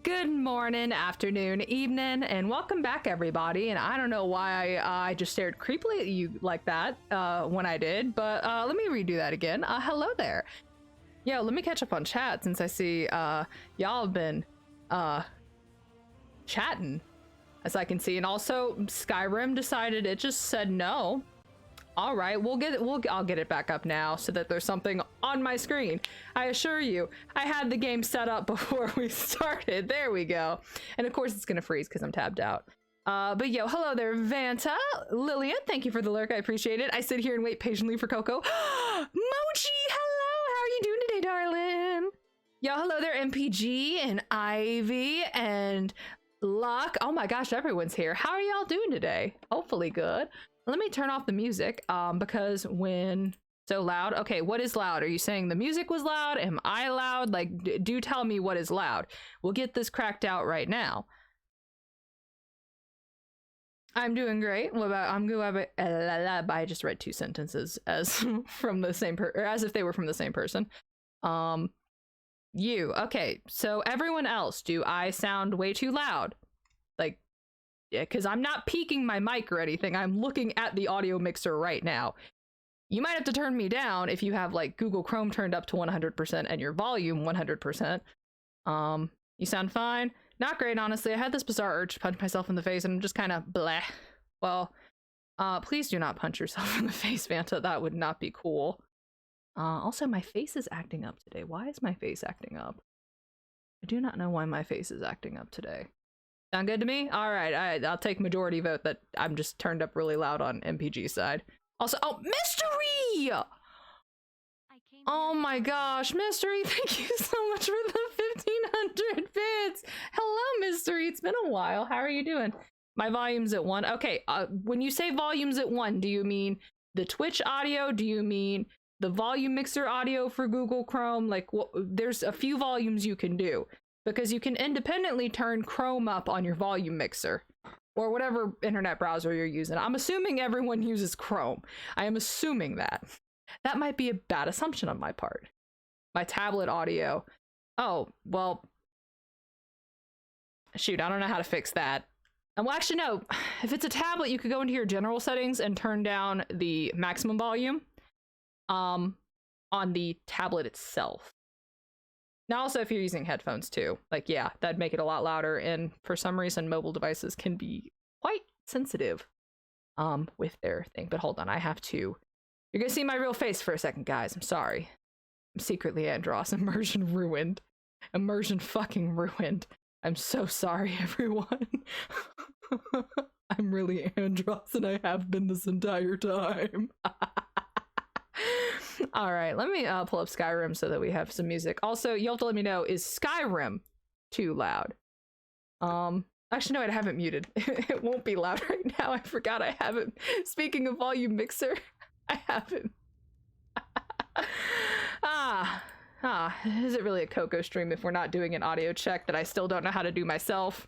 Good morning, afternoon, evening, and welcome back, everybody. And I don't know why I just stared creepily at you like that when I did, but let me redo that again. Hello there. Yo, let me catch up on chat since I see y'all have been chatting, as I can see. And also, Skyrim decided it just said no. All right, I'll get it back up now so that there's something on my screen. I assure you, I had the game set up before we started. There we go. And of course it's gonna freeze because I'm tabbed out. But yo, hello there, Vanta. Lillian, thank you for the lurk, I appreciate it. I sit here and wait patiently for Coco. Mochi, hello, how are you doing today, darling? Yo, hello there, MPG and Ivy and Luck. Oh my gosh, everyone's here. How are y'all doing today? Hopefully good. Let me turn off the music because when so loud. Okay, what is loud? Are you saying the music was loud? Am I loud? Like, do tell me what is loud. We'll get this cracked out right now. I'm doing great. What about I'm good? I just read two sentences as from the same or as if they were from the same person. You okay? So everyone else, do I sound way too loud? Like. Yeah, because I'm not peeking my mic or anything. I'm looking at the audio mixer right now. You might have to turn me down if you have like Google Chrome turned up to 100% and your volume 100%. You sound fine. Not great, honestly. I had this bizarre urge to punch myself in the face and I'm just kind of bleh. Well, please do not punch yourself in the face, Vanta. That would not be cool. Also, my face is acting up today. Why is my face acting up? I do not know why my face is acting up today. Sound good to me? All right, I'll take majority vote that I'm just turned up really loud on MPG side. Also, oh, Mystery! Oh my gosh, Mystery, thank you so much for the 1,500 bits. Hello, Mystery, it's been a while. How are you doing? My volume's at 1. Okay, when you say volume's at 1, do you mean the Twitch audio? Do you mean the volume mixer audio for Google Chrome? Like, there's a few volumes you can do. Because you can independently turn Chrome up on your volume mixer or whatever internet browser you're using. I'm assuming everyone uses Chrome. I am assuming that. That might be a bad assumption on my part. My tablet audio. Oh, well, shoot, I don't know how to fix that. And well, actually, no. If it's a tablet, you could go into your general settings and turn down the maximum volume on the tablet itself. Now, also, if you're using headphones too, like, yeah, that'd make it a lot louder. And for some reason, mobile devices can be quite sensitive with their thing. But hold on, I have to. You're gonna see my real face for a second, guys. I'm sorry. I'm secretly Andros. Immersion ruined. Immersion fucking ruined. I'm so sorry, everyone. I'm really Andros, and I have been this entire time. All right, let me pull up Skyrim so that we have some music. Also, you'll have to let me know, is Skyrim too loud? Actually, no, I haven't muted. It won't be loud right now. I forgot I haven't. Speaking of volume mixer, I haven't. Is it really a Coco stream if we're not doing an audio check that I still don't know how to do myself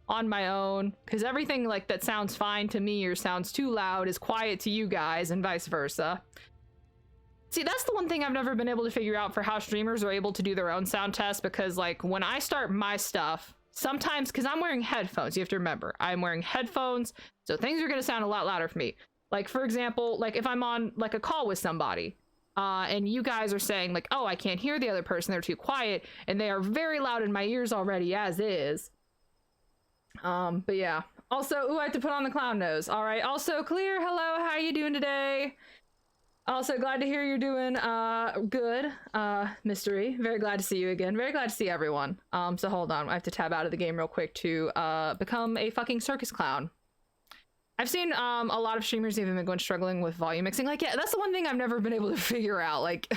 on my own? Because everything like that sounds fine to me or sounds too loud is quiet to you guys and vice versa. See, that's the one thing I've never been able to figure out for how streamers are able to do their own sound tests, because like when I start my stuff, sometimes, because I'm wearing headphones, you have to remember, I'm wearing headphones, so things are going to sound a lot louder for me. Like, for example, like if I'm on like a call with somebody, and you guys are saying like, oh, I can't hear the other person, they're too quiet, and they are very loud in my ears already as is. But yeah. Also, ooh, I have to put on the clown nose. All right. Also, Clear, hello, how are you doing today? Also, glad to hear you're doing good, Mystery. Very glad to see you again. Very glad to see everyone. So hold on, I have to tab out of the game real quick to become a fucking circus clown. I've seen a lot of streamers even been struggling with volume mixing. Like, yeah, that's the one thing I've never been able to figure out. Like,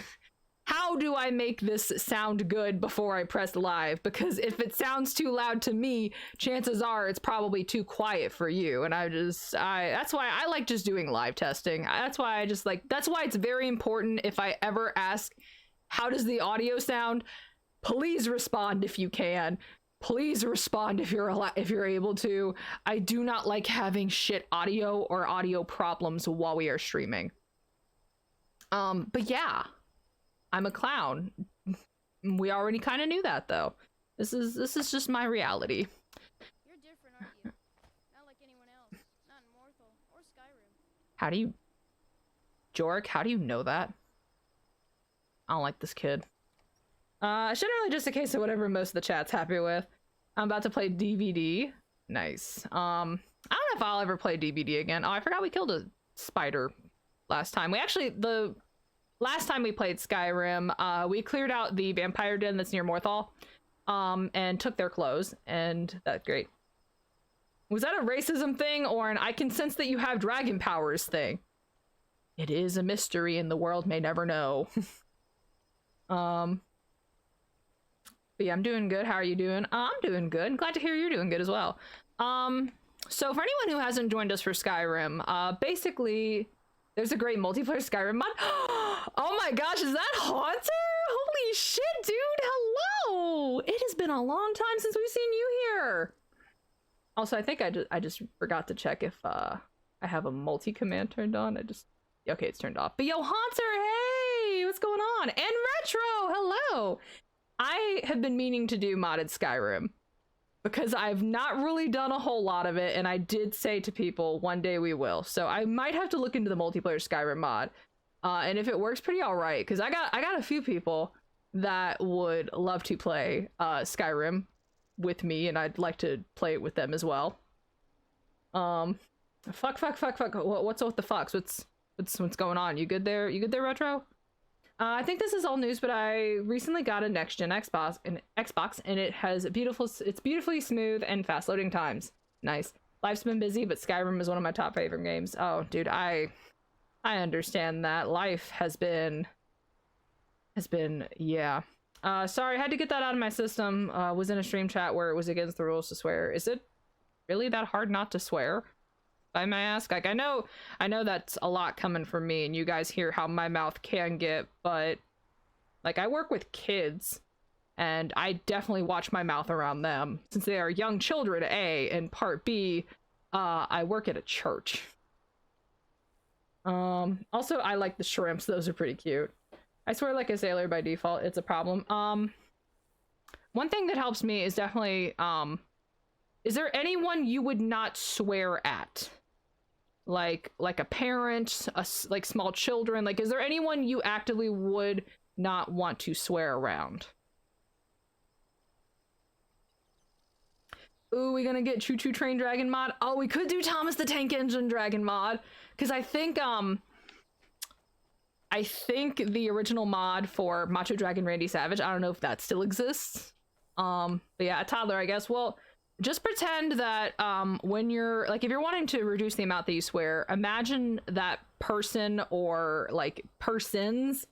how do I make this sound good before I press live? Because if it sounds too loud to me, chances are it's probably too quiet for you. And that's why I like just doing live testing. That's why it's very important if I ever ask, how does the audio sound? Please respond if you can. Please respond if you're able to. I do not like having shit audio or audio problems while we are streaming. But yeah. I'm a clown. We already kind of knew that, though. This is just my reality. You're different, aren't you? Not like anyone else. Not in Morthal or Skyrim. How do you... Jork, how do you know that? I don't like this kid. Generally just a case of whatever most of the chat's happy with. I'm about to play DVD. Nice. I don't know if I'll ever play DVD again. Oh, I forgot we killed a spider last time. We actually, the last time we played Skyrim, we cleared out the vampire den that's near Morthal, and took their clothes, and that's great. Was that a racism thing or an I can sense that you have dragon powers thing? It is a mystery and the world may never know. But yeah, I'm doing good. How are you doing? I'm doing good. I'm glad to hear you're doing good as well. So for anyone who hasn't joined us for Skyrim, basically, there's a great multiplayer Skyrim mod. Oh my gosh, is that Haunter? Holy shit, dude, hello! It has been a long time since we've seen you here. Also, I think I just forgot to check if I have a multi-command turned on. Okay, it's turned off. But yo, Haunter, hey! What's going on? And Retro, hello! I have been meaning to do modded Skyrim because I've not really done a whole lot of it, and I did say to people one day we will. So I might have to look into the multiplayer Skyrim mod, and if it works, pretty all right. Because I got a few people that would love to play Skyrim with me, and I'd like to play it with them as well. Fuck. What's up with the fucks? What's going on? You good there? You good there, Retro? I think this is all news, but I recently got a next-gen Xbox, and it's beautifully smooth and fast loading times. Nice. Life's been busy, but Skyrim is one of my top favorite games. Oh, dude, I understand that. Life has been, yeah. Sorry, I had to get that out of my system. Was in a stream chat where it was against the rules to swear. Is it really that hard not to swear? I may ask. Like, I know that's a lot coming from me, and you guys hear how my mouth can get, but like, I work with kids, and I definitely watch my mouth around them since they are young children, A, and part B, I work at a church. Also, I like the shrimps. Those are pretty cute. I swear like a sailor by default. It's a problem. One thing that helps me is definitely, is there anyone you would not swear at? Like a parent, like small children, like is there anyone you actively would not want to swear around? Ooh, we gonna get Choo Choo Train Dragon mod? Oh, we could do Thomas the Tank Engine Dragon mod, because I think the original mod for Macho Dragon Randy Savage, I don't know if that still exists. But yeah, a toddler, I guess. Well, just pretend that when you're like, if you're wanting to reduce the amount that you swear, imagine that person or like persons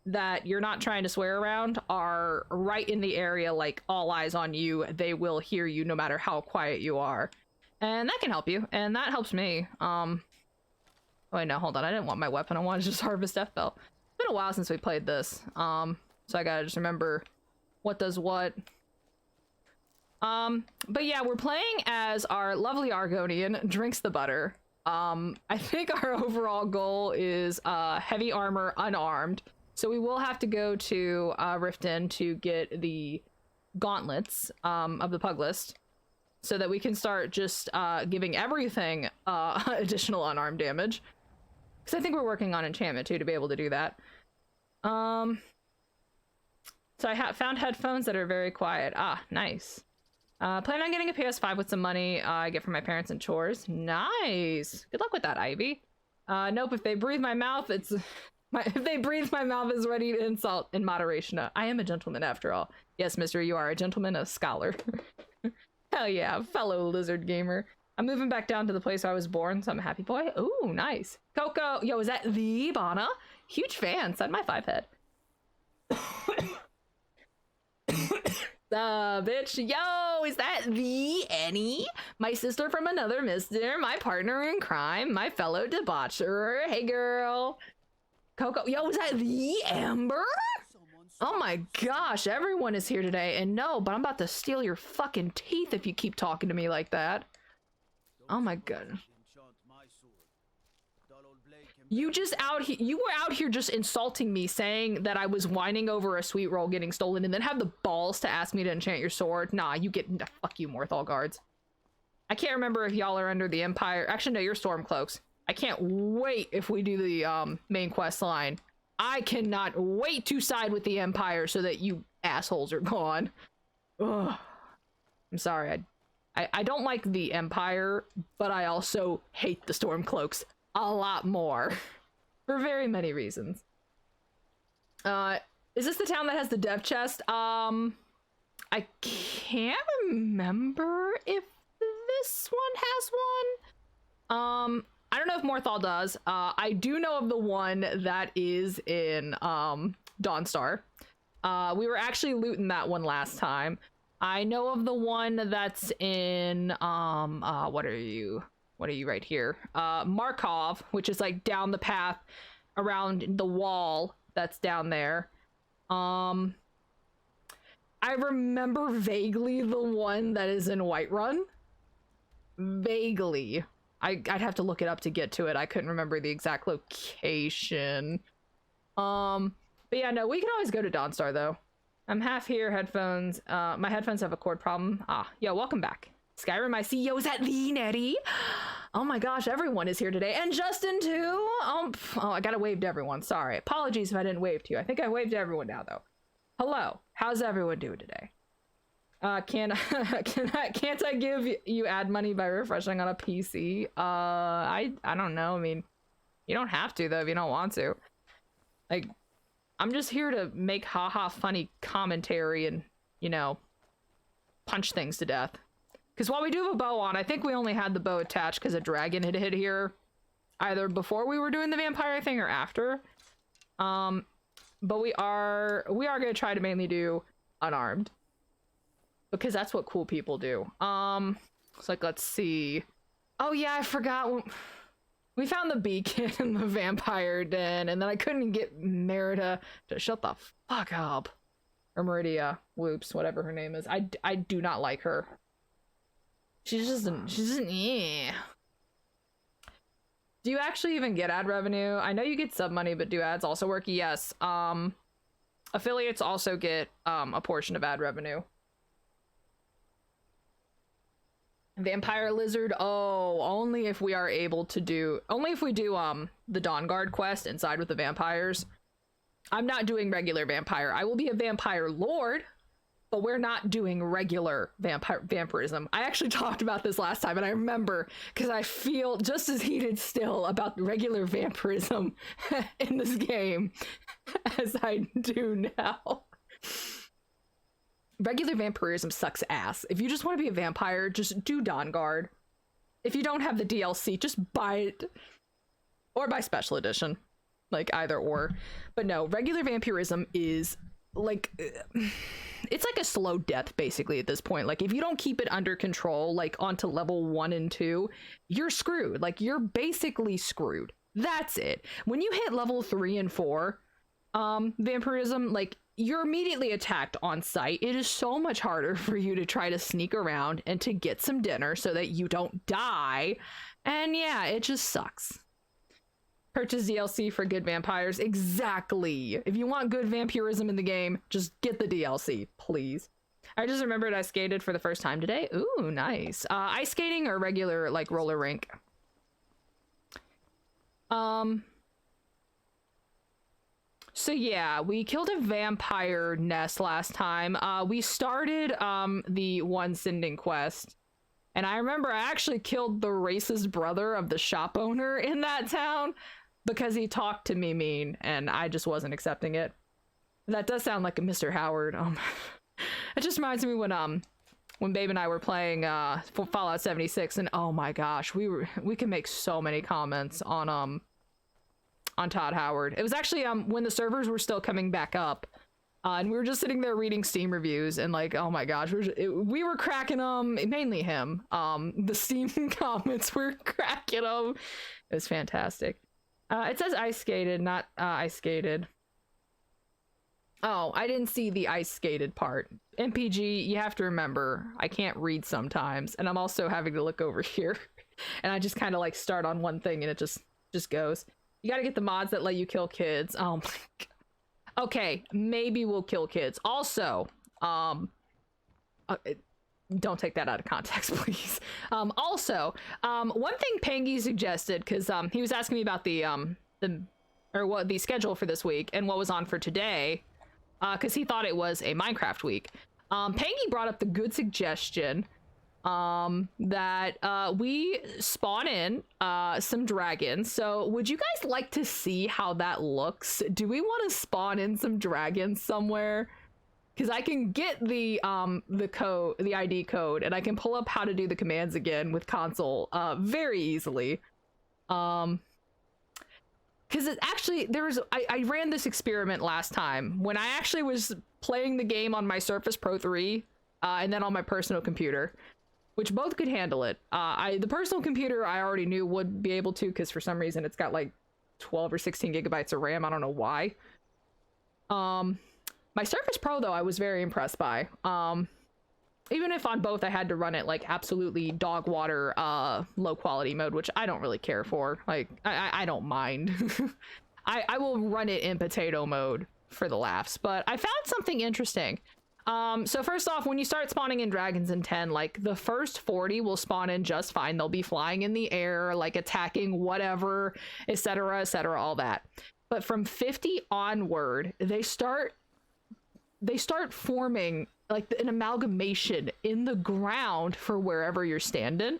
that you're not trying to swear around are right in the area, like all eyes on you. They will hear you no matter how quiet you are, and that can help you, and that helps me. Oh wait, no, hold on, I didn't want my weapon. I wanted to just harvest death bell. It's been a while since we played this, so I gotta just remember what does what. But yeah, we're playing as our lovely Argonian drinks the butter. I think our overall goal is heavy armor unarmed. So we will have to go to Riften to get the gauntlets of the pug list so that we can start just giving everything additional unarmed damage. Because I think we're working on enchantment too to be able to do that. So I found headphones that are very quiet. Ah, nice. Plan on getting a PS5 with some money I get from my parents and chores. Nice. Good luck with that, Ivy. Nope, if they breathe my mouth, it's... if they breathe my mouth is ready to insult in moderation. I am a gentleman after all. Yes, mister, you are a gentleman, a scholar. Hell yeah, fellow lizard gamer. I'm moving back down to the place where I was born, so I'm a happy boy. Ooh, nice. Coco, yo, is that the Bana? Huge fan, send my 5 head. Bitch, yo, is that the Annie? My sister from another mister, my partner in crime, my fellow debaucherer. Hey, girl. Coco, yo, is that the Amber? Oh my gosh, everyone is here today, and no, but I'm about to steal your fucking teeth if you keep talking to me like that. Oh my god. You were out here just insulting me, saying that I was whining over a sweet roll getting stolen, and then have the balls to ask me to enchant your sword. Nah, fuck you, Morthal guards. I can't remember if y'all are under the Empire. Actually, no, you're Stormcloaks. I can't wait if we do the main quest line. I cannot wait to side with the Empire so that you assholes are gone. Ugh. I'm sorry. I don't like the Empire, but I also hate the Stormcloaks a lot more for very many reasons. Is this the town that has the dev chest? I can't remember if this one has one. I don't know if Morthal does. I do know of the one that is in Dawnstar. We were actually looting that one last time. I know of the one that's in what are you right here? Markov, which is like down the path around the wall that's down there. I remember vaguely the one that is in Whiterun. Vaguely. I'd have to look it up to get to it. I couldn't remember the exact location. But yeah, no, we can always go to Dawnstar though. I'm half here, headphones. My headphones have a cord problem. Yo, welcome back. Skyrim, I see. Yo, is that the Nettie? Oh my gosh, everyone is here today. And Justin too. Oh, I gotta wave to everyone. Sorry. Apologies if I didn't wave to you. I think I waved to everyone now though. Hello. How's everyone doing today? Can't I give you ad money by refreshing on a PC? I don't know. I mean, you don't have to though if you don't want to. Like, I'm just here to make haha funny commentary and, you know, punch things to death. Because while we do have a bow on, I think we only had the bow attached because a dragon had hit here either before we were doing the vampire thing or after. But we are gonna try to mainly do unarmed because that's what cool people do. It's like, let's see. Oh yeah, I forgot. We found the beacon in the vampire den, and then I couldn't get Merida to shut the fuck up. Or Meridia, whoops, whatever her name is. I do not like her. She's just yeah. Do you actually even get ad revenue? I know you get sub money, but do ads also work? Yes. Affiliates also get a portion of ad revenue. Vampire Lizard, only if we are able to do, only if we do the Dawn Guard quest inside with the vampires. I'm not doing regular vampire. I will be a vampire lord, but we're not doing regular vampirism. I actually talked about this last time, and I remember because I feel just as heated still about regular vampirism in this game as I do now. Regular vampirism sucks ass. If you just want to be a vampire, just do Dawn Guard. If you don't have the DLC, just buy it. Or buy special edition. Like, either or. But no, regular vampirism is, like, it's like a slow death, basically, at this point. Like, if you don't keep it under control, like, onto level 1 and 2, you're screwed. Like, you're basically screwed. That's it. When you hit level 3 and 4, vampirism, like, you're immediately attacked on sight. It is so much harder for you to try to sneak around and to get some dinner so that you don't die. And yeah, it just sucks. Purchase DLC for good vampires. Exactly. If you want good vampirism in the game, just get the DLC, please. I just remembered I skated for the first time today. Ooh, nice. Ice skating or regular, like, roller rink? So yeah, we killed a vampire nest last time. We started the one sending quest, and I remember I actually killed the racist brother of the shop owner in that town because he talked to me mean, and I just wasn't accepting it. That does sound like a Mr. Howard. It just reminds me when Babe and I were playing Fallout 76, and oh my gosh, we can make so many comments on Todd Howard. It was actually when the servers were still coming back up, and we were just sitting there reading Steam reviews, and like, oh my gosh, we were cracking them, mainly him. The Steam comments were cracking them. It was fantastic. It says ice skated, not ice skated. Oh, I didn't see the ice skated part. MPG, you have to remember, I can't read sometimes, and I'm also having to look over here, and I just kind of like start on one thing and it just goes. You gotta get the mods that let you kill kids. Oh my god. Okay, maybe we'll kill kids. Also, don't take that out of context, please. Also, one thing Pangy suggested, because he was asking me about the schedule for this week and what was on for today, because he thought it was a Minecraft week. Pangy brought up the good suggestion that we spawn in some dragons. So would you guys like to see how that looks? Do we want to spawn in some dragons somewhere? Because I can get the code, the ID code, and I can pull up how to do the commands again with console very easily. Because it actually, I ran this experiment last time when I actually was playing the game on my Surface Pro 3 and then on my personal computer, which both could handle it. The personal computer I already knew would be able to, because for some reason it's got like 12 or 16 gigabytes of RAM. I don't know why. My Surface Pro, though, I was very impressed by. Even if on both I had to run it like absolutely dog water low quality mode, which I don't really care for. Like, I don't mind. I will run it in potato mode for the laughs, but I found something interesting. So first off, when you start spawning in dragons in 10, like the first 40 will spawn in just fine. They'll be flying in the air, like attacking whatever, etc., all that. But from 50 onward, they start forming like an amalgamation in the ground for wherever you're standing.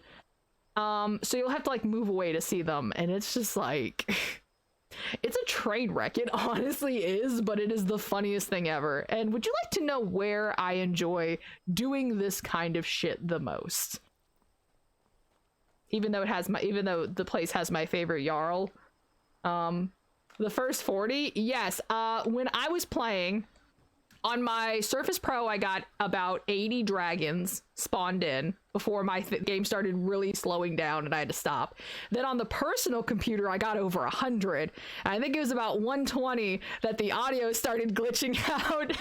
So you'll have to like move away to see them, and it's just like it's a train wreck. It honestly is, but it is the funniest thing ever. And would you like to know where I enjoy doing this kind of shit the most? Even though the place has my favorite Jarl. The first 40, yes. When I was playing on my Surface Pro, I got about 80 dragons spawned in before my game started really slowing down and I had to stop. Then on the personal computer, I got over 100. I think it was about 120 that the audio started glitching out.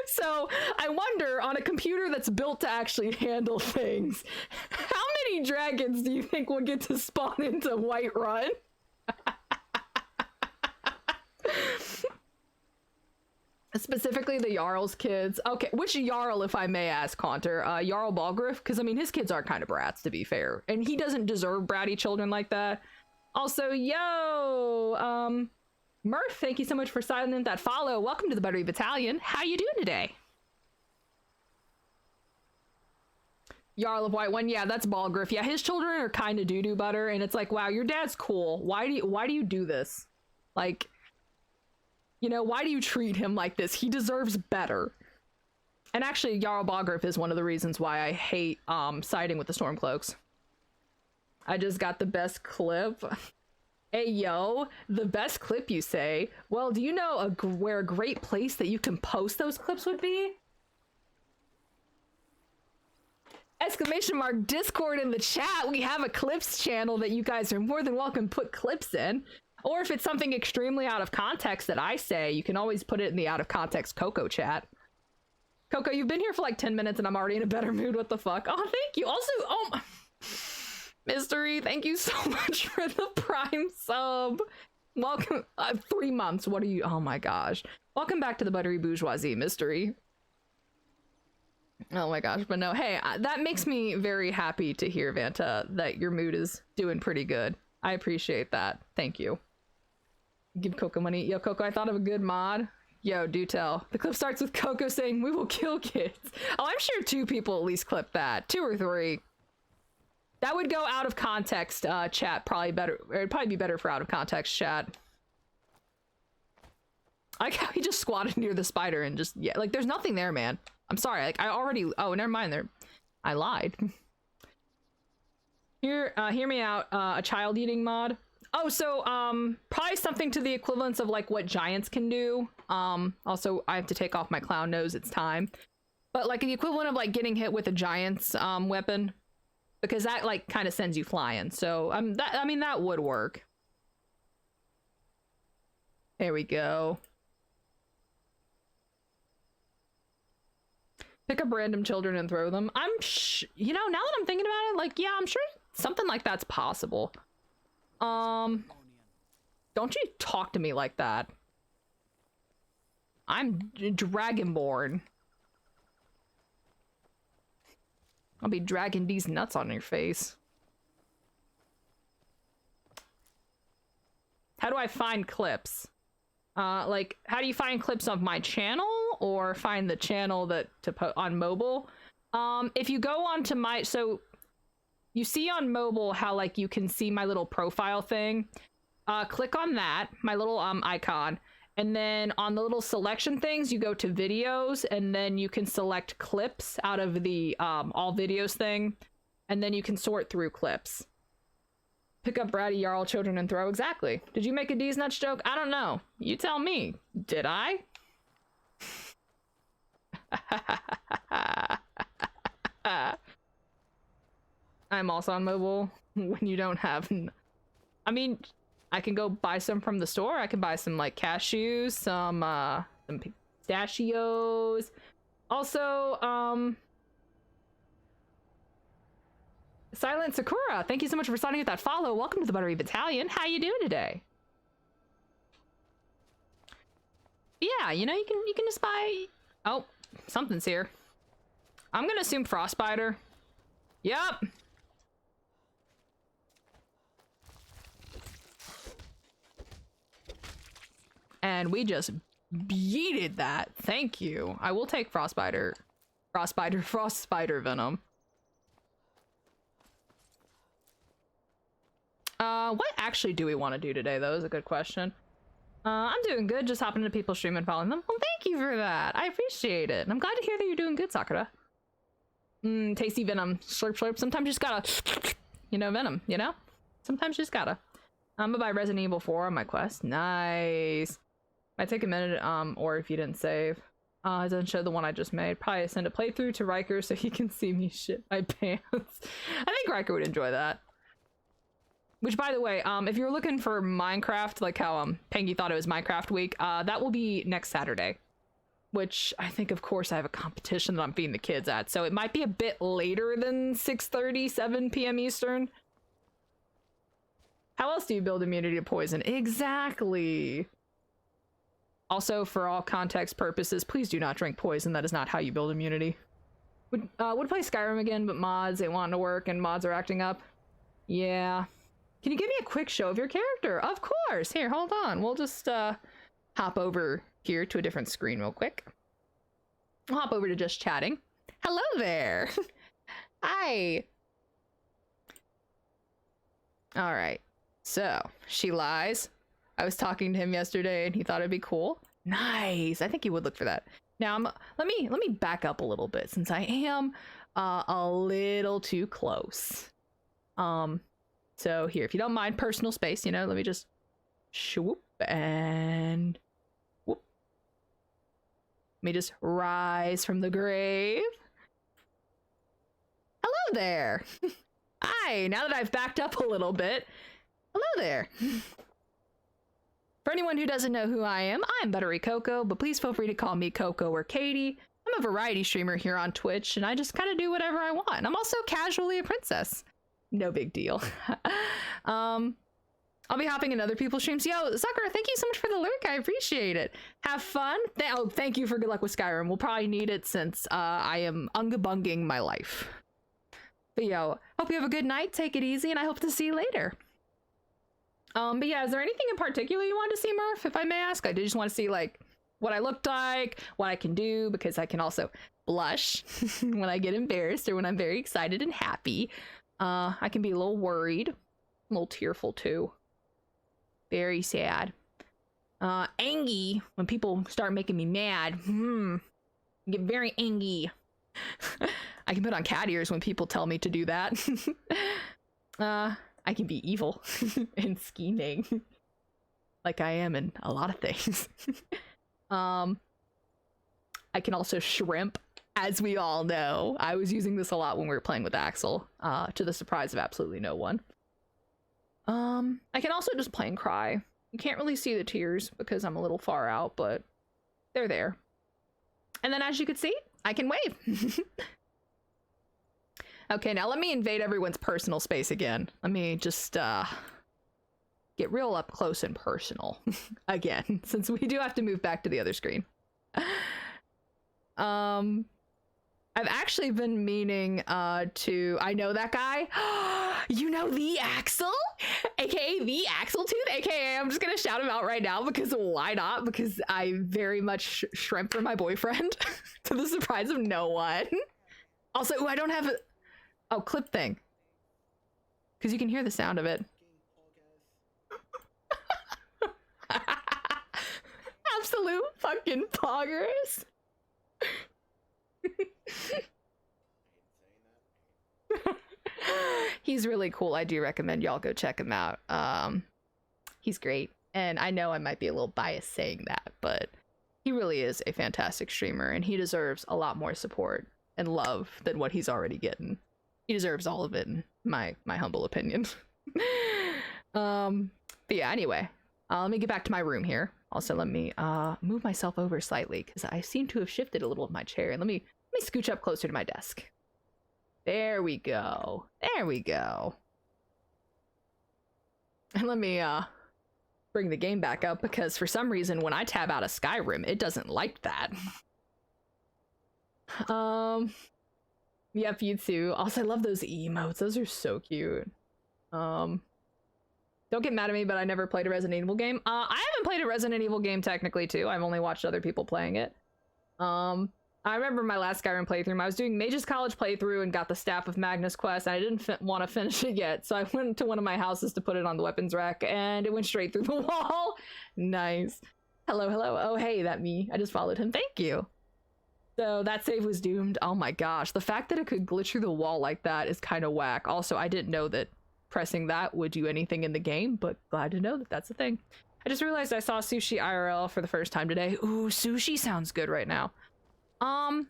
So I wonder, on a computer that's built to actually handle things, how many dragons do you think will get to spawn into Whiterun? Specifically the Jarl's kids. Okay, which Jarl, if I may ask, Haunter? Jarl Balgriff? Because, I mean, his kids are kind of brats, to be fair. And he doesn't deserve bratty children like that. Also, yo! Murph, thank you so much for signing that follow. Welcome to the Buttery Battalion. How you doing today? Jarl of White One, yeah, that's Balgriff. Yeah, his children are kind of doo-doo butter, and it's like, wow, your dad's cool. Why do you do this? Like, you know, why do you treat him like this? He deserves better. And actually, Jarl Balgriff is one of the reasons why I hate siding with the Stormcloaks. I just got the best clip. Hey, yo, the best clip, you say? Well, do you know where a great place that you can post those clips would be? Exclamation mark Discord in the chat. We have a clips channel that you guys are more than welcome to put clips in. Or if it's something extremely out of context that I say, you can always put it in the out of context Coco chat. Coco, you've been here for like 10 minutes and I'm already in a better mood. What the fuck? Oh, thank you. Also, oh, Mystery, thank you so much for the Prime sub. Welcome. 3 months. What are you? Oh my gosh. Welcome back to the Buttery Bourgeoisie, Mystery. Oh my gosh. But no, hey, that makes me very happy to hear, Vanta, that your mood is doing pretty good. I appreciate that. Thank you. Give Coco money. Yo, Coco, I thought of a good mod. Yo, do tell. The clip starts with Coco saying, "We will kill kids." Oh, I'm sure 2 people at least clipped that. 2 or 3. That would go out of context, chat. Probably better. It'd probably be better for out of context chat. I like how he just squatted near the spider and just, yeah, like there's nothing there, man. I'm sorry. Like I already, oh, never mind there. I lied. Hear me out. A child eating mod. Oh, so probably something to the equivalence of like what giants can do. Also, I have to take off my clown nose. It's time. But like the equivalent of like getting hit with a giant's weapon, because that like kind of sends you flying. So I mean that would work. There we go. Pick up random children and throw them. You know, now that I'm thinking about it, like, yeah, I'm sure something like that's possible. Don't you talk to me like that. I'm Dragonborn. I'll be dragging these nuts on your face. How do I find clips? Like, how do you find clips of my channel or find the channel that to put on mobile? If you go onto my, so you see on mobile how like you can see my little profile thing. Click on that, my little icon, and then on the little selection things, you go to videos, and then you can select clips out of the all videos thing, and then you can sort through clips. Pick up bratty Jarl children and throw. Exactly. Did you make a D's nuts joke? I don't know. You tell me. Did I? I'm also on mobile when you don't have. I mean, I can go buy some from the store. I can buy some like cashews, some pistachios. Also, Silent Sakura, thank you so much for signing with that follow. Welcome to the Buttery Battalion. How you doing today? Yeah, you know, you can just buy. Oh, something's here. I'm gonna assume Frostbiter. Yep. And we just yeeted that. Thank you. I will take Frostbiter venom. What actually do we want to do today, though, is a good question. I'm doing good, just hopping into people's stream and following them. Well, thank you for that. I appreciate it. And I'm glad to hear that you're doing good, Sakura. Tasty venom. Slurp, slurp. Sometimes you just gotta, you know, venom, you know? Sometimes you just gotta. I'm gonna buy Resident Evil 4 on my quest. Nice. Might take a minute, or if you didn't save. It doesn't show the one I just made. Probably send a playthrough to Riker so he can see me shit my pants. I think Riker would enjoy that. Which, by the way, if you're looking for Minecraft, like how Pengy thought it was Minecraft week, that will be next Saturday. Which I think, of course, I have a competition that I'm feeding the kids at, so it might be a bit later than 6:30, 7 p.m. Eastern. How else do you build immunity to poison? Exactly. Also, for all context purposes, please do not drink poison. That is not how you build immunity. Would play Skyrim again, but mods ain't wanting to work, and mods are acting up. Yeah. Can you give me a quick show of your character? Of course. Here, hold on. We'll just hop over here to a different screen real quick. We'll hop over to just chatting. Hello there. Hi. All right. So, she lies. I was talking to him yesterday and he thought it'd be cool. Nice. I think he would look for that. Now, let me back up a little bit since I am a little too close. So here, if you don't mind personal space, you know, let me just swoop and whoop. Let me just rise from the grave. Hello there. Hi, now that I've backed up a little bit. Hello there. For anyone who doesn't know who I am, I'm Buttery Coco, but please feel free to call me Coco or Katie. I'm a variety streamer here on Twitch, and I just kind of do whatever I want. I'm also casually a princess. No big deal. I'll be hopping in other people's streams. Yo, Sakura, thank you so much for the lurk. I appreciate it. Have fun. Thank you for good luck with Skyrim. We'll probably need it since I am ungabunging my life. But yo, hope you have a good night. Take it easy, and I hope to see you later. But yeah, is there anything in particular you want to see, Murph, if I may ask? I did just want to see, like, what I looked like, what I can do, because I can also blush when I get embarrassed or when I'm very excited and happy. I can be a little worried, a little tearful too. Very sad. Angy, when people start making me mad. I get very angy. I can put on cat ears when people tell me to do that. I can be evil and scheming. Like I am in a lot of things. I can also shrimp. As we all know, I was using this a lot when we were playing with Axel, to the surprise of absolutely no one. I can also just plain cry. You can't really see the tears because I'm a little far out, but they're there. And then as you can see, I can wave. Okay, now let me invade everyone's personal space again. Let me just, get real up close and personal again, since we do have to move back to the other screen. I've actually been meaning I know that guy. You know the Axel? AKA the Axel Tooth? AKA I'm just gonna shout him out right now because why not? Because I very much shrimp for my boyfriend to the surprise of no one. Also, I don't have a clip thing. Because you can hear the sound of it. Absolute fucking poggers. He's really cool. I do recommend y'all go check him out. He's great. And I know I might be a little biased saying that, but he really is a fantastic streamer and he deserves a lot more support and love than what he's already getting. He deserves all of it in my humble opinion. But yeah, anyway, let me get back to my room here. Also, let me move myself over slightly because I seem to have shifted a little of my chair. And let me scooch up closer to my desk. There we go. There we go. And let me bring the game back up because for some reason when I tab out of Skyrim, it doesn't like that. Yep, you too. Also, I love those emotes. Those are so cute. Don't get mad at me, but I never played a Resident Evil game. I haven't played a Resident Evil game technically too. I've only watched other people playing it. I remember my last Skyrim playthrough. I was doing Mage's College playthrough and got the Staff of Magnus quest. And I didn't want to finish it yet, so I went to one of my houses to put it on the weapons rack, and it went straight through the wall. Nice. Hello, hello. Oh, hey, that me. I just followed him. Thank you. So that save was doomed. Oh my gosh, the fact that it could glitch through the wall like that is kind of whack. Also, I didn't know that pressing that would do anything in the game, but glad to know that that's a thing. I just realized I saw sushi IRL for the first time today. Ooh, sushi sounds good right now. Oh,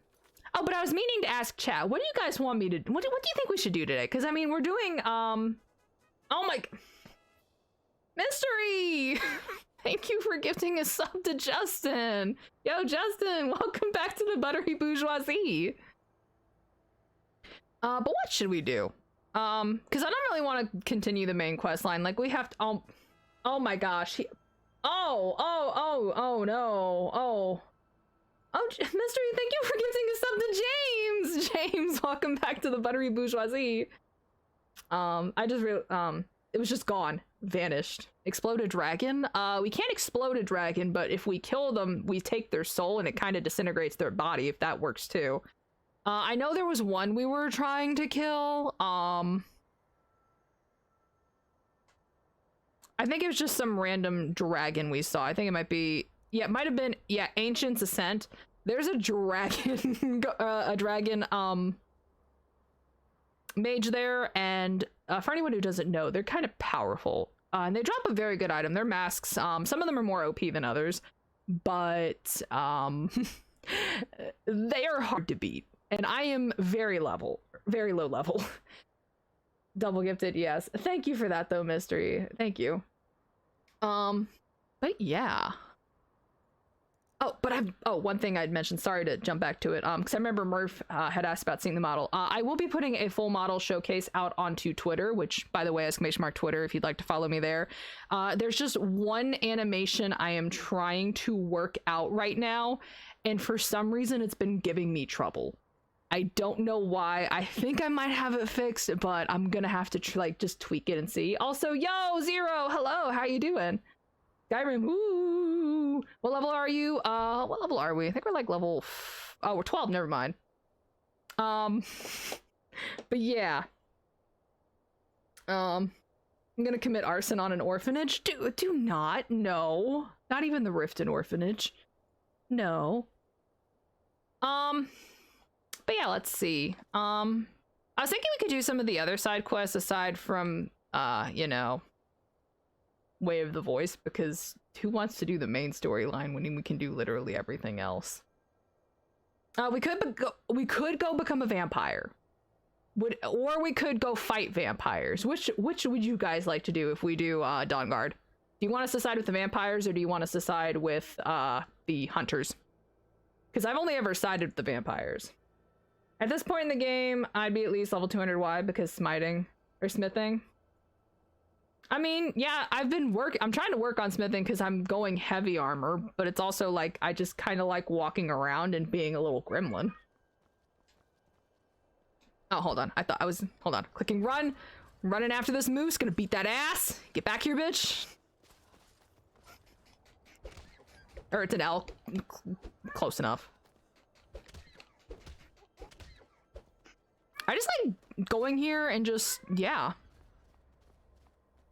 but I was meaning to ask chat, what do you guys want me to what do you think we should do today? Because I mean, we're doing oh my mystery. Thank you for gifting a sub to Justin. Yo, Justin, welcome back to the buttery bourgeoisie. But what should we do? Because I don't really want to continue the main quest line. Like we have to oh my gosh. Oh no. Oh, Mystery, thank you for gifting a sub to James! James, welcome back to the buttery bourgeoisie. It was just gone. Vanished. Explode a dragon? We can't explode a dragon, but if we kill them, we take their soul and it kind of disintegrates their body, if that works too. I know there was one we were trying to kill. I think it was just some random dragon we saw. I think it might be... Yeah, it might have been, yeah, Ancient's Ascent. There's a dragon, mage there, and for anyone who doesn't know, they're kind of powerful. And they drop a very good item. Their masks, some of them are more OP than others, but they are hard to beat. And I am very low level. Double gifted, yes. Thank you for that though, Mystery. Thank you. But yeah. One thing I'd mentioned, sorry to jump back to it, because I remember Murph had asked about seeing the model. I will be putting a full model showcase out onto Twitter, which, by the way, !Twitter, if you'd like to follow me there. There's just one animation I am trying to work out right now, and for some reason it's been giving me trouble. I don't know why. I think I might have it fixed, but I'm gonna have to just tweak it and see. Also, yo, Zero, hello, how you doing? Skyrim, ooh. What level are you? What level are we? I think we're like level... we're 12, never mind. But yeah. I'm gonna commit arson on an orphanage. Do not. No. Not even the Riften orphanage. No. But yeah, let's see. I was thinking we could do some of the other side quests aside from, you know, Way of the Voice, because who wants to do the main storyline when we can do literally everything else? We could go become a vampire. Or we could go fight vampires. Which would you guys like to do if we do Dawnguard? Do you want us to side with the vampires or do you want us to side with the hunters? Because I've only ever sided with the vampires. At this point in the game, I'd be at least level 200 wide because smithing. I mean, yeah, I'm trying to work on smithing because I'm going heavy armor, but it's also like I just kind of like walking around and being a little gremlin. Oh, hold on. Hold on. Clicking run. Running after this moose. Gonna beat that ass. Get back here, bitch. Or it's an L. Close enough. I just like going here and just, yeah.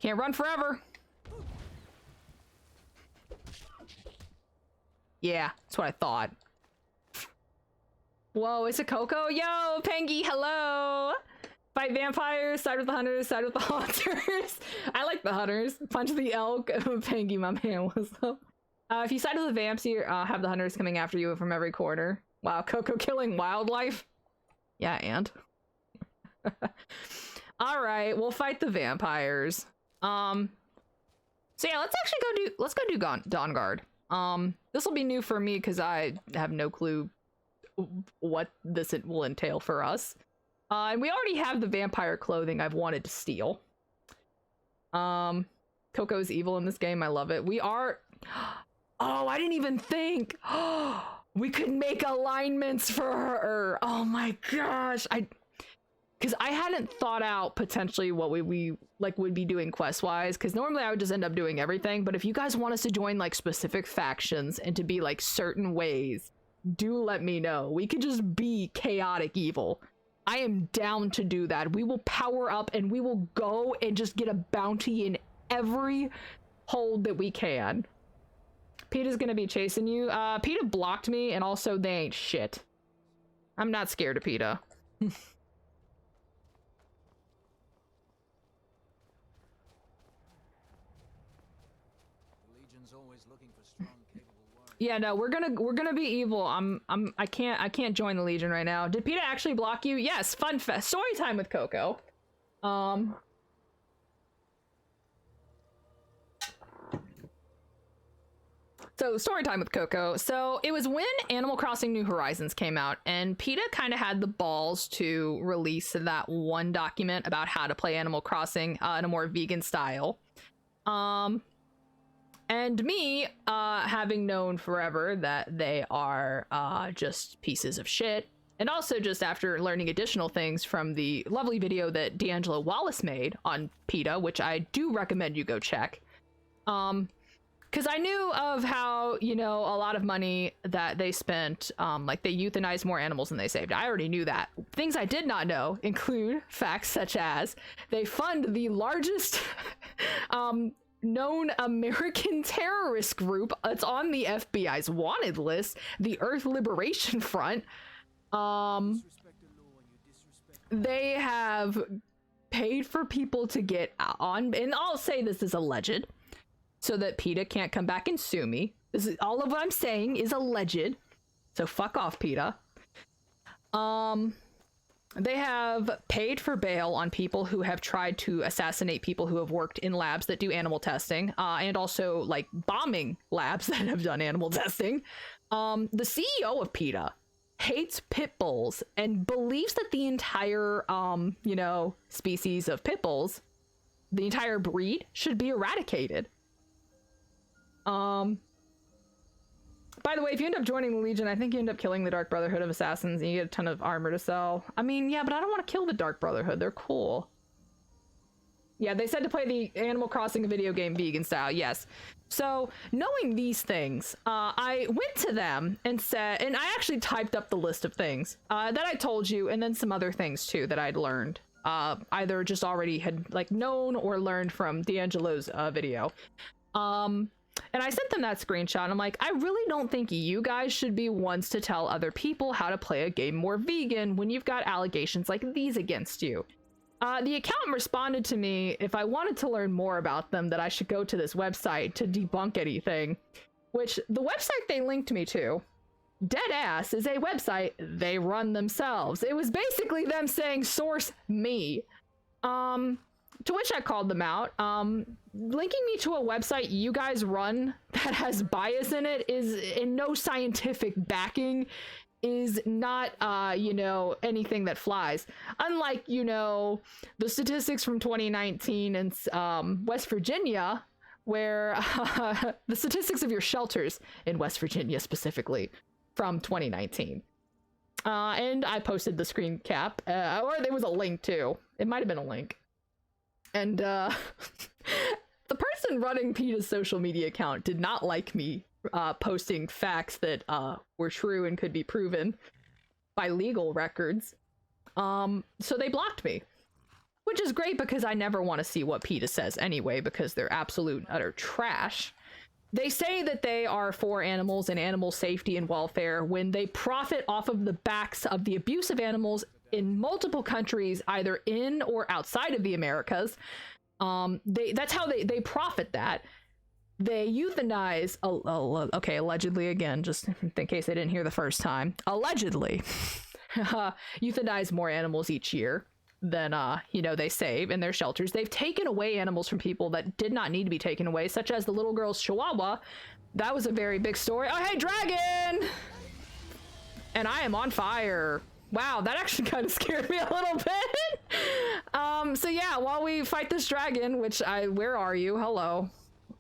Can't run forever. Yeah, that's what I thought. Whoa, it's a Coco? Yo, Pengy, hello! Fight vampires, side with the hunters, side with the haunters. I like the hunters. Punch the elk. Pengy, my man, what's up? If you side with the vamps, you have the hunters coming after you from every corner. Wow, Coco killing wildlife? Yeah, and? Alright, we'll fight the vampires. So yeah, let's go do Dawn Guard. This will be new for me because I have no clue what this will entail for us. And we already have the vampire clothing I've wanted to steal. Coco's evil in this game. I love it. We are... Oh, I didn't even think. We could make alignments for her. Oh my gosh. Because I hadn't thought out potentially what we would be doing quest-wise, because normally I would just end up doing everything, but if you guys want us to join like specific factions and to be like certain ways, do let me know. We could just be chaotic evil. I am down to do that. We will power up and we will go and just get a bounty in every hold that we can. PETA's gonna be chasing you. PETA blocked me, and also they ain't shit. I'm not scared of PETA. Yeah, no, we're gonna be evil. I can't join the Legion right now. Did PETA actually block you? Yes, fun fest. Story time with Coco. So story time with Coco. So it was when Animal Crossing New Horizons came out, and PETA kind of had the balls to release that one document about how to play Animal Crossing in a more vegan style. And me, having known forever that they are just pieces of shit, and also just after learning additional things from the lovely video that D'Angelo Wallace made on PETA, which I do recommend you go check. Because I knew of how, you know, a lot of money that they spent, like they euthanized more animals than they saved. I already knew that. Things I did not know include facts such as they fund the largest known American terrorist group. It's on the FBI's wanted list, the Earth Liberation Front. They have paid for people to get on, and I'll say this is alleged, so that PETA can't come back and sue me. This is all of what I'm saying is alleged. So fuck off, PETA. They have paid for bail on people who have tried to assassinate people who have worked in labs that do animal testing, and also like bombing labs that have done animal testing. The CEO of PETA hates pit bulls and believes that the entire, you know, species of pit bulls, the entire breed, should be eradicated. By the way, if you end up joining the Legion, I think you end up killing the Dark Brotherhood of Assassins and you get a ton of armor to sell. I mean, yeah, but I don't want to kill the Dark Brotherhood. They're cool. Yeah, they said to play the Animal Crossing video game vegan style. Yes. So knowing these things, I went to them and said, and I actually typed up the list of things that I told you, and then some other things too that I'd learned. Either just already had like known or learned from D'Angelo's video. And I sent them that screenshot, and I'm like, I really don't think you guys should be ones to tell other people how to play a game more vegan when you've got allegations like these against you. The accountant responded to me if I wanted to learn more about them that I should go to this website to debunk anything, which the website they linked me to, deadass, is a website they run themselves. It was basically them saying, source me. To which I called them out. Linking me to a website you guys run that has bias in it is in no scientific backing is not, you know, anything that flies. Unlike, you know, the statistics from 2019 in West Virginia, where the statistics of your shelters in West Virginia specifically from 2019. And I posted the screen cap, or there was a link too. It might have been a link. And the person running PETA's social media account did not like me posting facts that were true and could be proven by legal records. So they blocked me, which is great because I never want to see what PETA says anyway, because they're absolute utter trash. They say that they are for animals and animal safety and welfare when they profit off of the backs of the abuse of animals in multiple countries, either in or outside of the Americas. That's how they profit that. They euthanize, okay, allegedly again, just in case they didn't hear the first time, allegedly euthanize more animals each year than, you know, they save in their shelters. They've taken away animals from people that did not need to be taken away, such as the little girl's chihuahua. That was a very big story. Oh, hey, dragon! And I am on fire. Wow, that actually kind of scared me a little bit. So yeah, while we fight this dragon, which where are you? Hello.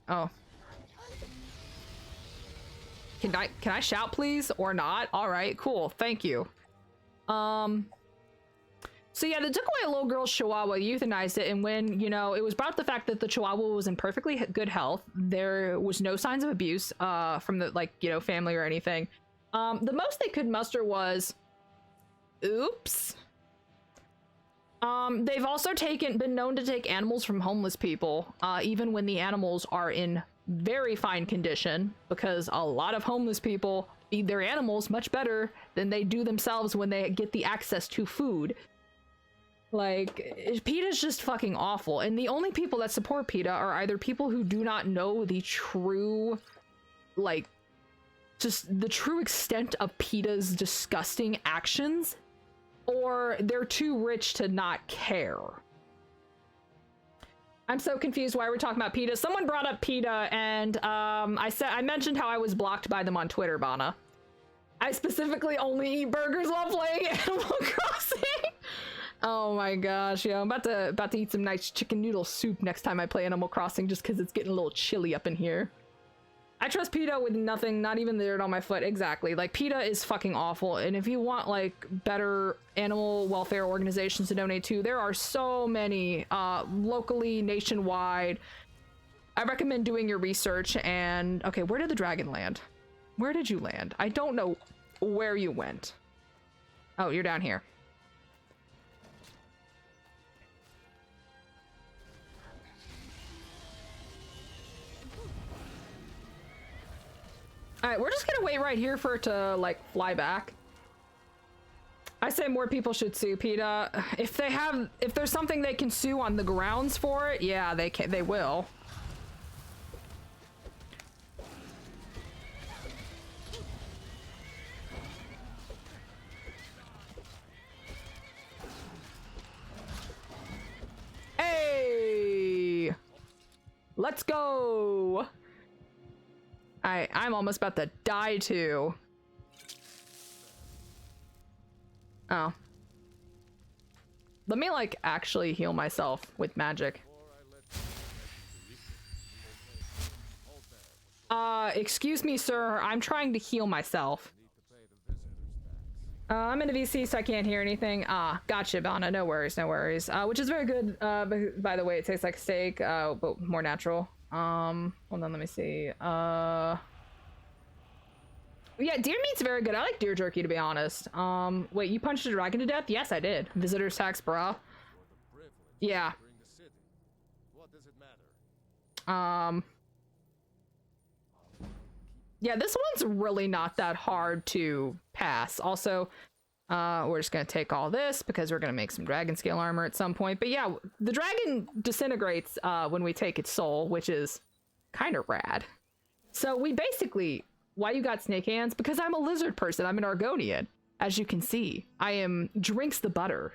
Oh. Can I shout please or not? All right, cool. Thank you. So yeah, they took away a little girl's chihuahua, euthanized it, and when, you know, it was brought up the fact that the chihuahua was in perfectly good health, there was no signs of abuse from the, like, you know, family or anything. The most they could muster was, oops. They've also been known to take animals from homeless people, even when the animals are in very fine condition, because a lot of homeless people feed their animals much better than they do themselves when they get the access to food. Like, PETA's just fucking awful, and the only people that support PETA are either people who do not know the true, like, just the true extent of PETA's disgusting actions, or they're too rich to not care. I'm so confused why we're talking about PETA. Someone brought up PETA, and I mentioned how I was blocked by them on Twitter, Bana. I specifically only eat burgers while playing Animal Crossing. Oh my gosh, yeah, I'm about to eat some nice chicken noodle soup next time I play Animal Crossing, just because it's getting a little chilly up in here. I trust PETA with nothing, not even the dirt on my foot. Exactly, like, PETA is fucking awful, and if you want, like, better animal welfare organizations to donate to, there are so many, locally, nationwide. I recommend doing your research. And okay, where did the dragon land? Where did you land? I don't know where you went. Oh, you're down here. All right, we're just gonna wait right here for it to, like, fly back. I say more people should sue PETA. If there's something they can sue on the grounds for it, yeah, they will. Hey! Let's go! I'm almost about to die too. Oh. Let me, like, actually heal myself with magic. Excuse me, sir. I'm trying to heal myself. I'm in a VC, so I can't hear anything. Gotcha, Bana. No worries, no worries. Which is very good. By the way, it tastes like steak, but more natural. Hold on, let me see. Yeah, deer meat's very good. I like deer jerky, to be honest. Wait, you punched a dragon to death? Yes, I did. Visitor's tax, brah. Yeah. Yeah, this one's really not that hard to pass. Also, we're just gonna take all this because we're gonna make some dragon scale armor at some point. But yeah, the dragon disintegrates when we take its soul, which is kind of rad. So we basically, why you got snake hands? Because I'm a lizard person. I'm an Argonian, as you can see. I am drinks the butter.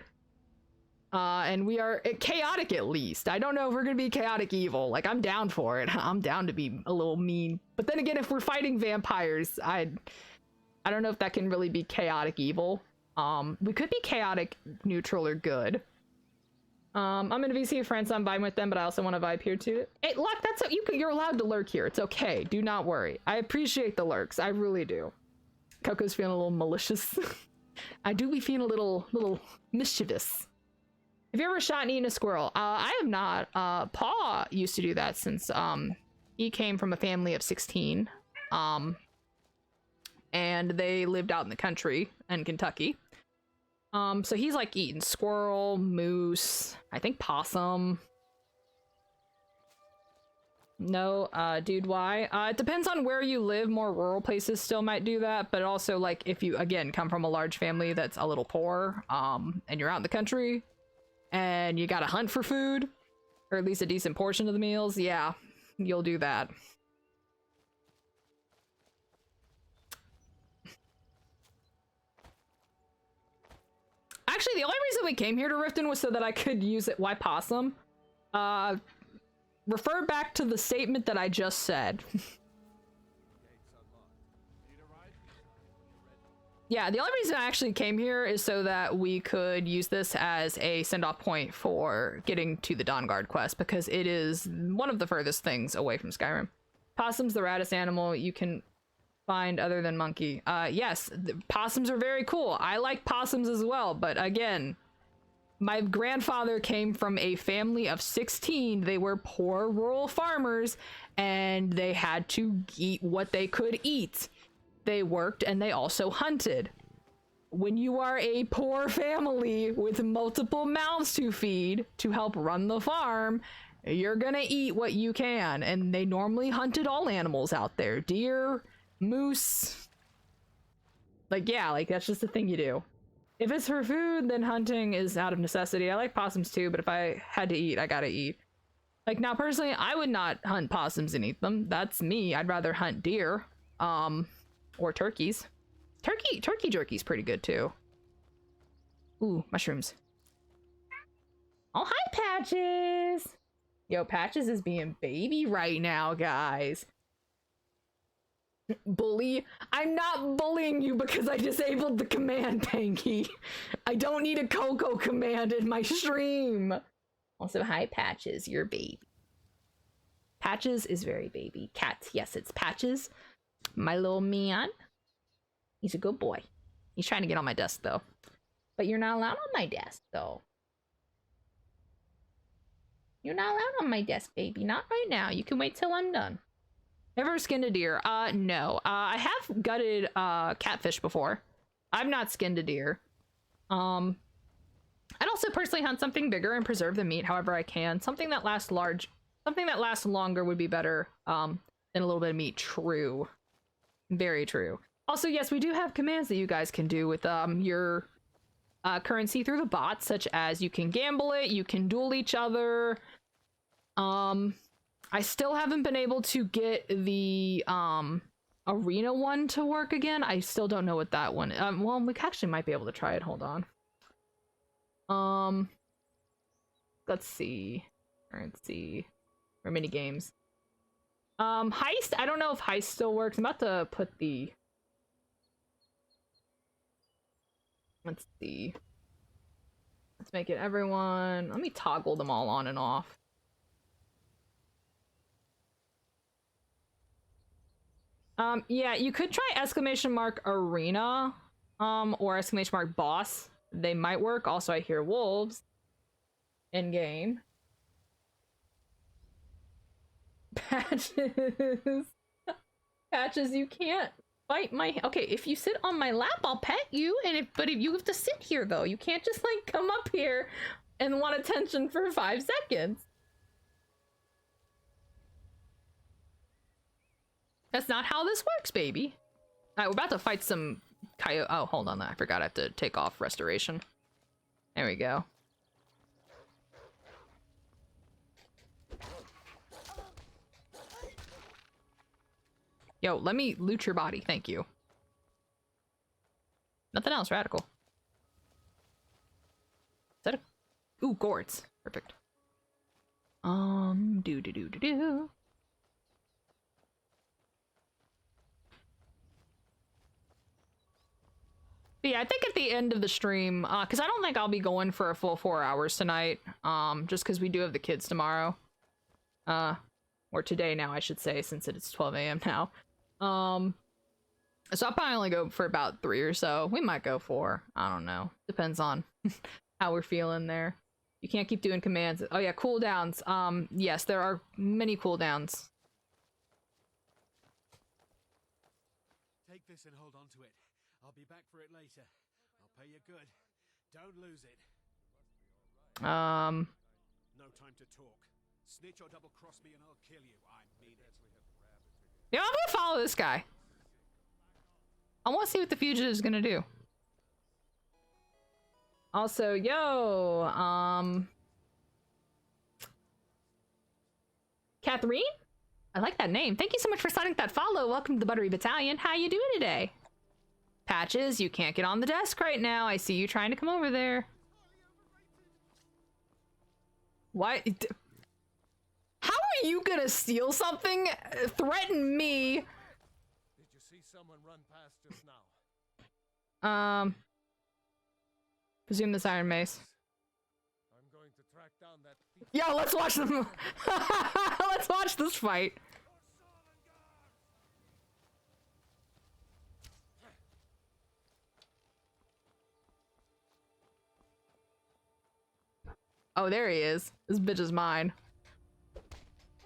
And we are chaotic, at least. I don't know if we're gonna be chaotic evil. Like, I'm down for it. I'm down to be a little mean. But then again, if we're fighting vampires, I don't know if that can really be chaotic evil. We could be chaotic neutral or good. I'm in a VC of friends, I'm vibing with them, but I also want to vibe here too. Hey, Luck, that's you're allowed to lurk here. It's okay. Do not worry. I appreciate the lurks. I really do. Coco's feeling a little malicious. I do be feeling a little mischievous. Have you ever shot and eaten a squirrel? I have not. Paul used to do that since he came from a family of 16. And they lived out in the country in Kentucky. So he's like eating squirrel, moose, I think possum. No, dude, why? It depends on where you live. More rural places still might do that, but also like if you again come from a large family that's a little poor, and you're out in the country and you gotta hunt for food, or at least a decent portion of the meals, yeah, you'll do that. Actually, the only reason we came here to Riften was so that I could use it. Why possum? Refer back to the statement that I just said. Yeah, the only reason I actually came here is so that we could use this as a send-off point for getting to the Dawnguard quest, because it is one of the furthest things away from Skyrim. Possum's the raddest animal you can find other than monkey. Yes, possums are very cool. I like possums as well, but again, my grandfather came from a family of 16. They were poor rural farmers, and they had to eat what they could eat. They worked and they also hunted. When you are a poor family with multiple mouths to feed to help run the farm, you're gonna eat what you can, and they normally hunted all animals out there. Deer, moose. Like, yeah, like that's just the thing you do. If it's for food, then hunting is out of necessity. I like possums too, but if I had to eat, I gotta eat. Like, now personally, I would not hunt possums and eat them. That's me. I'd rather hunt deer, or turkeys. Turkey jerky's pretty good too. Ooh, mushrooms. Oh, hi, Patches. Yo, Patches is being baby right now, guys. Bully? I'm not bullying you because I disabled the command, Panky. I don't need a Coco command in my stream. Also, hi, Patches, you're baby. Patches is very baby. Cat, yes, it's Patches. My little man. He's a good boy. He's trying to get on my desk, though. But you're not allowed on my desk, though. You're not allowed on my desk, baby. Not right now. You can wait till I'm done. Ever skinned a deer? No. I have gutted catfish before. I've not skinned a deer. I'd also personally hunt something bigger and preserve the meat however I can. Something that lasts longer would be better than a little bit of meat. True. Very true. Also, yes, we do have commands that you guys can do with your currency through the bot, such as you can gamble it, you can duel each other. I still haven't been able to get the arena one to work again. I still don't know what that one. Well, we actually might be able to try it. Hold on. Let's see. Currency or mini games. Heist. I don't know if heist still works. I'm about to put the. Let's see. Let's make it everyone. Let me toggle them all on and off. Yeah, you could try !arena, or !boss. They might work. Also, I hear wolves in game. Patches. Patches, you can't bite my. Okay, if you sit on my lap, I'll pet you. But if you have to sit here though, you can't just like come up here and want attention for 5 seconds. That's not how this works, baby. All right, we're about to fight some coyote. Oh, hold on. I forgot I have to take off restoration. There we go. Yo, let me loot your body. Thank you. Nothing else radical. Is that a... Ooh, gourds. Perfect. Do. But yeah, I think at the end of the stream, because I don't think I'll be going for a full 4 hours tonight, just because we do have the kids tomorrow. Or today now, I should say, since it's 12 a.m. now. So I'll probably only go for about 3 or so. We might go 4. I don't know. Depends on how we're feeling there. You can't keep doing commands. Oh yeah, cooldowns. Yes, there are many cooldowns. Take this and hold on to it. I'll be back for it later. I'll pay you good. Don't lose it. No time to talk. Snitch or double cross me and I'll kill you. I mean it. Yeah, I'm gonna follow this guy. I want to see what the fugitive is gonna do. Also, yo, Catherine? I like that name. Thank you so much for signing that follow. Welcome to the Buttery Battalion. How you doing today? Patches, you can't get on the desk right now. I see you trying to come over there. Why? How are you gonna steal something? Threaten me? Did you see someone run past just now? Presume this Iron Mace. I'm going to track down that thief. Yo, let's watch them. Let's watch this fight. Oh, there he is. This bitch is mine.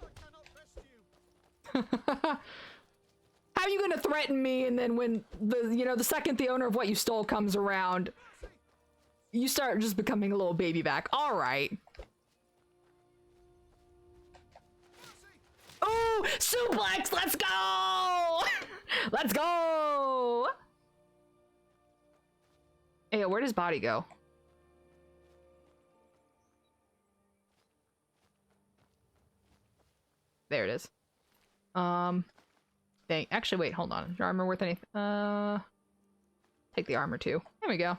I cannot trust you. How are you gonna threaten me and then when the second the owner of what you stole comes around, you start just becoming a little baby back. All right. Oh, suplex! Let's go! Let's go! Hey, where does body go? There it is. Dang. Actually, wait, hold on. Is your armor worth anything? Take the armor too. There we go.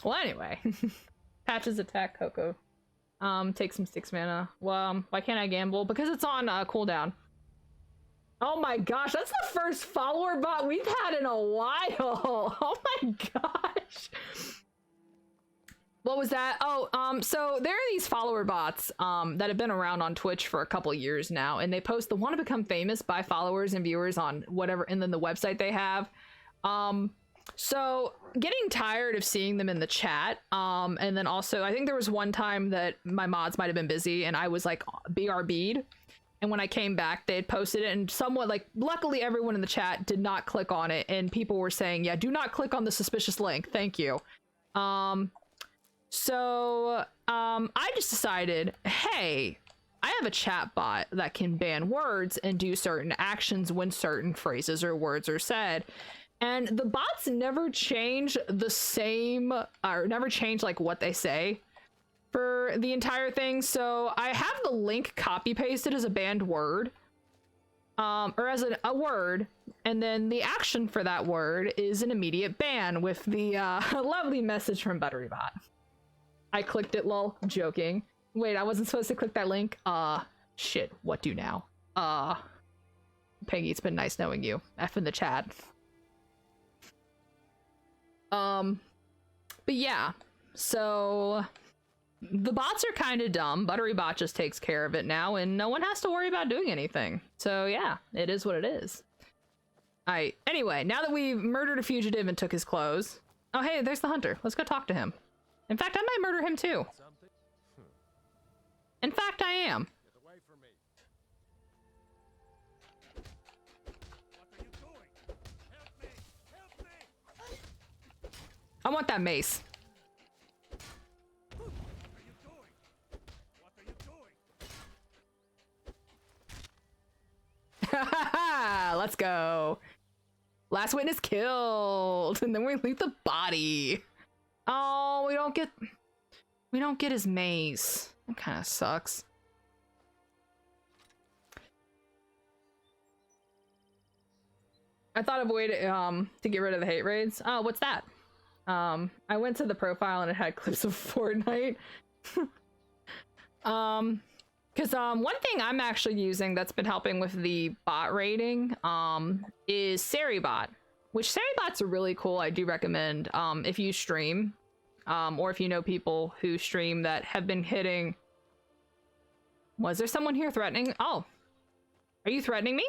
Well, anyway. Patches attack Coco. Take some 6 mana. Well, why can't I gamble? Because it's on cooldown. Oh my gosh, that's the first follower bot we've had in a while. Oh my gosh. What was that? Oh, so there are these follower bots that have been around on Twitch for a couple years now, and they post the want to become famous by followers and viewers on whatever, and then the website they have. So getting tired of seeing them in the chat, and then also I think there was one time that my mods might have been busy and I was like BRB'd, and when I came back they had posted it, and somewhat like luckily everyone in the chat did not click on it, and people were saying, yeah, do not click on the suspicious link, thank you. So I just decided, hey, I have a chat bot that can ban words and do certain actions when certain phrases or words are said. And the bots never change the same, or never change like what they say for the entire thing. So I have the link copy pasted as a banned word, or as a word, and then the action for that word is an immediate ban with the lovely message from ButteryBot. I clicked it, lol. I'm joking. Wait, I wasn't supposed to click that link? Shit, what do now? Peggy, it's been nice knowing you. F in the chat. But yeah, so the bots are kind of dumb. ButteryBot just takes care of it now, and no one has to worry about doing anything. So yeah, it is what it is. Alright, anyway, now that we've murdered a fugitive and took his clothes. Oh hey, there's the hunter. Let's go talk to him. In fact, I might murder him too. In fact, I am. Get away from me. What are you doing? Help me! Help me! I want that mace. What are you doing? What are you doing? Let's go. Last witness killed, and then we leave the body. Oh, we don't get his mace. That kind of sucks. I thought of a way to get rid of the hate raids. Oh, what's that? I went to the profile and it had clips of Fortnite. Because one thing I'm actually using that's been helping with the bot rating is Seribot, which Seribot's really cool. I do recommend if you stream or if you know people who stream that have been hitting. Was there someone here threatening? Oh, are you threatening me?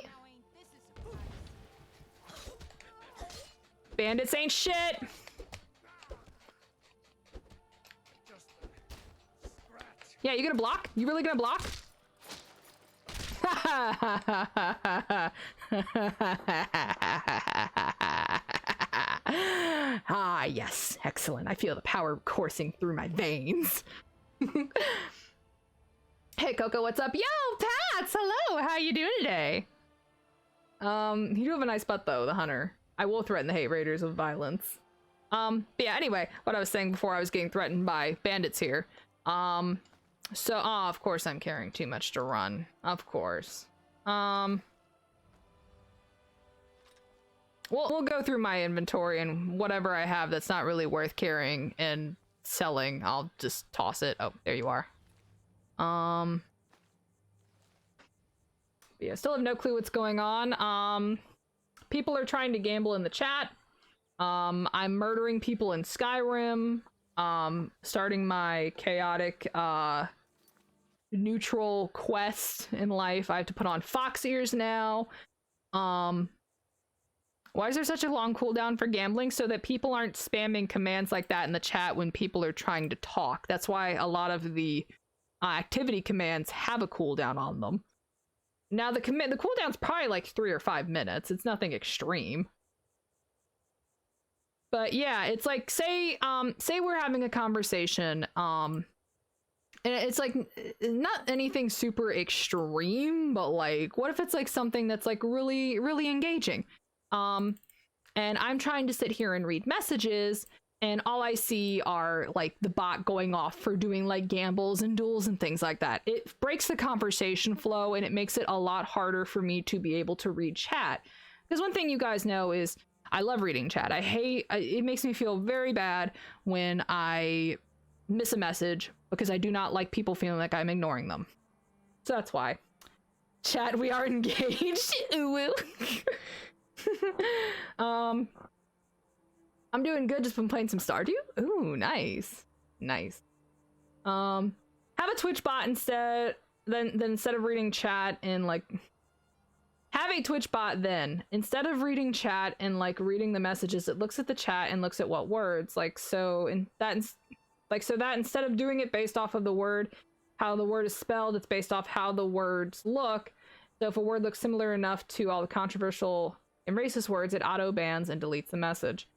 Bandits ain't shit. Yeah, you gonna block? You really gonna block? Ah, yes. Excellent. I feel the power coursing through my veins. Hey, Coco, what's up? Yo, Pats! Hello! How you doing today? You do have a nice butt, though, the hunter. I will threaten the hate raiders with violence. But yeah, anyway, what I was saying before I was getting threatened by bandits here. So, of course I'm carrying too much to run. Of course. We'll go through my inventory, and whatever I have that's not really worth carrying and selling, I'll just toss it. Oh, there you are. Yeah, still have no clue what's going on. People are trying to gamble in the chat. I'm murdering people in Skyrim. Starting my chaotic, neutral quest in life. I have to put on fox ears now. Why is there such a long cooldown for gambling? So that people aren't spamming commands like that in the chat when people are trying to talk. That's why a lot of the activity commands have a cooldown on them. Now the cooldown's probably like 3 or 5 minutes. It's nothing extreme. But yeah, it's like, say we're having a conversation, and it's like not anything super extreme, but like, what if it's like something that's like really, really engaging? And I'm trying to sit here and read messages, and all I see are like the bot going off for doing like gambles and duels and things like that. It breaks the conversation flow, and it makes it a lot harder for me to be able to read chat. Because one thing you guys know is I love reading chat. It makes me feel very bad when I miss a message because I do not like people feeling like I'm ignoring them. So that's why. Chat, we are engaged. Ooh. I'm doing good, just been playing some Stardew. Ooh, nice. Nice. Have a Twitch bot instead, then instead of reading chat and like have a Twitch bot then. Instead of reading chat and like reading the messages, it looks at the chat and looks at what words. Like so that instead of doing it based off of the word, how the word is spelled, it's based off how the words look. So if a word looks similar enough to all the controversial and racist words, it auto bans and deletes the message.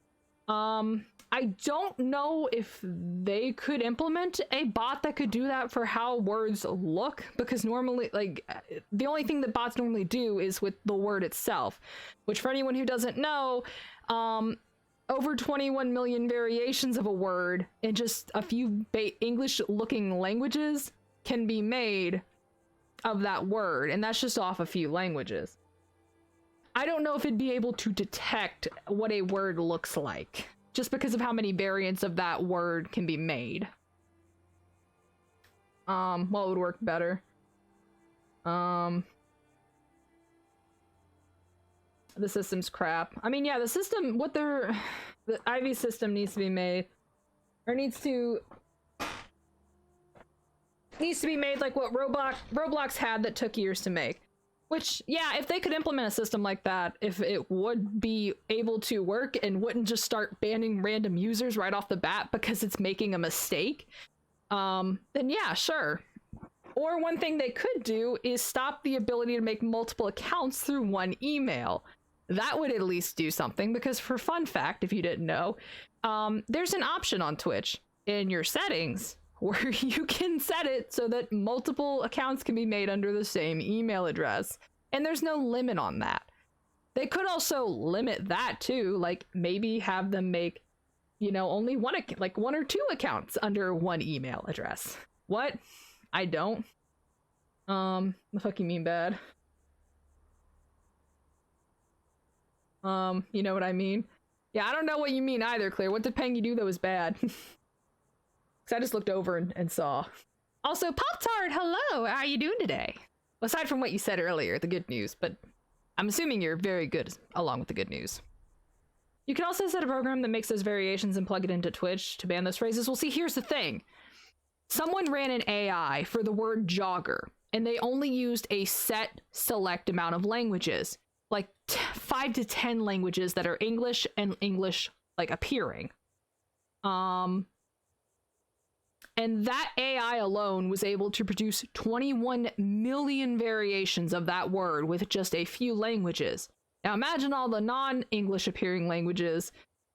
I don't know if they could implement a bot that could do that for how words look, because normally, like, the only thing that bots normally do is with the word itself, which for anyone who doesn't know, over 21 million variations of a word in just a few English-looking languages can be made of that word, and that's just off a few languages. I don't know if it'd be able to detect what a word looks like, just because of how many variants of that word can be made. What would work better? The system's crap. I mean, yeah, the system, the Ivy system needs to be made, or needs to be made like what Roblox had that took years to make. Which, yeah, if they could implement a system like that, if it would be able to work and wouldn't just start banning random users right off the bat because it's making a mistake, then yeah, sure. Or one thing they could do is stop the ability to make multiple accounts through one email. That would at least do something, because for fun fact, if you didn't know, there's an option on Twitch in your settings where you can set it so that multiple accounts can be made under the same email address. And there's no limit on that. They could also limit that too, like maybe have them make, you know, only one or two accounts under one email address. What? I don't. The fuck you mean bad? You know what I mean? Yeah, I don't know what you mean either, Claire. What did Pengy do that was bad? I just looked over and saw. Also, Pop-Tart, hello! How are you doing today? Aside from what you said earlier, the good news, but I'm assuming you're very good along with the good news. You can also set a program that makes those variations and plug it into Twitch to ban those phrases. Well, see, here's the thing. Someone ran an AI for the word jogger, and they only used a set select amount of languages, like 5 to 10 languages that are English and English, like, appearing. And that AI alone was able to produce 21 million variations of that word with just a few languages. Now imagine all the non-English appearing languages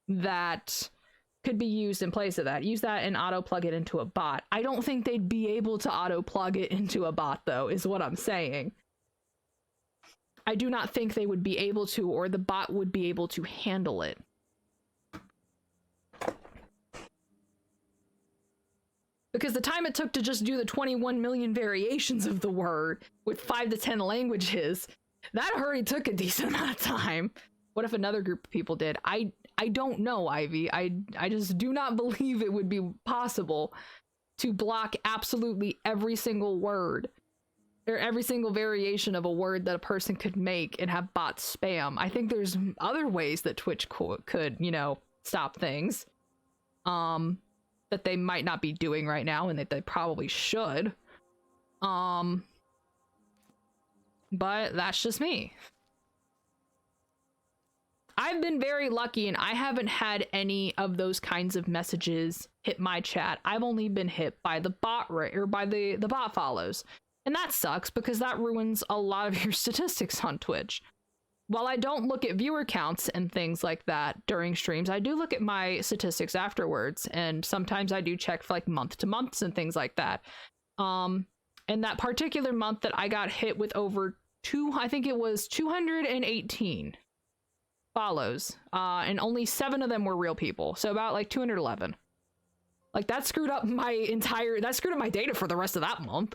that could be used in place of that. Use that and auto-plug it into a bot. I don't think they'd be able to auto-plug it into a bot, though, is what I'm saying. I do not think they would be able to, or the bot would be able to handle it. Because the time it took to just do the 21 million variations of the word with 5 to 10 languages, that already took a decent amount of time. What if another group of people did? I don't know, Ivy. I just do not believe it would be possible to block absolutely every single word or every single variation of a word that a person could make and have bots spam. I think there's other ways that Twitch could, you know, stop things. That they might not be doing right now and that they probably should. But that's just me. I've been very lucky and I haven't had any of those kinds of messages hit my chat. I've only been hit by the bot rate or by the bot follows. And that sucks because that ruins a lot of your statistics on Twitch. While I don't look at viewer counts and things like that during streams, I do look at my statistics afterwards, and sometimes I do check for like month to months and things like that. And that particular month that I got hit with over I think it was 218 follows, and only 7 of them were real people, so about like 211. Like that screwed up my data for the rest of that month.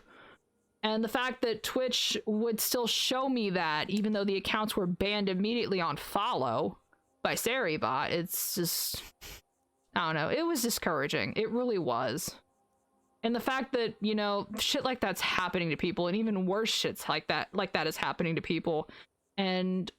And the fact that Twitch would still show me that, even though the accounts were banned immediately on follow by Saribot, it's just, I don't know, it was discouraging. It really was. And the fact that, you know, shit like that's happening to people, and even worse shits like that is happening to people. And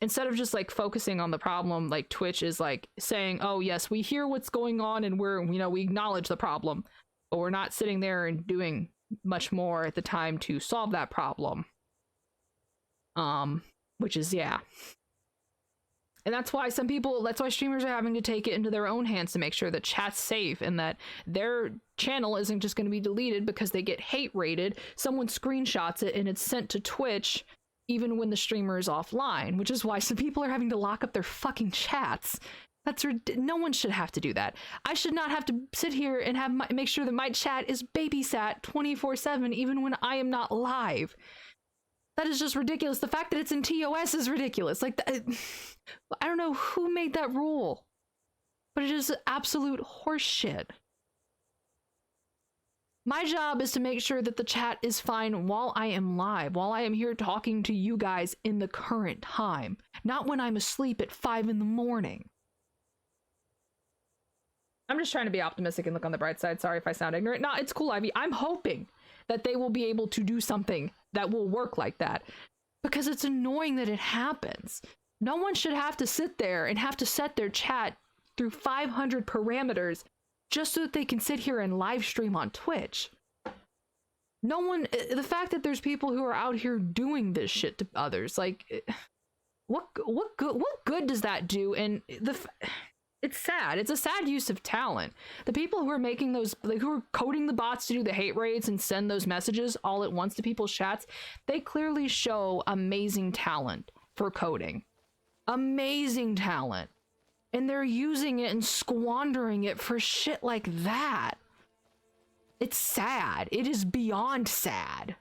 instead of just like focusing on the problem, like Twitch is like saying, oh yes, we hear what's going on and we acknowledge the problem, but we're not sitting there and doing much more at the time to solve that problem. Which is, yeah. And that's why streamers are having to take it into their own hands to make sure that chat's safe and that their channel isn't just going to be deleted because they get hate rated. Someone screenshots it and it's sent to Twitch even when the streamer is offline, which is why some people are having to lock up their fucking chats. No one should have to do that. I should not have to sit here and make sure that my chat is babysat 24/7 even when I am not live. That is just ridiculous. The fact that it's in TOS is ridiculous. Like, I don't know who made that rule, but it is absolute horseshit. My job is to make sure that the chat is fine while I am live, while I am here talking to you guys in the current time, not when I'm asleep at 5 in the morning. I'm just trying to be optimistic and look on the bright side. Sorry if I sound ignorant. No, it's cool, Ivy. I'm hoping that they will be able to do something that will work like that, because it's annoying that it happens. No one should have to sit there and have to set their chat through 500 parameters just so that they can sit here and live stream on Twitch. The fact that there's people who are out here doing this shit to others, like, what good does that do? And it's sad. It's a sad use of talent. The people who are making those, like, who are coding the bots to do the hate raids and send those messages all at once to people's chats, they clearly show amazing talent for coding. Amazing talent. And they're using it and squandering it for shit like that. It's sad. It is beyond sad.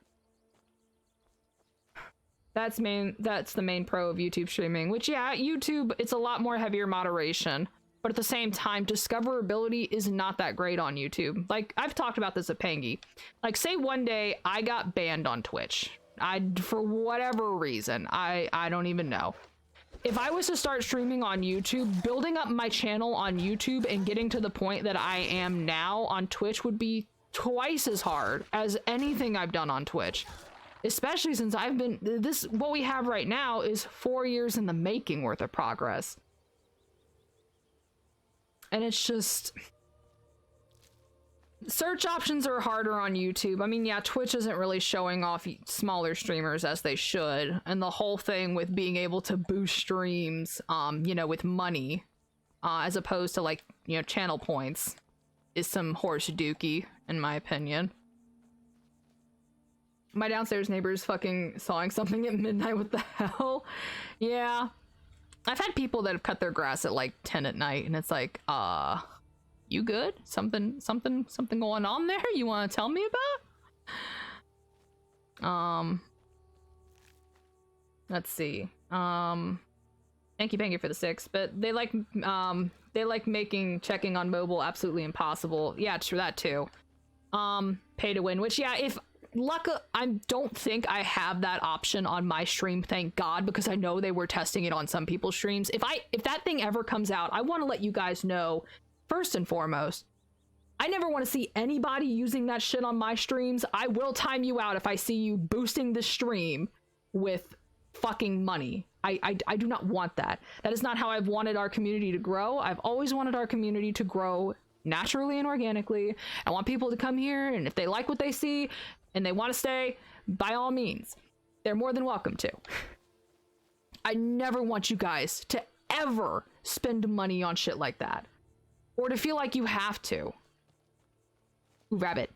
That's the main pro of YouTube streaming, which, yeah, YouTube, it's a lot more heavier moderation. But at the same time, discoverability is not that great on YouTube. Like, I've talked about this at Pangy. Like, say one day I got banned on Twitch. For whatever reason, I don't even know. If I was to start streaming on YouTube, building up my channel on YouTube and getting to the point that I am now on Twitch would be twice as hard as anything I've done on Twitch. Especially since I've been, what we have right now is 4 years in the making worth of progress. And it's just, search options are harder on YouTube. I mean, yeah, Twitch isn't really showing off smaller streamers as they should. And the whole thing with being able to boost streams, you know, with money, as opposed to like, you know, channel points, is some horse dookie, in my opinion. My downstairs neighbor's fucking sawing something at midnight. What the hell? Yeah. I've had people that have cut their grass at like 10 at night, and it's like, you good? Something going on there you want to tell me about? Let's see. Thank you for the 6, but they like making checking on mobile absolutely impossible. Yeah, true, that too. Pay to win, which, yeah, if luck, I don't think I have that option on my stream, thank God, because I know they were testing it on some people's streams. If that thing ever comes out, I want to let you guys know, first and foremost, I never want to see anybody using that shit on my streams. I will time you out if I see you boosting the stream with fucking money. I do not want that. That is not how I've wanted our community to grow. I've always wanted our community to grow naturally and organically. I want people to come here, and if they like what they see and they want to stay, by all means, they're more than welcome to. I never want you guys to ever spend money on shit like that, or to feel like you have to. Ooh, rabbit.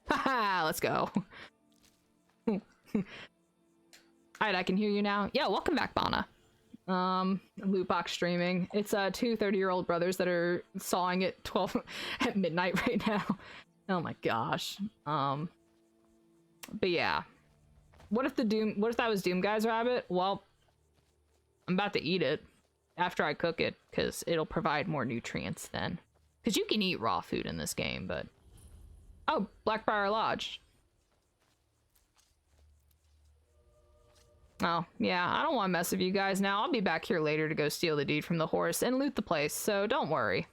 Haha, let's go. Alright, I can hear you now. Yeah, welcome back, Bana. Loot box streaming. It's two 30-year-old brothers that are sawing at 12 at midnight right now. Oh my gosh. But yeah. What if that was Doom Guy's rabbit? Well, I'm about to eat it after I cook it, because it'll provide more nutrients then. Because you can eat raw food in this game, but... Oh, Blackbriar Lodge. Oh, yeah, I don't want to mess with you guys now. I'll be back here later to go steal the deed from the horse and loot the place, so don't worry.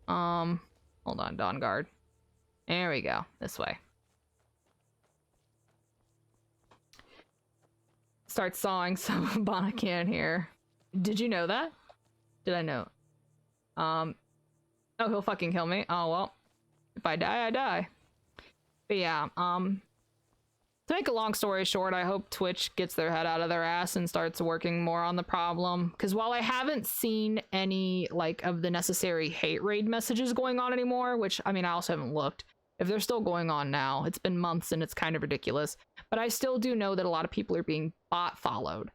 Hold on, Dawn Guard. There we go. This way. Start sawing so Bana can't hear. Did you know that? Did I know? Oh, he'll fucking kill me. Oh, well. If I die, I die. But yeah, to make a long story short, I hope Twitch gets their head out of their ass and starts working more on the problem. Because while I haven't seen any, like, of the necessary hate raid messages going on anymore, which, I mean, I also haven't looked. If they're still going on now, it's been months and it's kind of ridiculous. But I still do know that a lot of people are being bot followed,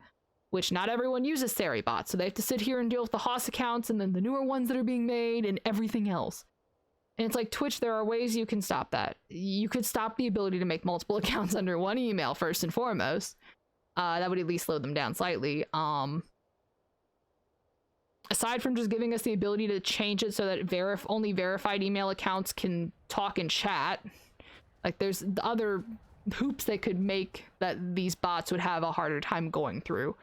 which not everyone uses Sari bots, so they have to sit here and deal with the Haas accounts and then the newer ones that are being made and everything else. And it's like, Twitch, there are ways you can stop that. You could stop the ability to make multiple accounts under one email, first and foremost. That would at least slow them down slightly. Aside from just giving us the ability to change it so that only verified email accounts can talk and chat, like, there's other hoops they could make that these bots would have a harder time going through.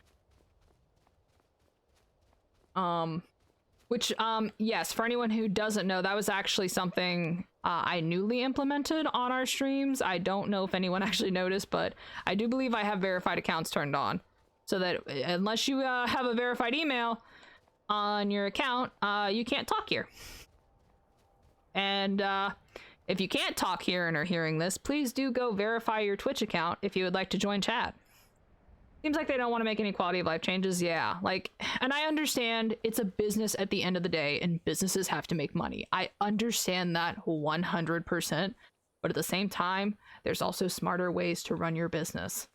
Which, yes, for anyone who doesn't know, that was actually something I newly implemented on our streams. I don't know if anyone actually noticed, but I do believe I have verified accounts turned on. So that unless you have a verified email on your account, you can't talk here. And if you can't talk here and are hearing this, please do go verify your Twitch account if you would like to join chat. Seems like they don't want to make any quality of life changes. Yeah, like, and I understand it's a business at the end of the day, and businesses have to make money. I understand that 100%, but at the same time, there's also smarter ways to run your business.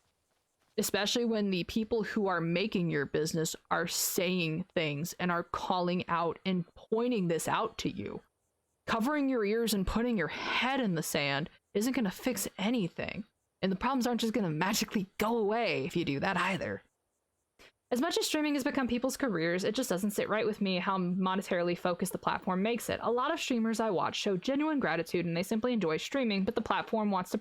Especially when the people who are making your business are saying things and are calling out and pointing this out to you. Covering your ears and putting your head in the sand isn't going to fix anything. And the problems aren't just going to magically go away if you do that either. As much as streaming has become people's careers, it just doesn't sit right with me how monetarily focused the platform makes it. A lot of streamers I watch show genuine gratitude and they simply enjoy streaming, but the platform wants to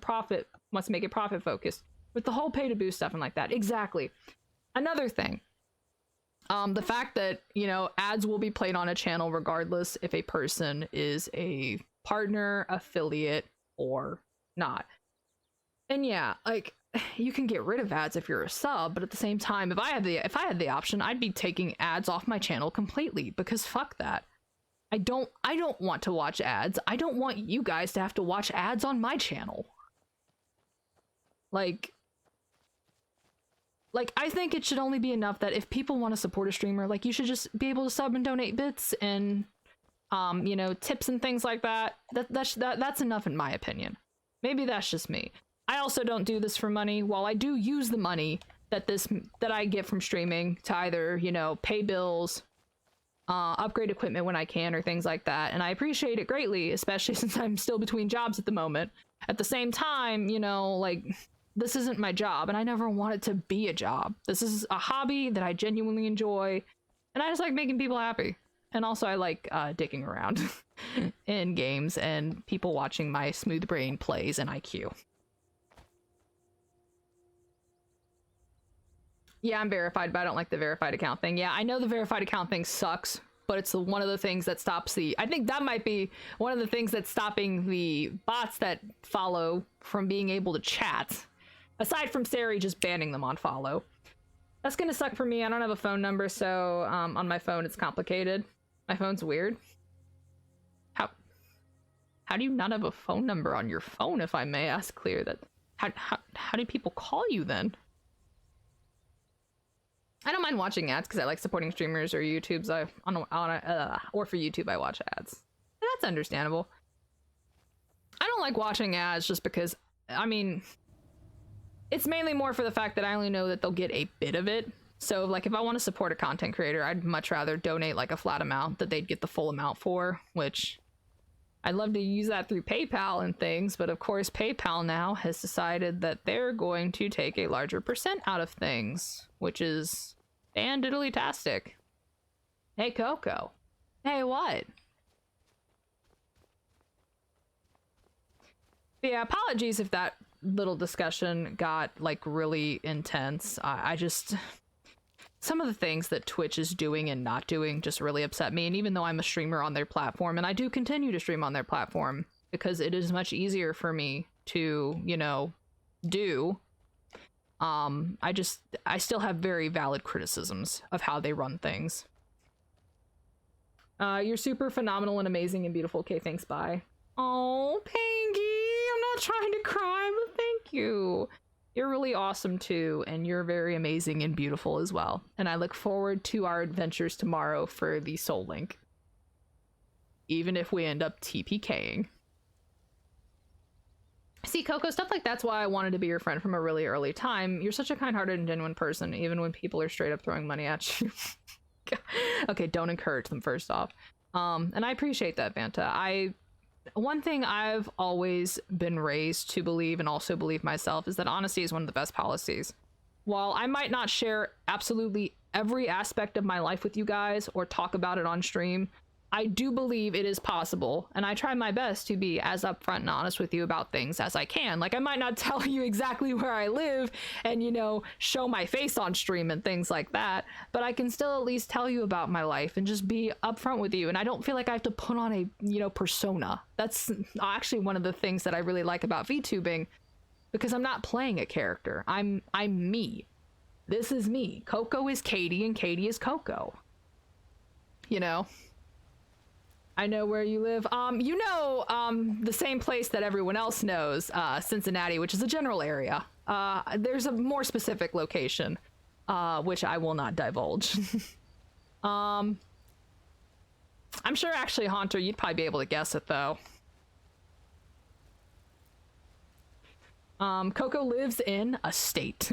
make it profit focused with the whole pay to boost stuff and like that. Exactly. Another thing, the fact that, you know, ads will be played on a channel regardless if a person is a partner, affiliate, or not. And yeah, like, you can get rid of ads if you're a sub, but at the same time, if I had the option, I'd be taking ads off my channel completely, because fuck that. I don't want to watch ads. I don't want you guys to have to watch ads on my channel. Like I think it should only be enough that if people want to support a streamer, like, you should just be able to sub and donate bits and you know, tips and things like that. That's enough in my opinion. Maybe that's just me. I also don't do this for money. While I do use the money that I get from streaming to either, you know, pay bills, upgrade equipment when I can, or things like that, and I appreciate it greatly, especially since I'm still between jobs at the moment. At the same time, you know, like, this isn't my job, and I never want it to be a job. This is a hobby that I genuinely enjoy, and I just like making people happy. And also I like dicking around in games and people watching my smooth brain plays and IQ. Yeah, I'm verified, but I don't like the verified account thing. Yeah, I know the verified account thing sucks, but it's one of the things that stops the... I think that might be one of the things that's stopping the bots that follow from being able to chat. Aside from Sari just banning them on follow. That's gonna suck for me. I don't have a phone number, so on my phone it's complicated. My phone's weird. How do you not have a phone number on your phone, if I may ask? Clear that... How do people call you then? I don't mind watching ads because I like supporting streamers or YouTubes. Or for YouTube I watch ads. That's understandable. I don't like watching ads just because, I mean, it's mainly more for the fact that I only know that they'll get a bit of it. So, like, if I want to support a content creator, I'd much rather donate like a flat amount that they'd get the full amount for, which I'd love to use that through PayPal and things, but of course PayPal now has decided that they're going to take a larger percent out of things, which is fan-diddly-tastic. Hey, Coco. Hey, what? But yeah, apologies if that little discussion got, like, really intense. I just... Some of the things that Twitch is doing and not doing just really upset me, and even though I'm a streamer on their platform, and I do continue to stream on their platform, because it is much easier for me to, you know, do... I still have very valid criticisms of how they run things. You're super phenomenal and amazing and beautiful. Okay, thanks, bye. Oh, Pangy, I'm not trying to cry, but thank you. You're really awesome too, and you're very amazing and beautiful as well. And I look forward to our adventures tomorrow for the Soul Link. Even if we end up TPKing. See, Coco, stuff like that's why I wanted to be your friend from a really early time. You're such a kind-hearted and genuine person, even when people are straight up throwing money at you. Okay, don't encourage them, first off. And I appreciate that, Banta. One thing I've always been raised to believe, and also believe myself, is that honesty is one of the best policies. While I might not share absolutely every aspect of my life with you guys, or talk about it on stream, I do believe it is possible, and I try my best to be as upfront and honest with you about things as I can. Like, I might not tell you exactly where I live and, you know, show my face on stream and things like that, but I can still at least tell you about my life and just be upfront with you, and I don't feel like I have to put on a, you know, persona. That's actually one of the things that I really like about VTubing, because I'm not playing a character. I'm me. This is me. Coco is Katie, and Katie is Coco. You know? I know where you live. You know, the same place that everyone else knows, Cincinnati, which is a general area. There's a more specific location, which I will not divulge. I'm sure, actually, Haunter, you'd probably be able to guess it, though. Coco lives in a state.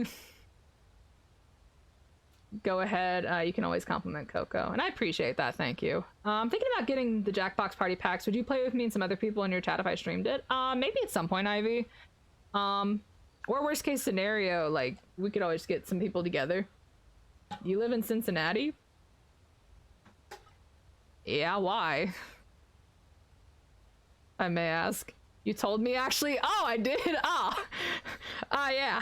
Go ahead, you can always compliment Coco, and I appreciate that, thank you. I'm thinking about getting the Jackbox party packs. Would you play with me and some other people in your chat if I streamed it? Maybe at some point, Ivy. Or worst case scenario, like, we could always get some people together. You live in Cincinnati? Yeah, why? I may ask. You told me, actually? Oh, I did? Yeah.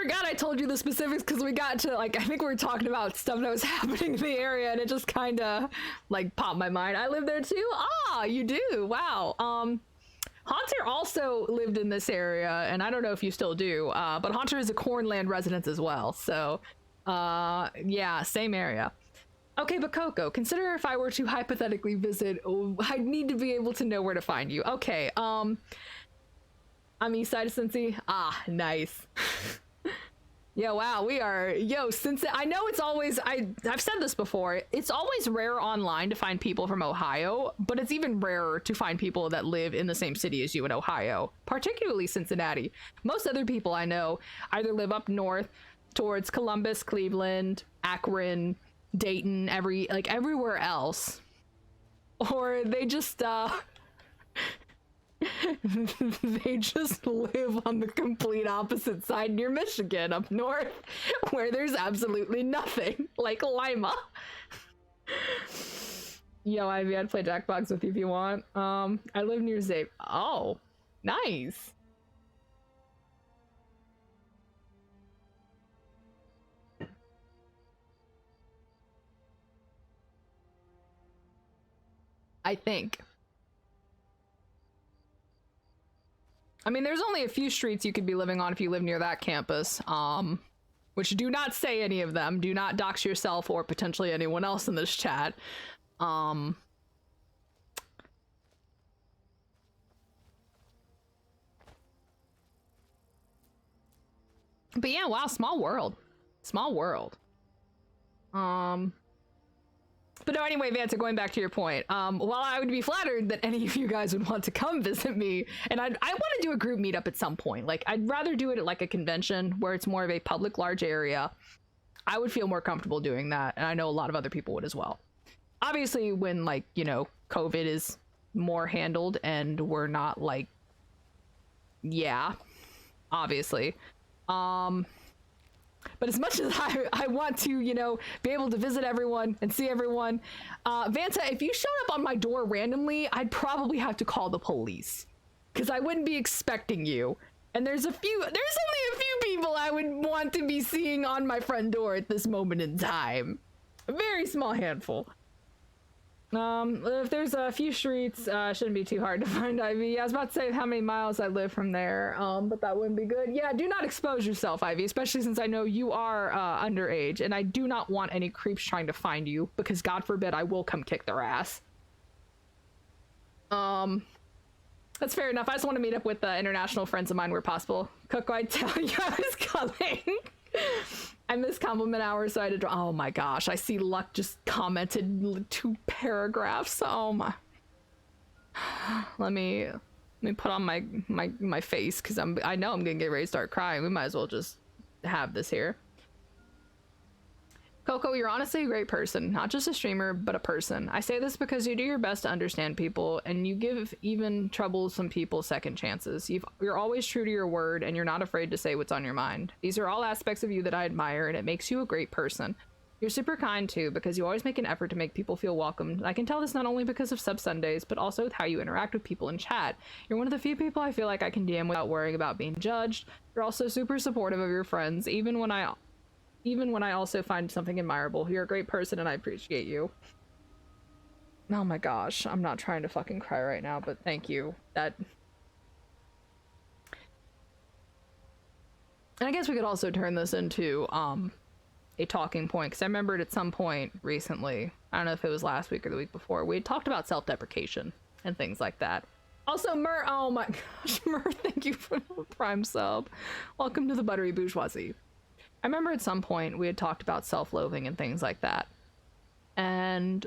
forgot I told you the specifics because we got to, like, I think we were talking about stuff that was happening in the area and it just kind of, like, popped my mind. I live there too? Ah, you do? Wow. Haunter also lived in this area, and I don't know if you still do, but Haunter is a Cornland resident as well, so, yeah, same area. Okay, but Coco, consider if I were to hypothetically visit, I'd need to be able to know where to find you. Okay, I'm east side of Cincy. Ah, nice. Yeah, wow, we are, yo, since I know it's always, I've said this before, it's always rare online to find people from Ohio, but it's even rarer to find people that live in the same city as you in Ohio, particularly Cincinnati. Most other people I know either live up north towards Columbus, Cleveland, Akron, Dayton, everywhere else, or they just, they just live on the complete opposite side near Michigan up north where there's absolutely nothing, like Lima. Yo, Ivy, I'd play Jackbox with you if you want. I live near Zape. Oh, nice. I think. I mean, there's only a few streets you could be living on if you live near that campus, which do not say any of them. Do not dox yourself or potentially anyone else in this chat. But yeah, wow, small world. Small world. But no, anyway, Vanta, going back to your point, while I would be flattered that any of you guys would want to come visit me, and I want to do a group meetup at some point. Like, I'd rather do it at like a convention where it's more of a public large area. I would feel more comfortable doing that, and I know a lot of other people would as well. Obviously, when, like, you know, COVID is more handled and we're not like, yeah, obviously. But as much as I want to, you know, be able to visit everyone and see everyone, Vanta, if you showed up on my door randomly, I'd probably have to call the police because I wouldn't be expecting you. And there's only a few people I would want to be seeing on my front door at this moment in time. A very small handful. If there's a few streets, shouldn't be too hard to find, Ivy. Yeah, I was about to say how many miles I live from there, but that wouldn't be good. Yeah, do not expose yourself, Ivy, especially since I know you are underage, and I do not want any creeps trying to find you, because God forbid I will come kick their ass. That's fair enough. I just want to meet up with international friends of mine where possible. Coco, I tell you I was coming. I missed compliment hours, so I had to draw. Oh my gosh, I see Luck just commented 2 paragraphs. Oh my. Let me put on my face because I know I'm gonna get ready to start crying. We might as well just have this here. Coco, you're honestly a great person, not just a streamer, but a person. I say this because you do your best to understand people, and you give even troublesome people second chances. You're always true to your word, and you're not afraid to say what's on your mind. These are all aspects of you that I admire, and it makes you a great person. You're super kind, too, because you always make an effort to make people feel welcome. I can tell this not only because of Sub Sundays, but also with how you interact with people in chat. You're one of the few people I feel like I can DM without worrying about being judged. You're also super supportive of your friends, even when I also find something admirable. You're a great person and I appreciate you. Oh my gosh, I'm not trying to fucking cry right now, but thank you. And I guess we could also turn this into a talking point, because I remembered at some point recently, I don't know if it was last week or the week before, we had talked about self-deprecation and things like that. Also, Mur, oh my gosh, Mur, thank you for the Prime sub. Welcome to the Buttery Bourgeoisie. I remember at some point we had talked about self-loathing and things like that. And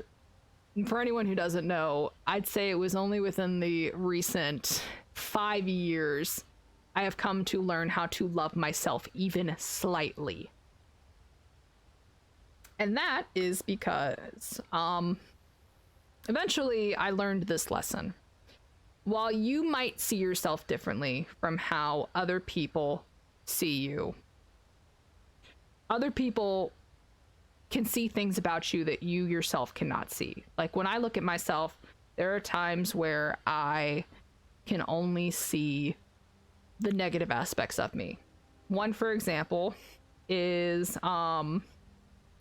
for anyone who doesn't know, I'd say it was only within the recent 5 years I have come to learn how to love myself even slightly. And that is because eventually I learned this lesson. While you might see yourself differently from how other people see you, other people can see things about you that you yourself cannot see. Like when I look at myself, there are times where I can only see the negative aspects of me. One, for example, is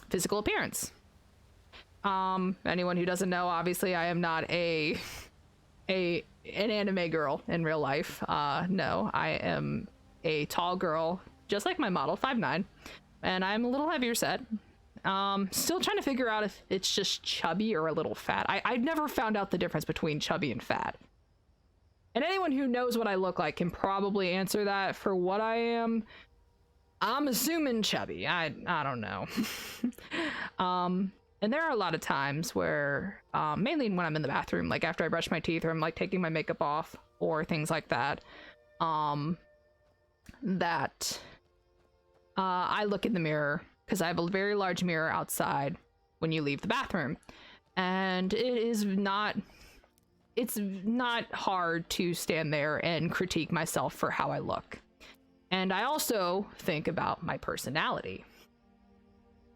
physical appearance. Anyone who doesn't know, obviously I am not an anime girl in real life. No, I am a tall girl, just like my model, 5'9", and I'm a little heavier set. Still trying to figure out if it's just chubby or a little fat. I've never found out the difference between chubby and fat. And anyone who knows what I look like can probably answer that. For what I am, I'm assuming chubby. I don't know. And there are a lot of times where, mainly when I'm in the bathroom, like after I brush my teeth or I'm like taking my makeup off or things like that, I look in the mirror because I have a very large mirror outside when you leave the bathroom. And it's not hard to stand there and critique myself for how I look. And I also think about my personality.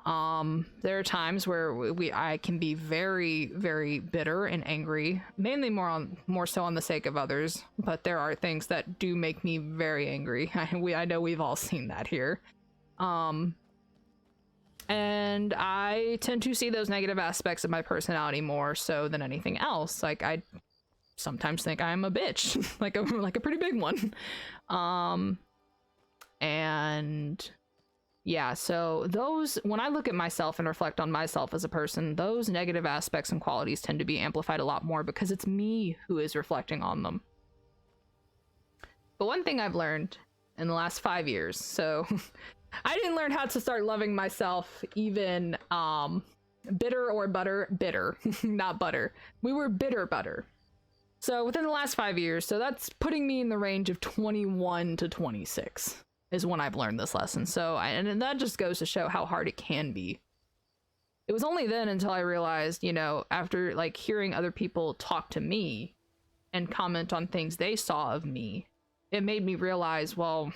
There are times where I can be very, very bitter and angry, mainly more so on the sake of others, but there are things that do make me very angry. I know we've all seen that here. And I tend to see those negative aspects of my personality more so than anything else. Like, I sometimes think I'm a bitch, like a pretty big one. And yeah, so when I look at myself and reflect on myself as a person, those negative aspects and qualities tend to be amplified a lot more because it's me who is reflecting on them. But one thing I've learned in the last 5 years, so I didn't learn how to start loving myself even bitter or butter, bitter, not butter. We were bitter butter. So within the last 5 years, so that's putting me in the range of 21 to 26 is when I've learned this lesson. So, and that just goes to show how hard it can be. It was only then until I realized, after like hearing other people talk to me and comment on things they saw of me, it made me realize, well,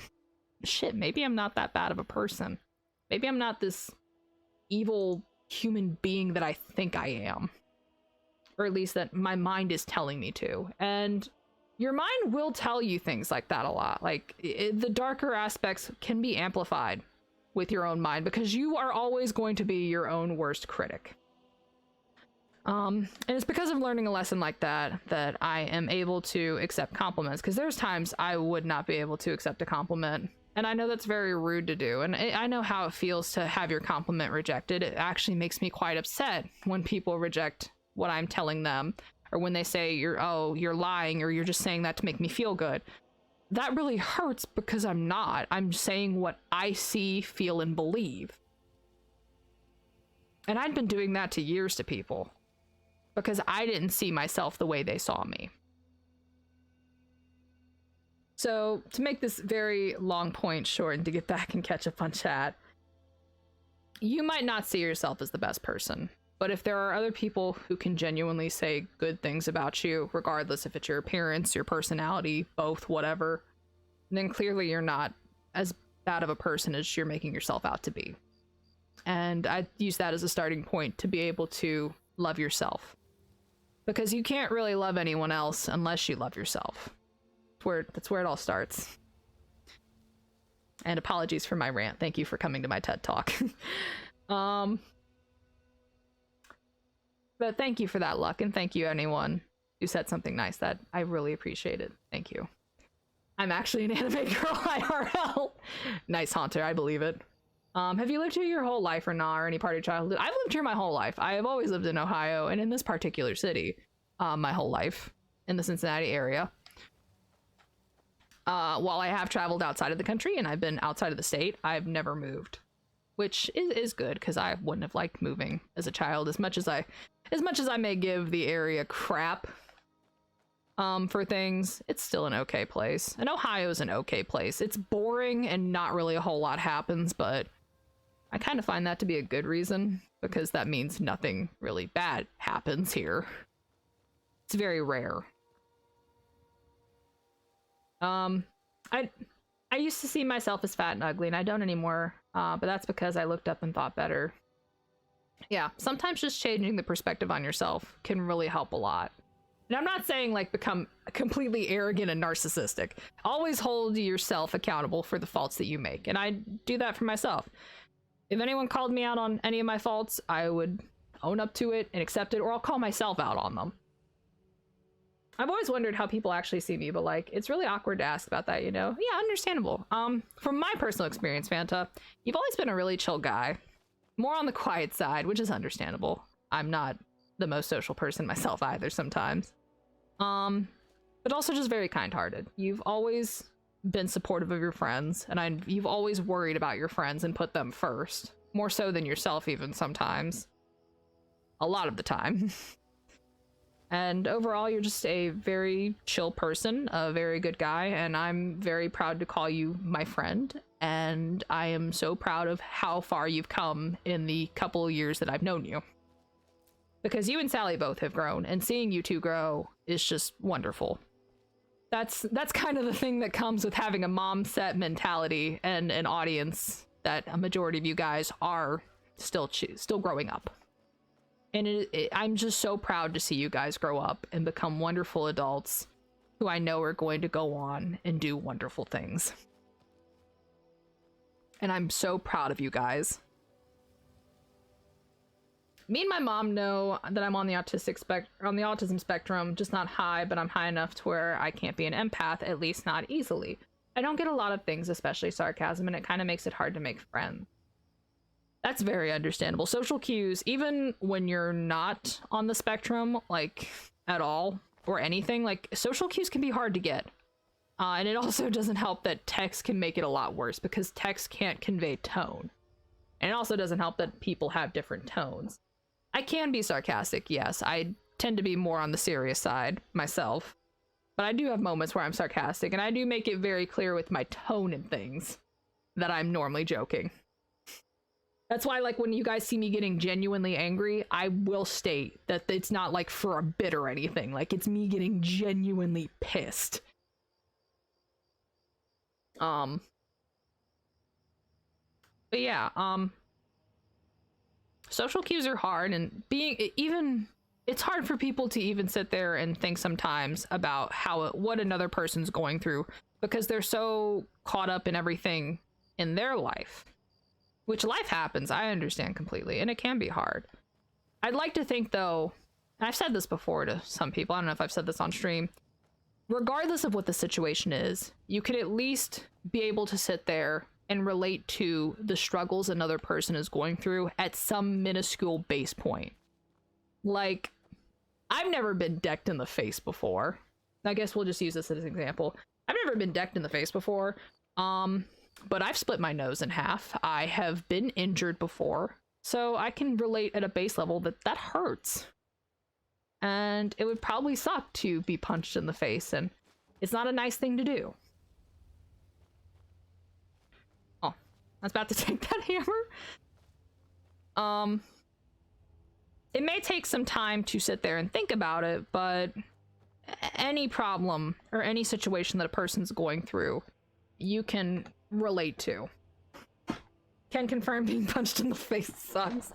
shit, maybe I'm not that bad of a person. Maybe I'm not this evil human being that I think I am. Or at least that my mind is telling me to. And your mind will tell you things like that a lot. Like, the darker aspects can be amplified with your own mind because you are always going to be your own worst critic. And it's because of learning a lesson like that that I am able to accept compliments, because there's times I would not be able to accept a compliment. And I know that's very rude to do. And I know how it feels to have your compliment rejected. It actually makes me quite upset when people reject what I'm telling them, or when they say you're lying, or you're just saying that to make me feel good. That really hurts because I'm not. I'm saying what I see, feel, and believe. And I'd been doing that to years to people because I didn't see myself the way they saw me. So to make this very long point short and to get back and catch up on chat, you might not see yourself as the best person. But if there are other people who can genuinely say good things about you, regardless if it's your appearance, your personality, both, whatever, then clearly you're not as bad of a person as you're making yourself out to be. And I use that as a starting point to be able to love yourself. Because you can't really love anyone else unless you love yourself. That's where it all starts. And apologies for my rant. Thank you for coming to my TED Talk. But thank you for that, Luck, and thank you anyone who said something nice. That I really appreciate it. Thank you. I'm actually an anime girl IRL. Nice, Haunter, I believe it. Have you lived here your whole life or not, or any part of your childhood? I've lived here my whole life. I have always lived in Ohio, and in this particular city, my whole life, in the Cincinnati area. While I have traveled outside of the country, and I've been outside of the state, I've never moved. Which is good, because I wouldn't have liked moving as a child, as much as I may give the area crap for things. It's still an okay place. And Ohio's an okay place. It's boring and not really a whole lot happens, but I kind of find that to be a good reason, because that means nothing really bad happens here. It's very rare. I used to see myself as fat and ugly, and I don't anymore, but that's because I looked up and thought better. Yeah, sometimes just changing the perspective on yourself can really help a lot. And I'm not saying like become completely arrogant and narcissistic. Always hold yourself accountable for the faults that you make. And I do that for myself. If anyone called me out on any of my faults, I would own up to it and accept it, or I'll call myself out on them. I've always wondered how people actually see me, but like, it's really awkward to ask about that, you know? Yeah, understandable. From my personal experience, Fanta, you've always been a really chill guy. More on the quiet side, which is understandable. I'm not the most social person myself either sometimes. But also just very kind-hearted. You've always been supportive of your friends, and you've always worried about your friends and put them first. More so than yourself even sometimes. A lot of the time. And overall, you're just a very chill person, a very good guy, and I'm very proud to call you my friend. And I am so proud of how far you've come in the couple of years that I've known you. Because you and Sally both have grown, and seeing you two grow is just wonderful. That's kind of the thing that comes with having a mom set mentality and an audience that a majority of you guys are still growing up. And I'm just so proud to see you guys grow up and become wonderful adults who I know are going to go on and do wonderful things. And I'm so proud of you guys. Me and my mom know that I'm on the autism spectrum, just not high, but I'm high enough to where I can't be an empath, at least not easily. I don't get a lot of things, especially sarcasm, and it kind of makes it hard to make friends. That's very understandable. Social cues, even when you're not on the spectrum, like, at all, or anything, like, social cues can be hard to get. And it also doesn't help that text can make it a lot worse, because text can't convey tone. And it also doesn't help that people have different tones. I can be sarcastic, yes. I tend to be more on the serious side myself. But I do have moments where I'm sarcastic, and I do make it very clear with my tone and things that I'm normally joking. That's why, like, when you guys see me getting genuinely angry, I will state that it's not, like, for a bit or anything. Like, it's me getting genuinely pissed. But yeah, social cues are hard, and it's hard for people to even sit there and think sometimes about what another person's going through, because they're so caught up in everything in their life. Which, life happens, I understand completely, and it can be hard. I'd like to think, though, and I've said this before to some people, I don't know if I've said this on stream, regardless of what the situation is, you could at least be able to sit there and relate to the struggles another person is going through at some minuscule base point. Like, I've never been decked in the face before. I guess we'll just use this as an example. I've never been decked in the face before. But I've split my nose in half. I have been injured before. So I can relate at a base level that hurts. And it would probably suck to be punched in the face, and it's not a nice thing to do. Oh, I was about to take that hammer. It may take some time to sit there and think about it, but any problem or any situation that a person's going through, you can relate to. Can confirm being punched in the face sucks.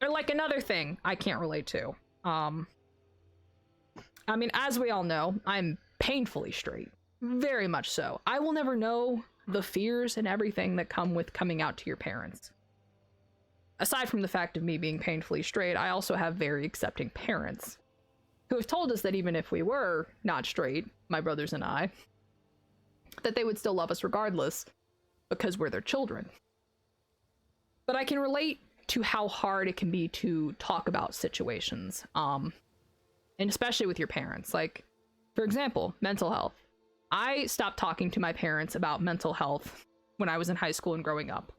Or like another thing I can't relate to. I mean, as we all know, I'm painfully straight. Very much so. I will never know the fears and everything that come with coming out to your parents. Aside from the fact of me being painfully straight, I also have very accepting parents who have told us that even if we were not straight, my brothers and I, that they would still love us regardless because we're their children. But I can relate to how hard it can be to talk about situations, and especially with your parents. Like, for example, mental health. I stopped talking to my parents about mental health when I was in high school and growing up.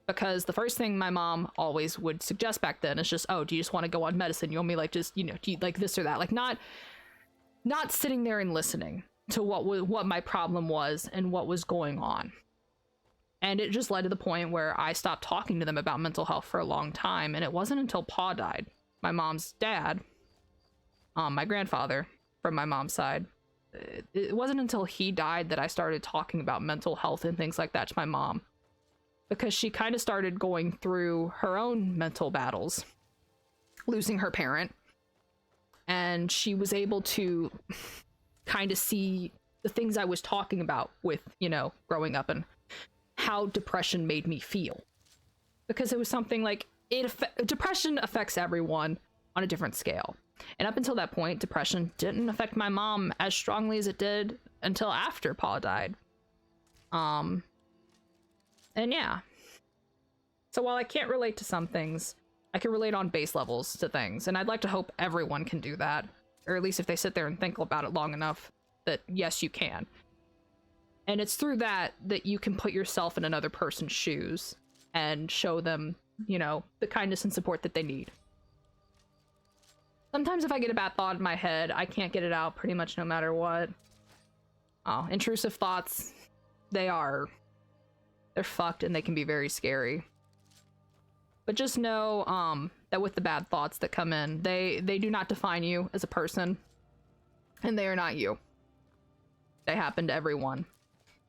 Because the first thing my mom always would suggest back then is just, oh, do you just want to go on medicine? You want me like just, you know, do you like this or that? Like not sitting there and listening to what my problem was and what was going on. And it just led to the point where I stopped talking to them about mental health for a long time. And it wasn't until Pa died, my mom's dad, my grandfather from my mom's side, it wasn't until he died that I started talking about mental health and things like that to my mom. Because she kind of started going through her own mental battles, losing her parent, and she was able to kind of see the things I was talking about with, you know, growing up and how depression made me feel. Because it was something like, depression affects everyone on a different scale. And up until that point, depression didn't affect my mom as strongly as it did until after Pa died. And yeah. So while I can't relate to some things, I can relate on base levels to things. And I'd like to hope everyone can do that. Or at least if they sit there and think about it long enough, that yes, you can. And it's through that that you can put yourself in another person's shoes and show them, you know, the kindness and support that they need. Sometimes if I get a bad thought in my head, I can't get it out pretty much no matter what. Oh, intrusive thoughts, they're fucked and they can be very scary. But just know that with the bad thoughts that come in, they do not define you as a person. And they are not you. They happen to everyone.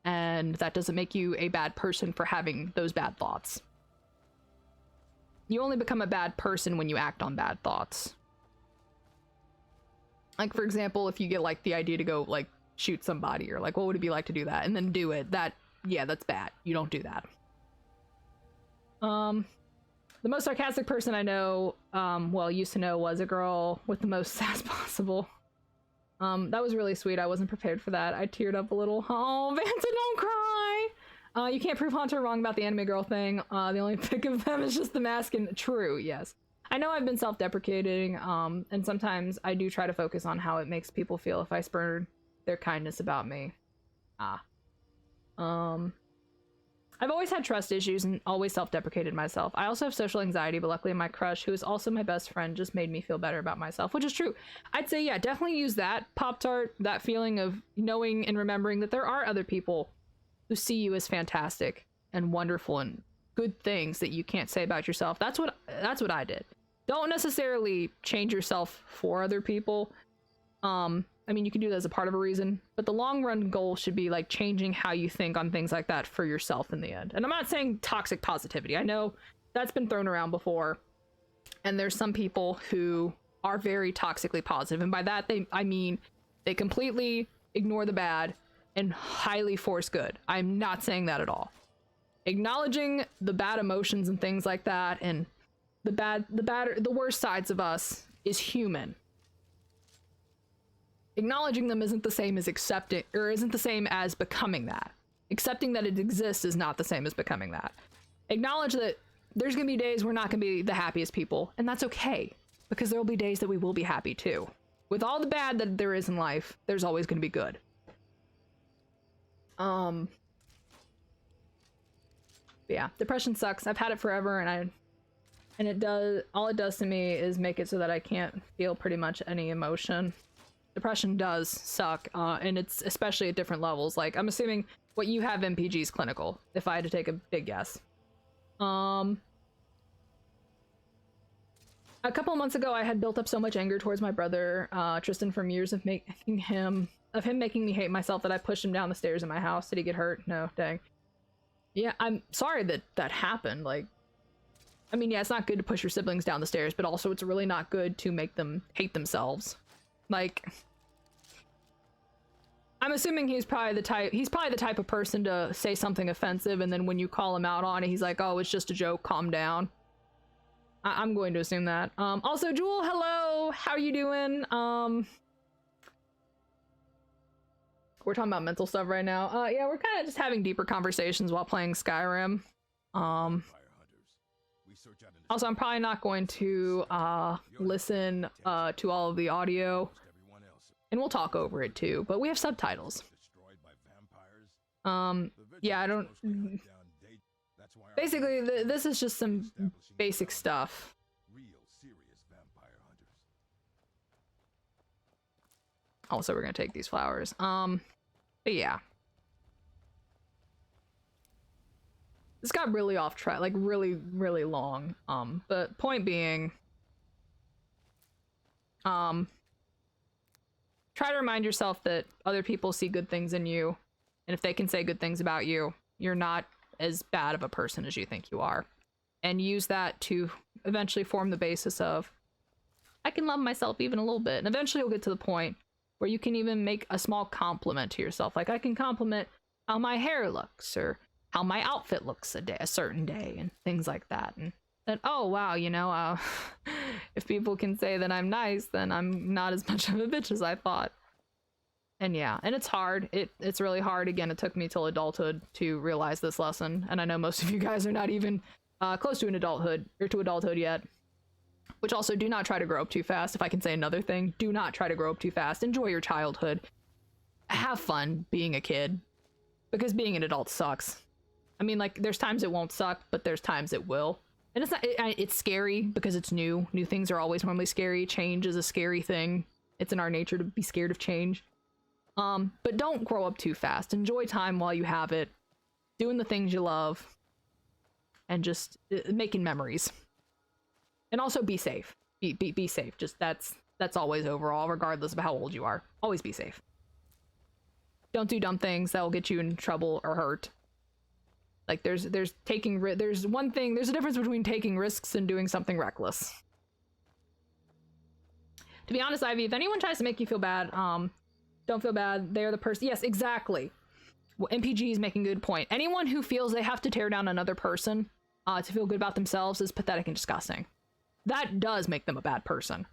And that doesn't make you a bad person for having those bad thoughts. You only become a bad person when you act on bad thoughts. Like, for example, if you get, like, the idea to go, like, shoot somebody, or, like, what would it be like to do that? And then do it. Yeah, that's bad. You don't do that. The most sarcastic person I know, used to know, was a girl with the most sass possible. That was really sweet. I wasn't prepared for that. I teared up a little. Oh, Vanta, don't cry! You can't prove Hunter wrong about the anime girl thing. The only pick of them is just the mask, and true, yes. I know I've been self-deprecating, and sometimes I do try to focus on how it makes people feel if I spurn their kindness about me. I've always had trust issues and always self-deprecated myself. I also have social anxiety, but luckily my crush, who is also my best friend, just made me feel better about myself, which is true. I'd say, yeah, definitely use that Pop-Tart, that feeling of knowing and remembering that there are other people who see you as fantastic and wonderful and good things that you can't say about yourself. That's what I did. Don't necessarily change yourself for other people. I mean, you can do that as a part of a reason, but the long run goal should be like changing how you think on things like that for yourself in the end. And I'm not saying toxic positivity. I know that's been thrown around before, and there's some people who are very toxically positive, and by that I mean they completely ignore the bad and highly force good. I'm not saying that at all. Acknowledging the bad emotions and things like that, and the worst sides of us is human. Acknowledging them isn't the same as accepting, or isn't the same as becoming that. Accepting that it exists is not the same as becoming that. Acknowledge that there's gonna be days we're not gonna be the happiest people, and that's okay, because there will be days that we will be happy too. With all the bad that there is in life, there's always gonna be good. Yeah, depression sucks. I've had it forever, and all it does to me is make it so that I can't feel pretty much any emotion. Depression does suck, and it's especially at different levels. Like, I'm assuming what you have MPG is clinical, if I had to take a big guess. A couple of months ago, I had built up so much anger towards my brother, Tristan, from years of him making me hate myself, that I pushed him down the stairs in my house. Did he get hurt? No, dang. Yeah, I'm sorry that happened. Like, I mean, yeah, it's not good to push your siblings down the stairs, but also it's really not good to make them hate themselves. Like, I'm assuming he's probably the type of person to say something offensive, and then when you call him out on it, he's like, oh, it's just a joke, calm down. I'm going to assume that. Also, Jewel, hello, how you doing? We're talking about mental stuff right now. Yeah, we're kind of just having deeper conversations while playing Skyrim. Also, I'm probably not going to listen to all of the audio, and we'll talk over it too, but we have subtitles. Yeah, I don't... Basically, this is just some basic stuff. Also, we're gonna take these flowers. But yeah. This got really off track, like really, really long. But point being, try to remind yourself that other people see good things in you, and if they can say good things about you, you're not as bad of a person as you think you are. And use that to eventually form the basis of I can love myself even a little bit. And eventually you'll get to the point where you can even make a small compliment to yourself. Like I can compliment how my hair looks or how my outfit looks a certain day and things like that. And then, oh wow, you know, if people can say that I'm nice, then I'm not as much of a bitch as I thought. And yeah, and it's hard. It's really hard. Again, it took me till adulthood to realize this lesson. And I know most of you guys are not even close to adulthood yet. Which also, do not try to grow up too fast. If I can say another thing, do not try to grow up too fast. Enjoy your childhood. Have fun being a kid. Because being an adult sucks. I mean, like, there's times it won't suck, but there's times it will. And it's not, it's scary because it's new. New things are always normally scary. Change is a scary thing. It's in our nature to be scared of change. But don't grow up too fast. Enjoy time while you have it. Doing the things you love. And just making memories. And also be safe. Be safe. Just that's always overall, regardless of how old you are. Always be safe. Don't do dumb things that will get you in trouble or hurt. Like there's a difference between taking risks and doing something reckless. To be honest, Ivy, if anyone tries to make you feel bad, don't feel bad. They're the person. Yes, exactly. Well, MPG is making a good point. Anyone who feels they have to tear down another person to feel good about themselves is pathetic and disgusting. That does make them a bad person.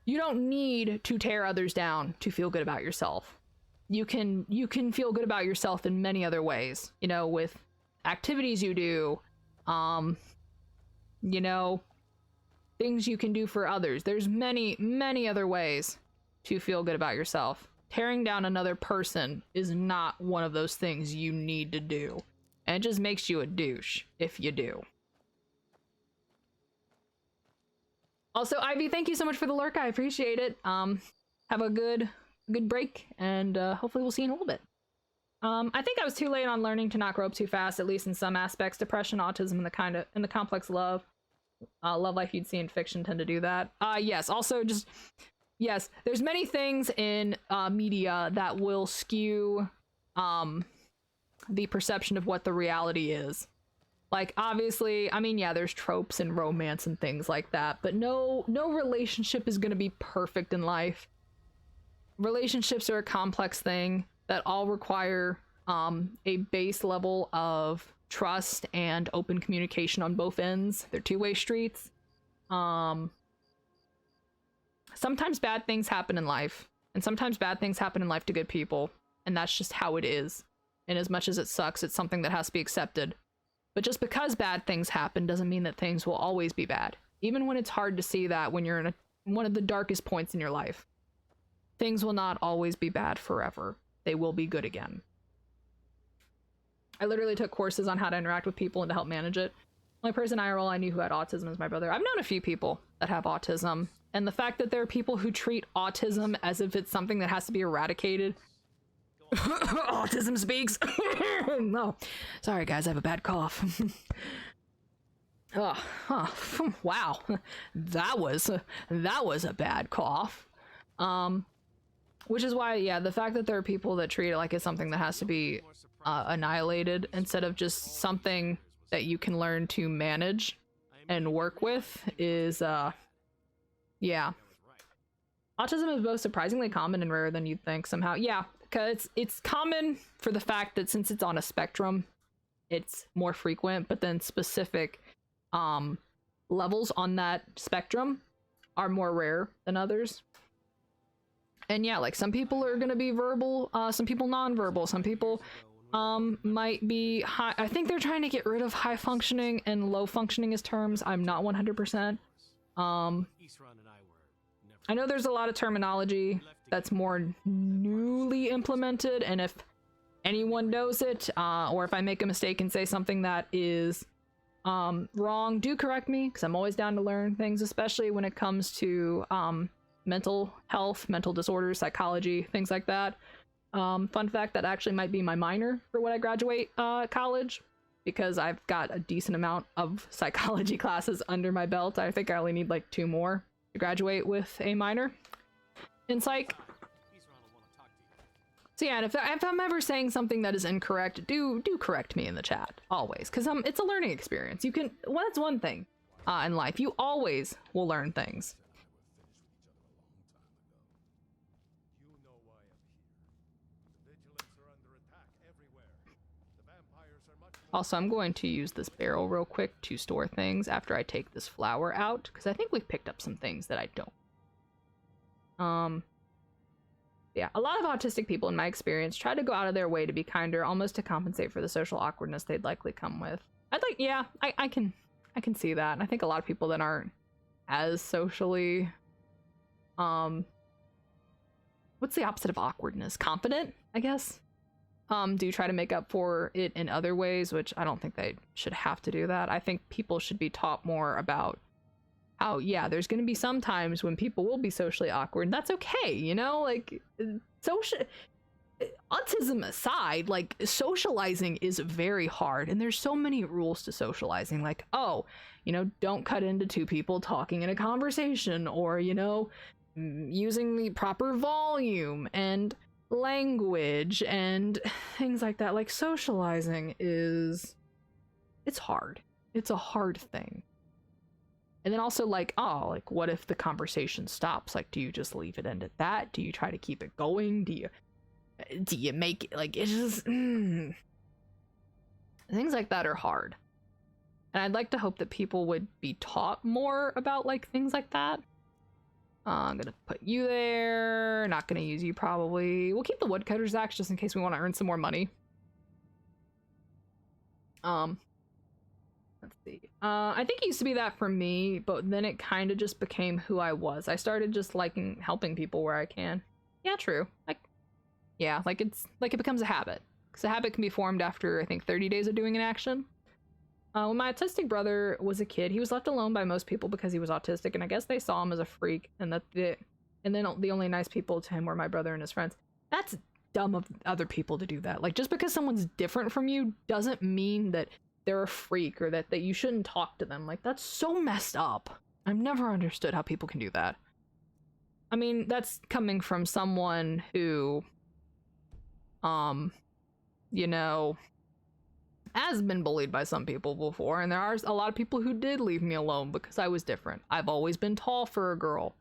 You don't need to tear others down to feel good about yourself. You can feel good about yourself in many other ways, you know, with activities you do, you know, things you can do for others. There's many other ways to feel good about yourself. Tearing down another person is not one of those things you need to do. And it just makes you a douche if you do. Also, Ivy, thank you so much for the lurk. I appreciate it. Have a good break, and hopefully we'll see you in a little bit. I think I was too late on learning to not grow up too fast, at least in some aspects. Depression, autism, and the complex love life you'd see in fiction tend to do that. Yes. Also, yes. There's many things in media that will skew the perception of what the reality is. Like, obviously, I mean, yeah, there's tropes and romance and things like that, but no relationship is going to be perfect in life. Relationships are a complex thing that all require a base level of trust and open communication on both ends. They're two-way streets. Sometimes bad things happen in life, and sometimes bad things happen in life to good people, and that's just how it is. And as much as it sucks, it's something that has to be accepted. But just because bad things happen doesn't mean that things will always be bad. Even when it's hard to see that when you're in one of the darkest points in your life. Things will not always be bad forever. They will be good again. I literally took courses on how to interact with people and to help manage it. The only person IRL I knew who had autism is my brother. I've known a few people that have autism. And the fact that there are people who treat autism as if it's something that has to be eradicated. Autism speaks. No, sorry guys, I have a bad cough. Wow, that was a bad cough. Which is why, yeah, the fact that there are people that treat it like it's something that has to be annihilated instead of just something that you can learn to manage and work with is, yeah. Autism is both surprisingly common and rarer than you'd think somehow. Yeah, because it's common for the fact that since it's on a spectrum, it's more frequent, but then specific levels on that spectrum are more rare than others. And yeah, like some people are gonna be verbal, some people non-verbal, some people might be high. I think they're trying to get rid of high functioning and low functioning as terms. I'm not 100%. I know there's a lot of terminology that's more newly implemented, and if anyone knows it, or if I make a mistake and say something that is wrong, do correct me, because I'm always down to learn things, especially when it comes to mental health, mental disorders, psychology, things like that. Fun fact, that actually might be my minor for when I graduate college, because I've got a decent amount of psychology classes under my belt. I think I only need like 2 more to graduate with a minor in psych. So yeah, and if I'm ever saying something that is incorrect, do correct me in the chat, always, because it's a learning experience. You can, well, that's one thing in life, you always will learn things. Also, I'm going to use this barrel real quick to store things after I take this flower out, because I think we've picked up some things that I don't. Yeah, a lot of autistic people in my experience try to go out of their way to be kinder, almost to compensate for the social awkwardness they'd likely come with. Yeah, I can see that. And I think a lot of people that aren't as socially, what's the opposite of awkwardness? Confident, I guess. Do try to make up for it in other ways, which I don't think they should have to do that. I think people should be taught more about how, yeah, there's going to be some times when people will be socially awkward, and that's okay, you know? Like, autism aside, like, socializing is very hard, and there's so many rules to socializing, like, oh, you know, don't cut into two people talking in a conversation, or, you know, using the proper volume and language and things like that. Like, socializing it's hard. It's a hard thing. And then also, like, oh, like, what if the conversation stops? Like, do you just leave it end at that? Do you try to keep it going? Do you make it, like, it's just things like that are hard. And I'd like to hope that people would be taught more about, like, things like that. I'm gonna put you there. Not gonna use you, probably. We'll keep the woodcutter's axe just in case we want to earn some more money. Let's see. I think it used to be that for me, but then it kind of just became who I was. I started just liking helping people where I can. Yeah, true. Like, yeah, like it becomes a habit. Because a habit can be formed after, I think, 30 days of doing an action. When my autistic brother was a kid, he was left alone by most people because he was autistic, and I guess they saw him as a freak, and then the only nice people to him were my brother and his friends. That's dumb of other people to do that. Like, just because someone's different from you doesn't mean that they're a freak or that you shouldn't talk to them. Like, that's so messed up. I've never understood how people can do that. I mean, that's coming from someone who, you know, has been bullied by some people before, and there are a lot of people who did leave me alone because I was different. I've always been tall for a girl,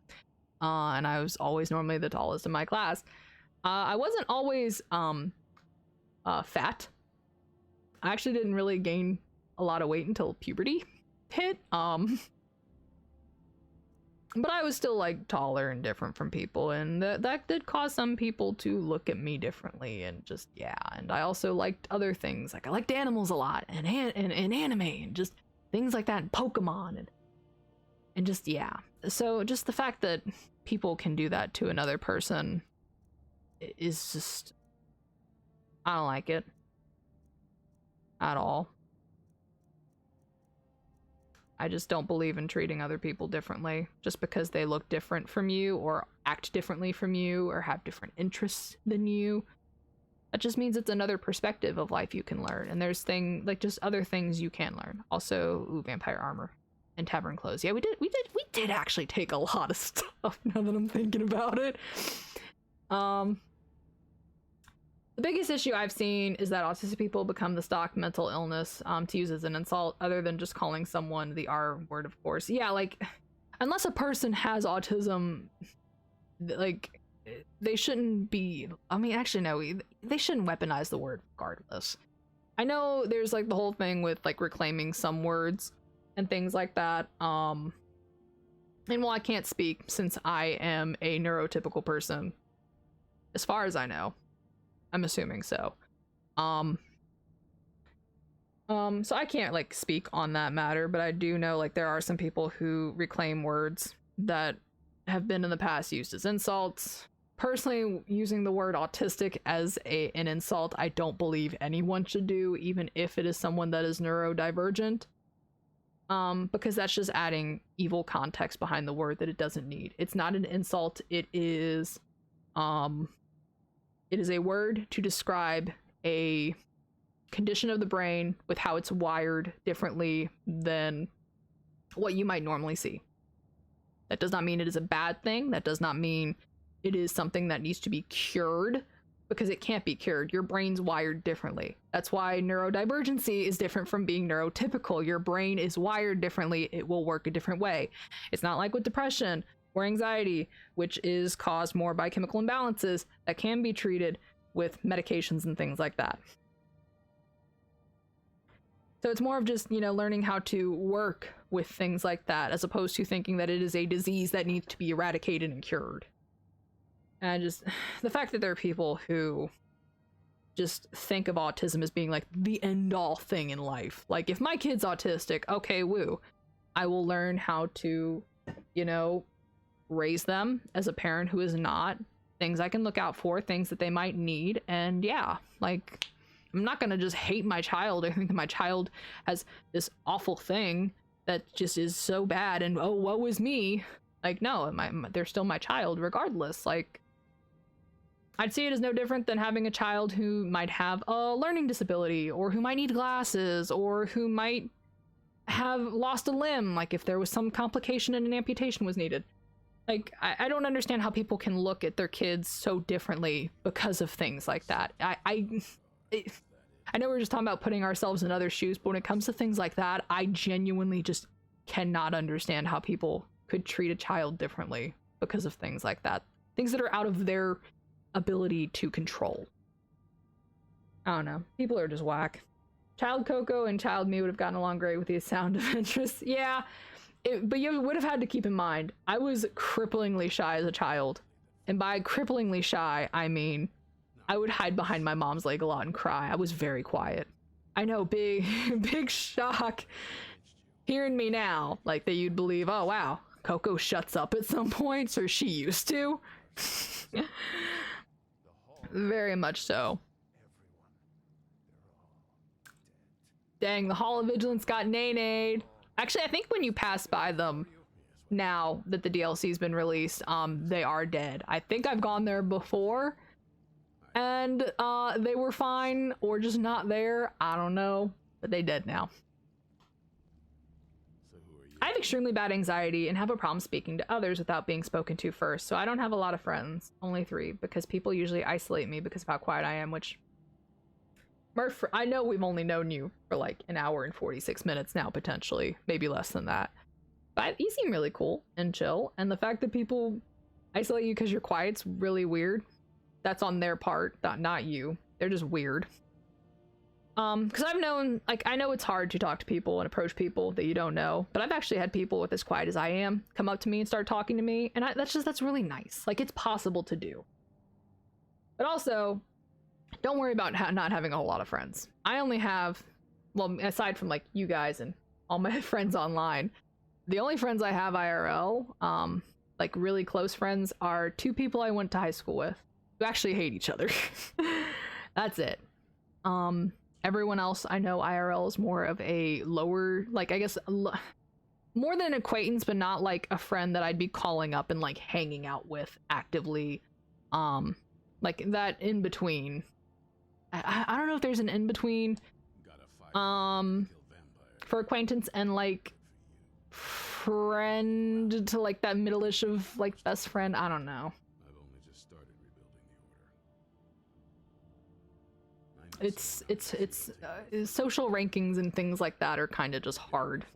and I was always normally the tallest in my class. I wasn't always fat. I actually didn't really gain a lot of weight until puberty hit. But I was still, like, taller and different from people, and that did cause some people to look at me differently, and just, yeah. And I also liked other things, like I liked animals a lot, and anime, and just things like that, and Pokemon, and just, yeah. So just the fact that people can do that to another person is just, I don't like it at all. I just don't believe in treating other people differently just because they look different from you or act differently from you or have different interests than you. That just means it's another perspective of life you can learn, and there's just other things you can learn. Also, vampire armor and tavern clothes. Yeah, we did actually take a lot of stuff now that I'm thinking about it. The biggest issue I've seen is that autistic people become the stock mental illness to use as an insult, other than just calling someone the R word, of course. Yeah, like, unless a person has autism, like, they shouldn't be, I mean, actually, no, they shouldn't weaponize the word regardless. I know there's, like, the whole thing with, like, reclaiming some words and things like that. And while I can't speak since I am a neurotypical person, as far as I know, I'm assuming so. So I can't, like, speak on that matter, but I do know, like, there are some people who reclaim words that have been in the past used as insults. Personally, using the word autistic as an insult, I don't believe anyone should do, even if it is someone that is neurodivergent. Because that's just adding evil context behind the word that it doesn't need. It's not an insult, it is a word to describe a condition of the brain with how it's wired differently than what you might normally see. That does not mean it is a bad thing. That does not mean it is something that needs to be cured, because it can't be cured. Your brain's wired differently. That's why neurodivergency is different from being neurotypical. Your brain is wired differently. It will work a different way. It's not like with depression or anxiety, which is caused more by chemical imbalances that can be treated with medications and things like that. So it's more of just, you know, learning how to work with things like that, as opposed to thinking that it is a disease that needs to be eradicated and cured. And just the fact that there are people who just think of autism as being like the end all thing in life. Like, if my kid's autistic, okay, woo. I will learn how to, you know, raise them as a parent who is not, things I can look out for, things that they might need, and yeah, like, I'm not gonna just hate my child or think that my child has this awful thing that just is so bad and oh, woe is me. Like, no, they're still my child regardless. Like, I'd see it as no different than having a child who might have a learning disability, or who might need glasses, or who might have lost a limb, like if there was some complication and an amputation was needed. Like, I don't understand how people can look at their kids so differently because of things like that. I know we're just talking about putting ourselves in other shoes, but when it comes to things like that, I genuinely just cannot understand how people could treat a child differently because of things like that. Things that are out of their ability to control. I don't know. People are just whack. Child Coco and Child Me would have gotten along great with the sound of interest. Yeah, but you would have had to keep in mind, I was cripplingly shy as a child. And by cripplingly shy, I mean I would hide behind my mom's leg a lot and cry. I was very quiet. I know, big, big shock hearing me now. Like, that you'd believe, oh wow, Coco shuts up at some points, or she used to. Very much so. Dang, the Hall of Vigilance got nay-nayed. Actually, I think when you pass by them, now that the DLC's been released, they are dead. I think I've gone there before, and they were fine, or just not there. I don't know, but they dead now. I have extremely bad anxiety and have a problem speaking to others without being spoken to first, so I don't have a lot of friends, only 3, because people usually isolate me because of how quiet I am, which... Murph, I know we've only known you for like an hour and 46 minutes now, potentially, maybe less than that. But you seem really cool and chill, and the fact that people isolate you because you're quiet's really weird. That's on their part, not you. They're just weird. Because I've known, like, I know it's hard to talk to people and approach people that you don't know, but I've actually had people with as quiet as I am come up to me and start talking to me, and that's really nice. Like, it's possible to do. But also, don't worry about not having a whole lot of friends. I only have, well, aside from like you guys and all my friends online, the only friends I have IRL, like really close friends, are 2 people I went to high school with who actually hate each other. That's it. Everyone else I know IRL is more of a lower, like, I guess more than an acquaintance, but not like a friend that I'd be calling up and like hanging out with actively. Like that in between. I don't know if there's an in between for acquaintance and like friend to like that middle-ish of like best friend. I don't know. I've only just started rebuilding the order. It's social rankings and things like that are kind of just hard.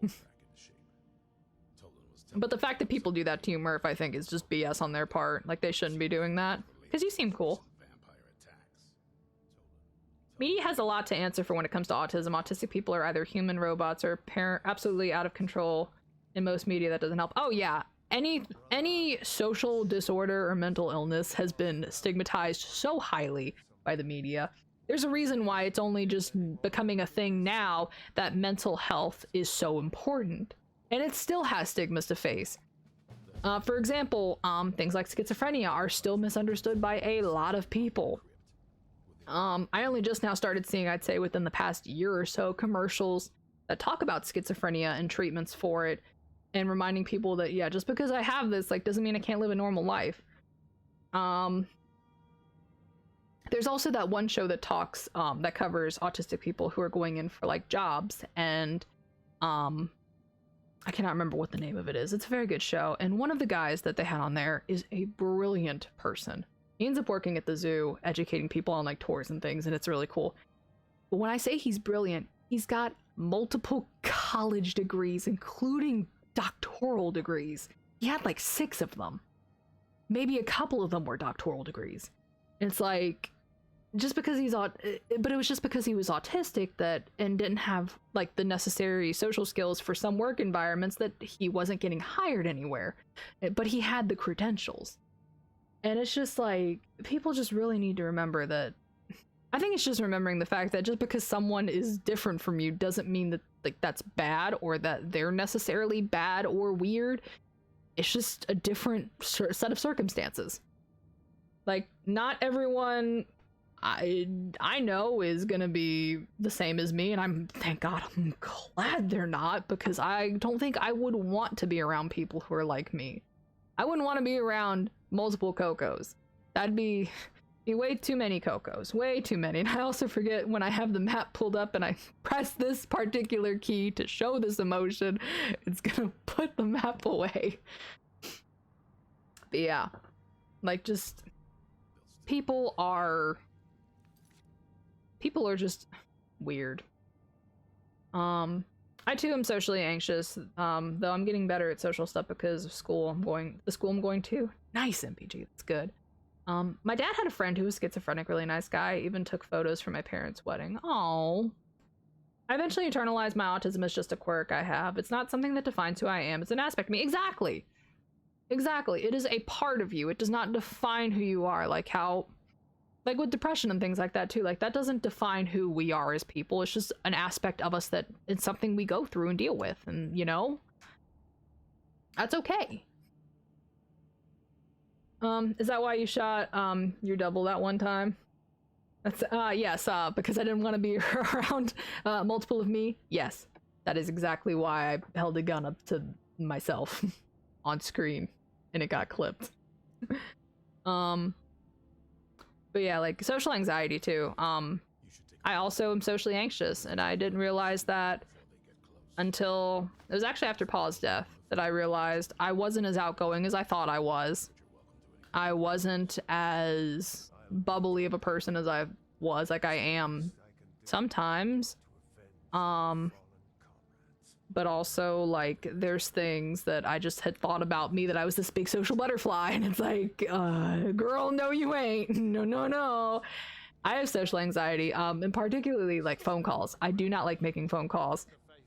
But the fact that people do that to you, Murph, I think is just BS on their part. Like, they shouldn't be doing that. Because you seem cool. Media has a lot to answer for when it comes to autism. Autistic people are either human robots or absolutely out of control. In most media, that doesn't help. Oh yeah, any social disorder or mental illness has been stigmatized so highly by the media. There's a reason why it's only just becoming a thing now that mental health is so important. And it still has stigmas to face. For example, things like schizophrenia are still misunderstood by a lot of people. I only just now started seeing, I'd say within the past year or so, commercials that talk about schizophrenia and treatments for it, and reminding people that, yeah, just because I have this, like, doesn't mean I can't live a normal life. There's also that one show that talks, that covers autistic people who are going in for, like, jobs, and, I cannot remember what the name of it is. It's a very good show, and one of the guys that they had on there is a brilliant person. He ends up working at the zoo, educating people on like tours and things, and it's really cool. But when I say he's brilliant, he's got multiple college degrees, including doctoral degrees. He had like 6 of them. Maybe a couple of them were doctoral degrees. It's like, just because but it was just because he was autistic that and didn't have like the necessary social skills for some work environments that he wasn't getting hired anywhere. But he had the credentials. And it's just like people just really need to remember that. I think it's just remembering the fact that just because someone is different from you doesn't mean that like that's bad or that they're necessarily bad or weird. It's just a different set of circumstances. Like not everyone I know is gonna be the same as me, and thank God I'm glad they're not, because I don't think I would want to be around people who are like me. I wouldn't want to be around multiple Cocos. That'd be way too many Cocos, way too many. And I also forget when I have the map pulled up and I press this particular key to show this emotion, it's gonna put the map away. But yeah, like just people are just weird. I too am socially anxious, though I'm getting better at social stuff because of the school I'm going to. Nice, MPG, that's good. My dad had a friend who was schizophrenic, really nice guy, even took photos for my parents' wedding. Oh. I eventually internalized my autism as just a quirk I have. It's not something that defines who I am. It's an aspect of me. Exactly. Exactly. It is a part of you. It does not define who you are. Like with depression and things like that too. Like that doesn't define who we are as people. It's just an aspect of us that it's something we go through and deal with. And you know, that's okay. Is that why you shot your double that one time? That's yes, because I didn't want to be around multiple of me. Yes, that is exactly why I held a gun up to myself on screen and it got clipped. But yeah, like social anxiety too. I also am socially anxious, and I didn't realize that until it was actually after Paul's death that I realized I wasn't as outgoing as I thought I was. I wasn't as bubbly of a person as I was, like I am sometimes. But also, like, there's things that I just had thought about me that I was this big social butterfly, and it's like, girl, no you ain't. No, no, no. I have social anxiety, and particularly, like, phone calls. I do not like making phone calls,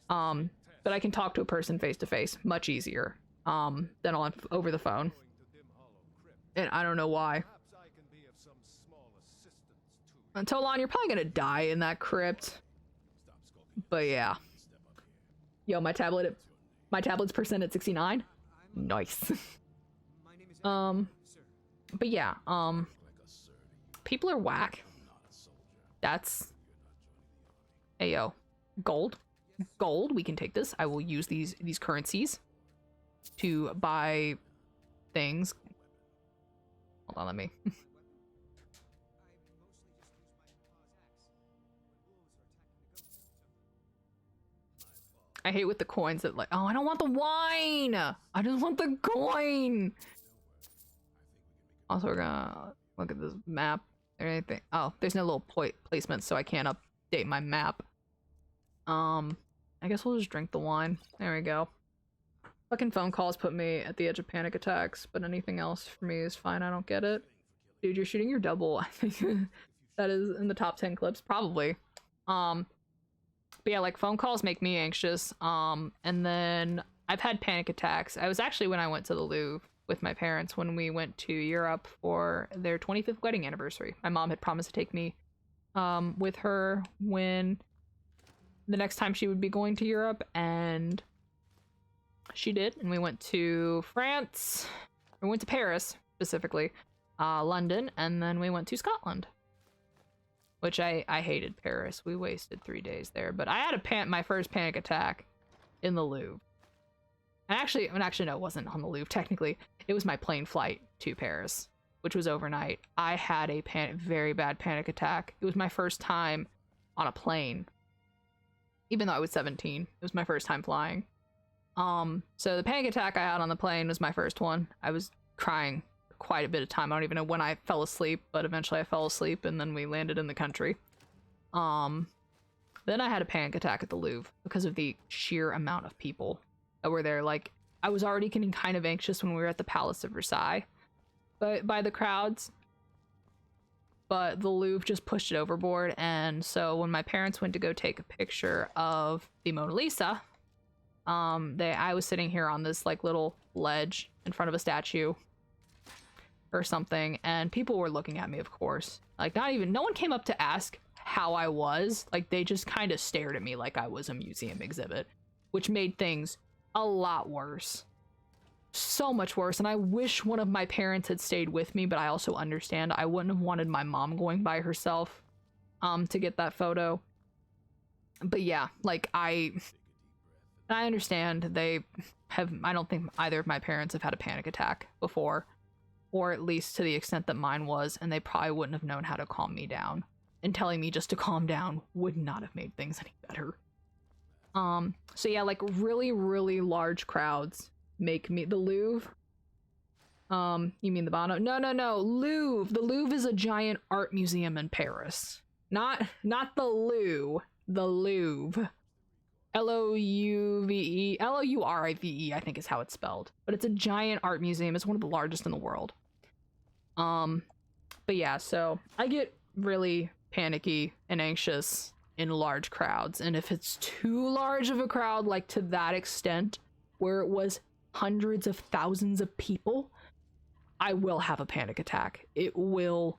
but I can talk to a person face to face much easier, than over the phone. And I don't know why. Tolan, you're probably gonna die in that crypt. But yeah. Yo, my tablet's percent at 69. Nice. But yeah, people are whack. That's, hey yo, gold, we can take this. I will use these currencies to buy things. Hold on, let me. I hate with the coins that like, oh, I don't want the wine! I just want the coin! Also, we're gonna look at this map or anything. Oh, there's no little placement, so I can't update my map. I guess we'll just drink the wine. There we go. Fucking phone calls put me at the edge of panic attacks, but anything else for me is fine. I don't get it. Dude, you're shooting your double. I think that is in the top 10 clips, probably. But yeah, like phone calls make me anxious. And then I've had panic attacks. I was actually when I went to the Louvre with my parents when we went to Europe for their 25th wedding anniversary. My mom had promised to take me with her when the next time she would be going to Europe, and she did. And we went to France. We went to Paris specifically, London, and then we went to Scotland. Which I hated Paris. We wasted 3 days there. But I had my first panic attack in the Louvre. And actually, no, it wasn't on the Louvre, technically. It was my plane flight to Paris, which was overnight. I had a very bad panic attack. It was my first time on a plane. Even though I was 17. It was my first time flying. So the panic attack I had on the plane was my first one. I was crying quite a bit of time. I don't even know when I fell asleep, but eventually I fell asleep, and then we landed in the country. Then I had a panic attack at the Louvre because of the sheer amount of people that were there. Like, I was already getting kind of anxious when we were at the Palace of Versailles, but by the crowds. but the Louvre just pushed it overboard. And so when my parents went to go take a picture of the Mona Lisa, I was sitting here on this like little ledge in front of a statue or something, and people were looking at me, of course. Like, no one came up to ask how I was. Like, they just kind of stared at me like I was a museum exhibit, which made things a lot worse. So much worse. And I wish one of my parents had stayed with me, but I also understand I wouldn't have wanted my mom going by herself to get that photo. But yeah, like, I understand I don't think either of my parents have had a panic attack before, or at least to the extent that mine was, and they probably wouldn't have known how to calm me down. And telling me just to calm down would not have made things any better. So yeah, like really, really large crowds make me the Louvre. You mean the Bono? No, Louvre. The Louvre is a giant art museum in Paris. Not the Lou. The Louvre. Louve. Lourive, I think is how it's spelled. But it's a giant art museum. It's one of the largest in the world. But yeah, so I get really panicky and anxious in large crowds, and if it's too large of a crowd, like to that extent where it was hundreds of thousands of people, I will have a panic attack. It will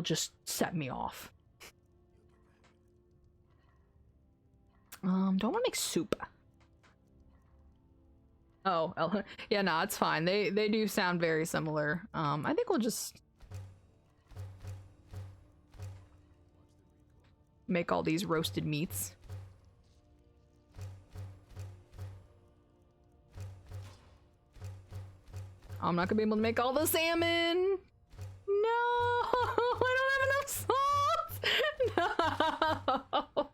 just set me off. Don't want to make soup. Oh, yeah, no, it's fine. They do sound very similar. I think we'll just make all these roasted meats. I'm not gonna be able to make all the salmon. No, I don't have enough salt.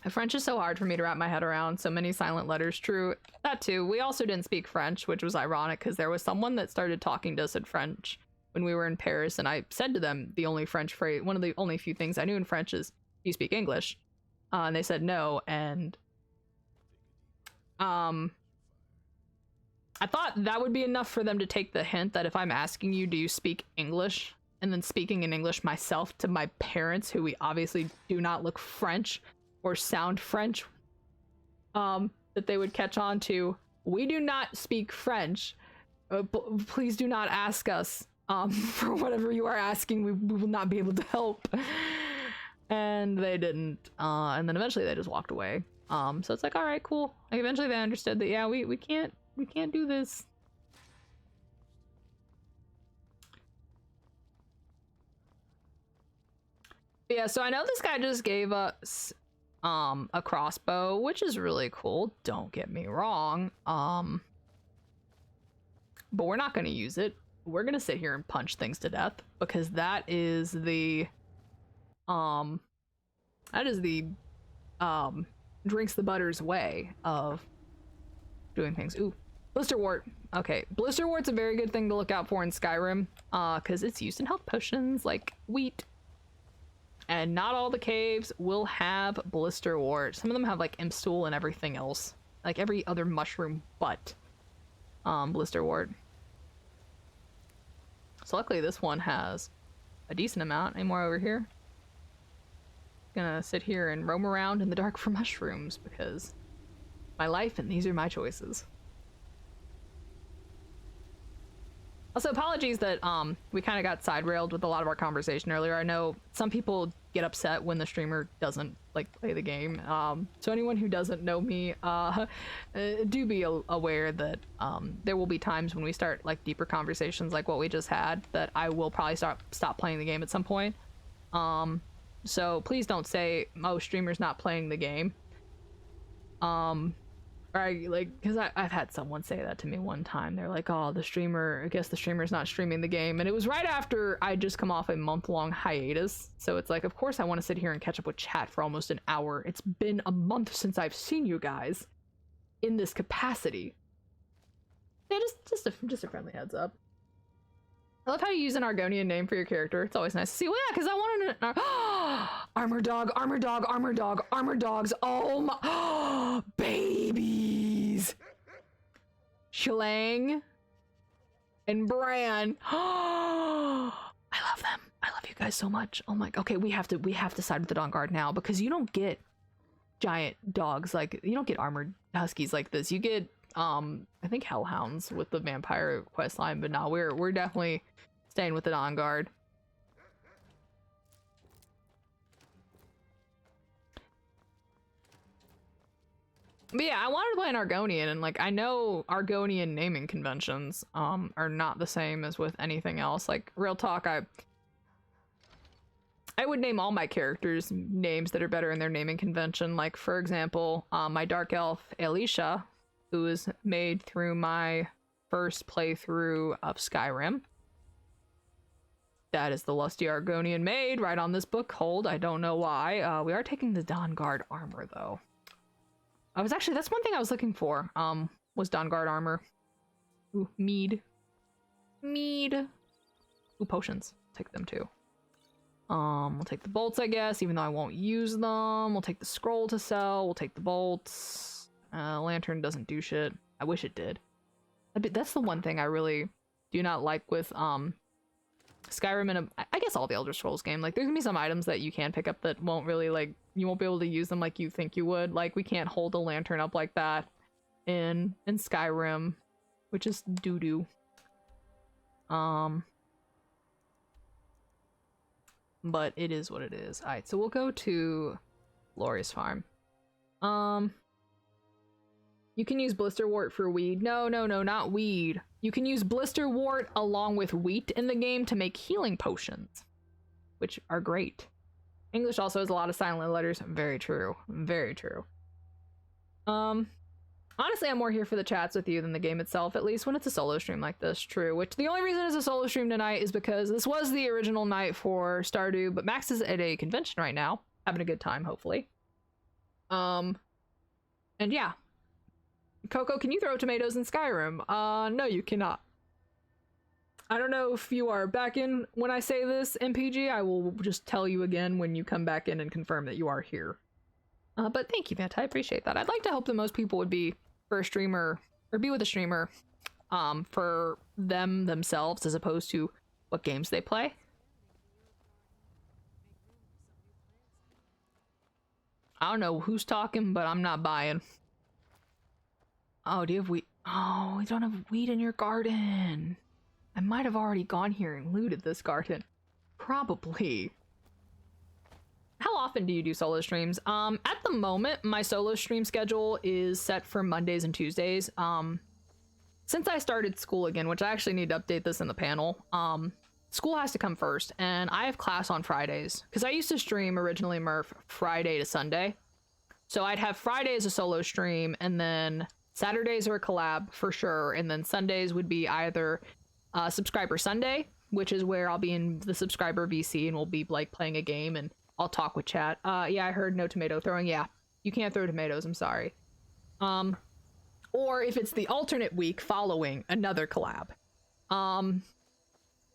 No. French is so hard for me to wrap my head around. So many silent letters. True. That too. We also didn't speak French, which was ironic because there was someone that started talking to us in French when we were in Paris, and I said to them the only French phrase, one of the only few things I knew in French is, "Do you speak English?" And they said no, and I thought that would be enough for them to take the hint that if I'm asking you, do you speak English, and then speaking in English myself to my parents, who we obviously do not look French or sound French, that they would catch on to, we do not speak French. Please do not ask us for whatever you are asking. We will not be able to help. And they didn't. And then eventually they just walked away. So it's like, all right, cool. Like eventually they understood that, yeah, we can't do this. But yeah, so I know this guy just gave us a crossbow, which is really cool, don't get me wrong. But we're not going to use it. We're going to sit here and punch things to death, because that is the drinks the butter's way of doing things. Ooh, blisterwort. Okay, blisterwort's a very good thing to look out for in Skyrim, because it's used in health potions like wheat. And not all the caves will have blisterwort. Some of them have like impstool and everything else, like every other mushroom but blisterwort. So luckily this one has a decent amount. Any more over here? Gonna sit here and roam around in the dark for mushrooms, because my life and these are my choices. Also, apologies that we kind of got side railed with a lot of our conversation earlier. I know some people get upset when the streamer doesn't like play the game. So anyone who doesn't know me, do be aware that there will be times when we start like deeper conversations like what we just had that I will probably stop playing the game at some point. So please don't say, "Oh, streamer's not playing the game." Because I've had someone say that to me one time. They're like, "Oh, I guess the streamer's not streaming the game." And it was right after I just come off a month-long hiatus. So it's like, of course I want to sit here and catch up with chat for almost an hour. It's been a month since I've seen you guys in this capacity. Yeah, just a friendly heads up. I love how you use an Argonian name for your character. It's always nice to see. Well, yeah, because I wanted to... Armor dog, armor dog, armor dog, armor dogs. Oh my... babies! Shlang. and Bran. I love them. I love you guys so much. Oh my, okay, we have to side with the Dawn Guard now, because you don't get giant dogs, like you don't get armored huskies like this. You get I think hellhounds with the vampire quest line, but no, we're definitely staying with the Dawn Guard. But yeah, I wanted to play an Argonian, and like I know Argonian naming conventions are not the same as with anything else. Like real talk, I would name all my characters names that are better in their naming convention. Like for example, my dark elf Alicia, who was made through my first playthrough of Skyrim. That is the lusty Argonian maid right on this book hold. I don't know why. We are taking the Dawn Guard armor though. That's one thing I was looking for, was Dawn Guard armor. Ooh, mead. Ooh, potions. Take them too. We'll take the bolts, I guess, even though I won't use them. We'll take the scroll to sell. We'll take the bolts. Lantern doesn't do shit. I wish it did. That's the one thing I really do not like with, Skyrim and I guess all the Elder Scrolls game. Like, there's gonna be some items that you can pick up that won't really, like, you won't be able to use them like you think you would. Like, we can't hold a lantern up like that in Skyrim, which is doo-doo. But it is what it is. Alright, so we'll go to Glorious Farm. You can use Blisterwort for weed. No, not weed. You can use Blisterwort along with wheat in the game to make healing potions, which are great. English also has a lot of silent letters. Very true. Very true. Honestly, I'm more here for the chats with you than the game itself, at least when it's a solo stream like this. True. Which the only reason it's a solo stream tonight is because this was the original night for Stardew, but Max is at a convention right now, having a good time, hopefully. And yeah. Coco, can you throw tomatoes in Skyrim? No, you cannot. I don't know if you are back in when I say this, MPG. I will just tell you again when you come back in and confirm that you are here. But thank you, Matt. I appreciate that. I'd like to hope that most people would be for a streamer, or be with a streamer, for themselves as opposed to what games they play. I don't know who's talking, but I'm not buying. Oh, do you have wheat? Oh, you don't have wheat in your garden. I might have already gone here and looted this garden. Probably. How often do you do solo streams? At the moment, my solo stream schedule is set for Mondays and Tuesdays. Since I started school again, which I actually need to update this in the panel, school has to come first, and I have class on Fridays. Because I used to stream originally, Murph, Friday to Sunday. So I'd have Friday as a solo stream, and then Saturdays are a collab for sure, and then Sundays would be either Subscriber Sunday, which is where I'll be in the subscriber VC and we'll be like playing a game and I'll talk with chat. Yeah, I heard no tomato throwing. Yeah, you can't throw tomatoes, I'm sorry. Or if it's the alternate week following another collab.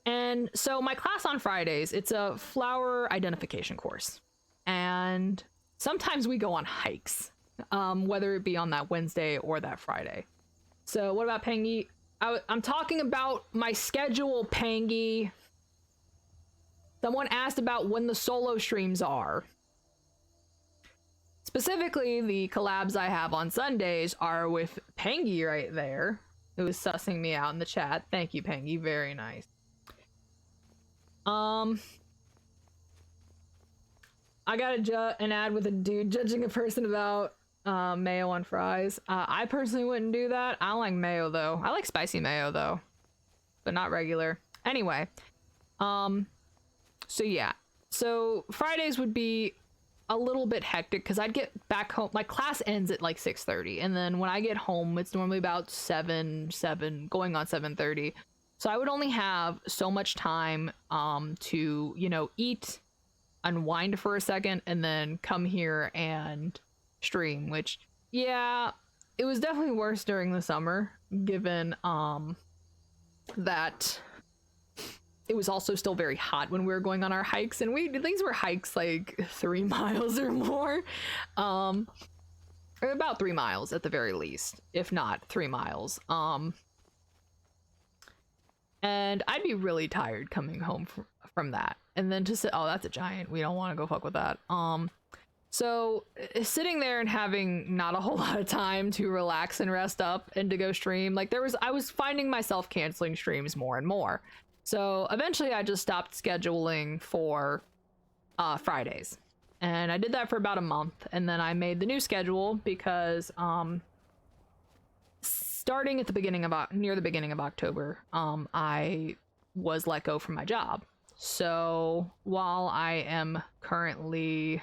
And so my class on Fridays, it's a flower identification course. And sometimes we go on hikes, whether it be on that Wednesday or that Friday. So what about Pangy? I'm talking about my schedule, Pangy. Someone asked about when the solo streams are. Specifically, the collabs I have on Sundays are with Pangy right there, who is sussing me out in the chat. Thank you, Pangy. Very nice. I got an ad with a dude judging a person about mayo on fries. I personally wouldn't do that. I don't like mayo though. I like spicy mayo though, but not regular. Anyway, so yeah, so Fridays would be a little bit hectic because I'd get back home. My class ends at like 6:30, and then when I get home, it's normally about 7 going on 7:30. So I would only have so much time to, you know, eat, unwind for a second, and then come here and stream, which, yeah, it was definitely worse during the summer, given that it was also still very hot when we were going on our hikes, and these were hikes like 3 miles or more, or about 3 miles at the very least, if not 3 miles. And I'd be really tired coming home from that. And then to sit, oh, that's a giant. We don't want to go fuck with that. So sitting there and having not a whole lot of time to relax and rest up and to go stream, like I was finding myself canceling streams more and more. So eventually I just stopped scheduling for Fridays. And I did that for about a month, and then I made the new schedule because starting at near the beginning of October, I was let go from my job. So while I am currently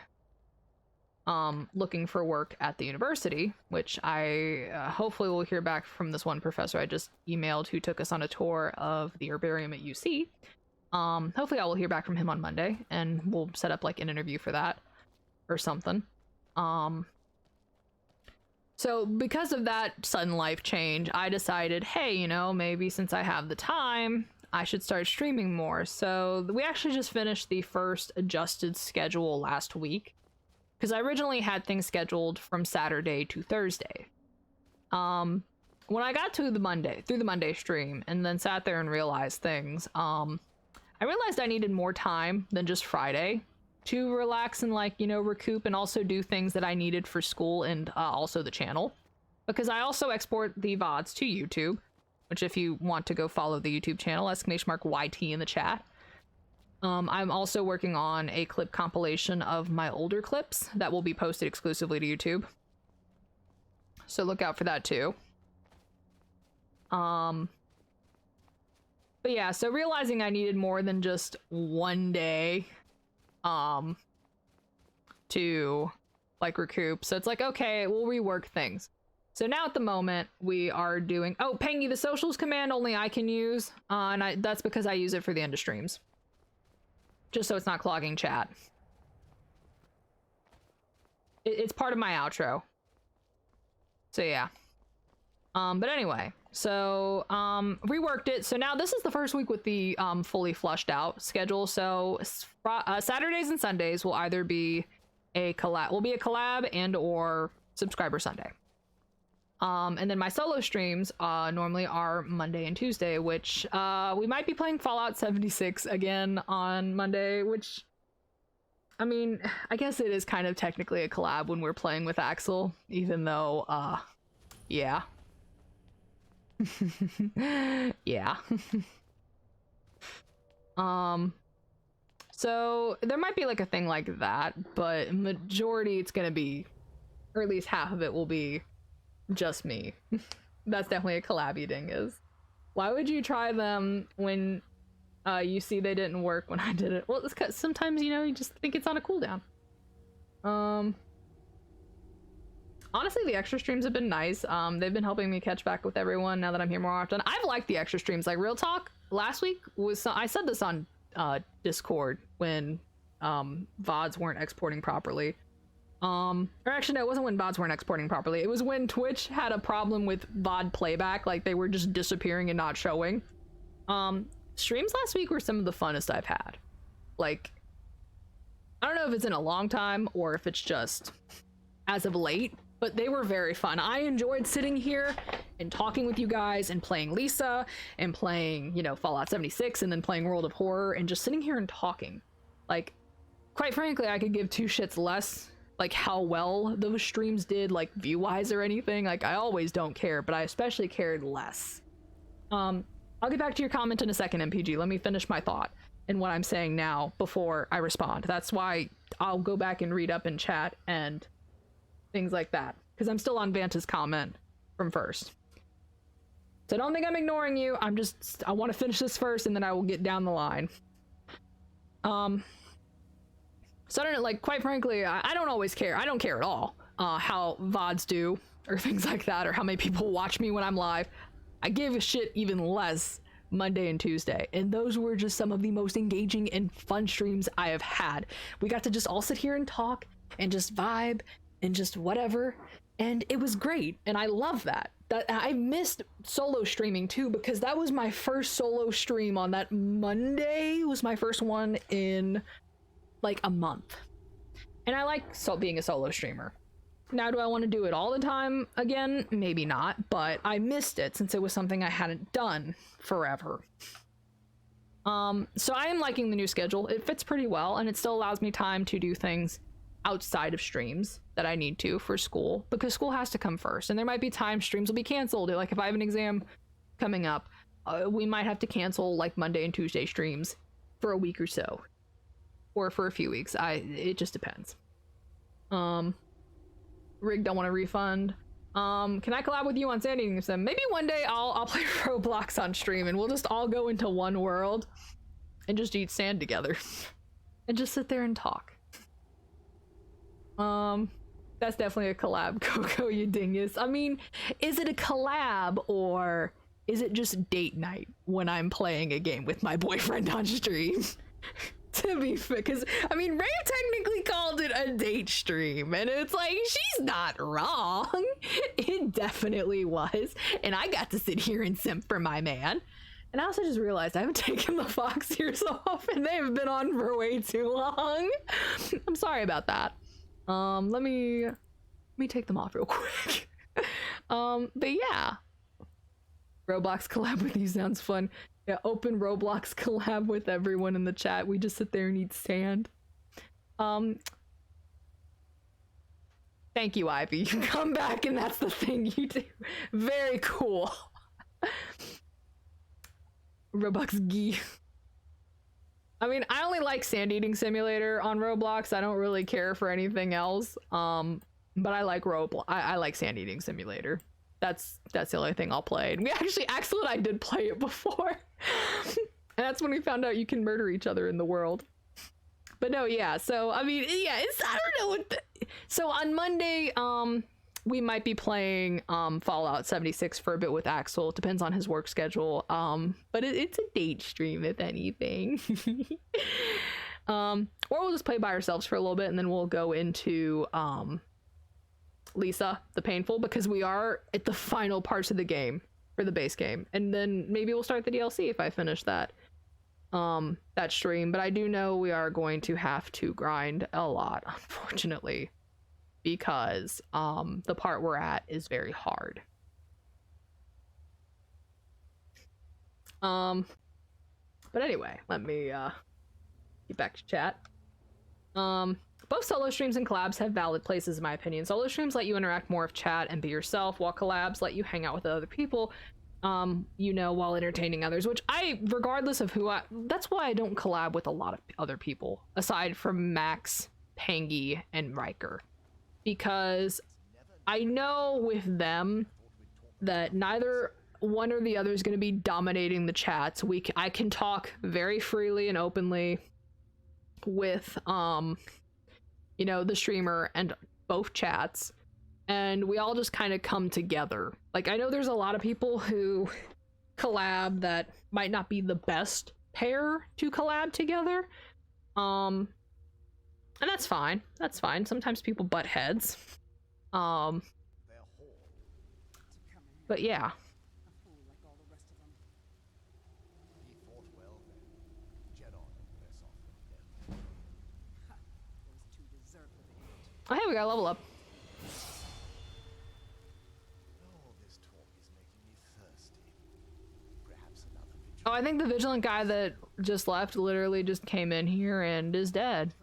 looking for work at the university, which I hopefully will hear back from this one professor I just emailed who took us on a tour of the herbarium at UC. Hopefully I will hear back from him on Monday, and we'll set up like an interview for that or something. So because of that sudden life change, I decided, hey, you know, maybe since I have the time, I should start streaming more. So we actually just finished the first adjusted schedule last week, because I originally had things scheduled from Saturday to Thursday. When I got to the Monday stream and then sat there and realized things, I realized I needed more time than just Friday to relax and, like, you know, recoup and also do things that I needed for school and also the channel. Because I also export the VODs to YouTube, which if you want to go follow the YouTube channel, !YT in the chat. I'm also working on a clip compilation of my older clips that will be posted exclusively to YouTube. So look out for that too. But yeah, so realizing I needed more than just one day to like recoup. So it's like, okay, we'll rework things. So now at the moment we are doing, oh, Pengy, the socials command only I can use. And that's because I use it for the end of streams. Just so it's not clogging chat. It's part of my outro. So yeah. But anyway, so reworked it. So now this is the first week with the fully flushed out schedule. So Saturdays and Sundays will either be a collab and or subscriber Sunday. And then my solo streams normally are Monday and Tuesday, which we might be playing Fallout 76 again on Monday, which, I mean, I guess it is kind of technically a collab when we're playing with Axel, even though, yeah. Yeah. So there might be like a thing like that, but majority it's gonna be, or at least half of it will be just me. That's definitely a collab eating is. Why would you try them when you see they didn't work when I did it? Well, it's 'cause sometimes, you know, you just think it's on a cooldown. Honestly, the extra streams have been nice. They've been helping me catch back with everyone now that I'm here more often. I've liked the extra streams. Like, real talk, last week was, I said this on Discord when VODs weren't exporting properly. Or actually, no, it wasn't when VODs weren't exporting properly. It was when Twitch had a problem with VOD playback, like they were just disappearing and not showing. Streams last week were some of the funnest I've had. Like, I don't know if it's in a long time or if it's just as of late, but they were very fun. I enjoyed sitting here and talking with you guys and playing Lisa and playing, you know, Fallout 76 and then playing World of Horror and just sitting here and talking. Like, quite frankly, I could give two shits less, like, how well those streams did, like, view-wise or anything. Like, I always don't care, but I especially cared less. I'll get back to your comment in a second, MPG. Let me finish my thought and what I'm saying now before I respond. That's why I'll go back and read up in chat and things like that, because I'm still on Vanta's comment from first. So don't think I'm ignoring you. I want to finish this first and then I will get down the line. So I don't know, like, quite frankly, I don't always care. I don't care at all how VODs do or things like that, or how many people watch me when I'm live. I give a shit even less Monday and Tuesday, and those were just some of the most engaging and fun streams I have had. We got to just all sit here and talk and just vibe and just whatever, and it was great, and I love that. I missed solo streaming too, because that was my first solo stream on that Monday. It was my first one in like a month, and I like being a solo streamer. Now, do I want to do it all the time again? Maybe not, but I missed it since it was something I hadn't done forever. So I am liking the new schedule. It fits pretty well, and it still allows me time to do things outside of streams that I need to for school, because school has to come first. And there might be times streams will be canceled. Like if I have an exam coming up, we might have to cancel like Monday and Tuesday streams for a week or so, or for a few weeks. It just depends. Rig don't want a refund. Can I collab with you on sand eating sim? Maybe one day I'll play Roblox on stream and we'll just all go into one world and just eat sand together and just sit there and talk. That's definitely a collab, Coco, you dingus. I mean, is it a collab or is it just date night when I'm playing a game with my boyfriend on stream? To be fair, because I mean, Ray technically called it a date stream, and it's like, she's not wrong. It definitely was, and I got to sit here and simp for my man. And I also just realized I haven't taken the fox ears off, and they've been on for way too long. I'm sorry about that. Let me take them off real quick. But yeah, Roblox collab with you sounds fun. Yeah, open Roblox collab with everyone in the chat. We just sit there and eat sand. Thank you, Ivy. You come back and that's the thing you do. Very cool. Roblox gee. I mean, I only like Sand Eating Simulator on Roblox. I don't really care for anything else. But I like Roblox. I like Sand Eating Simulator. That's the only thing I'll play. And we actually, Axel and I did play it before. And that's when we found out you can murder each other in the world. But no, yeah. So I mean, yeah, I don't know what so on Monday, we might be playing Fallout 76 for a bit with Axel. It depends on his work schedule. But it's a date stream, if anything. Or we'll just play by ourselves for a little bit, and then we'll go into Lisa the Painful, because we are at the final parts of the game for the base game, and then maybe we'll start the DLC if I finish that stream. But I do know we are going to have to grind a lot, unfortunately, because the part we're at is very hard. But anyway, let me get back to chat. Both solo streams and collabs have valid places in my opinion. Solo streams let you interact more with chat and be yourself, while collabs let you hang out with other people, you know, while entertaining others, which regardless of that's why I don't collab with a lot of other people, aside from Max, Pangy, and Riker. Because I know with them that neither one or the other is going to be dominating the chats. I can talk very freely and openly with, you know, the streamer and both chats, and we all just kind of come together. Like, I know there's a lot of people who collab that might not be the best pair to collab together. And that's fine. That's fine. Sometimes people butt heads. But yeah. Oh, hey, we got a level up. Oh, I think the vigilant guy that just left literally just came in here and is dead.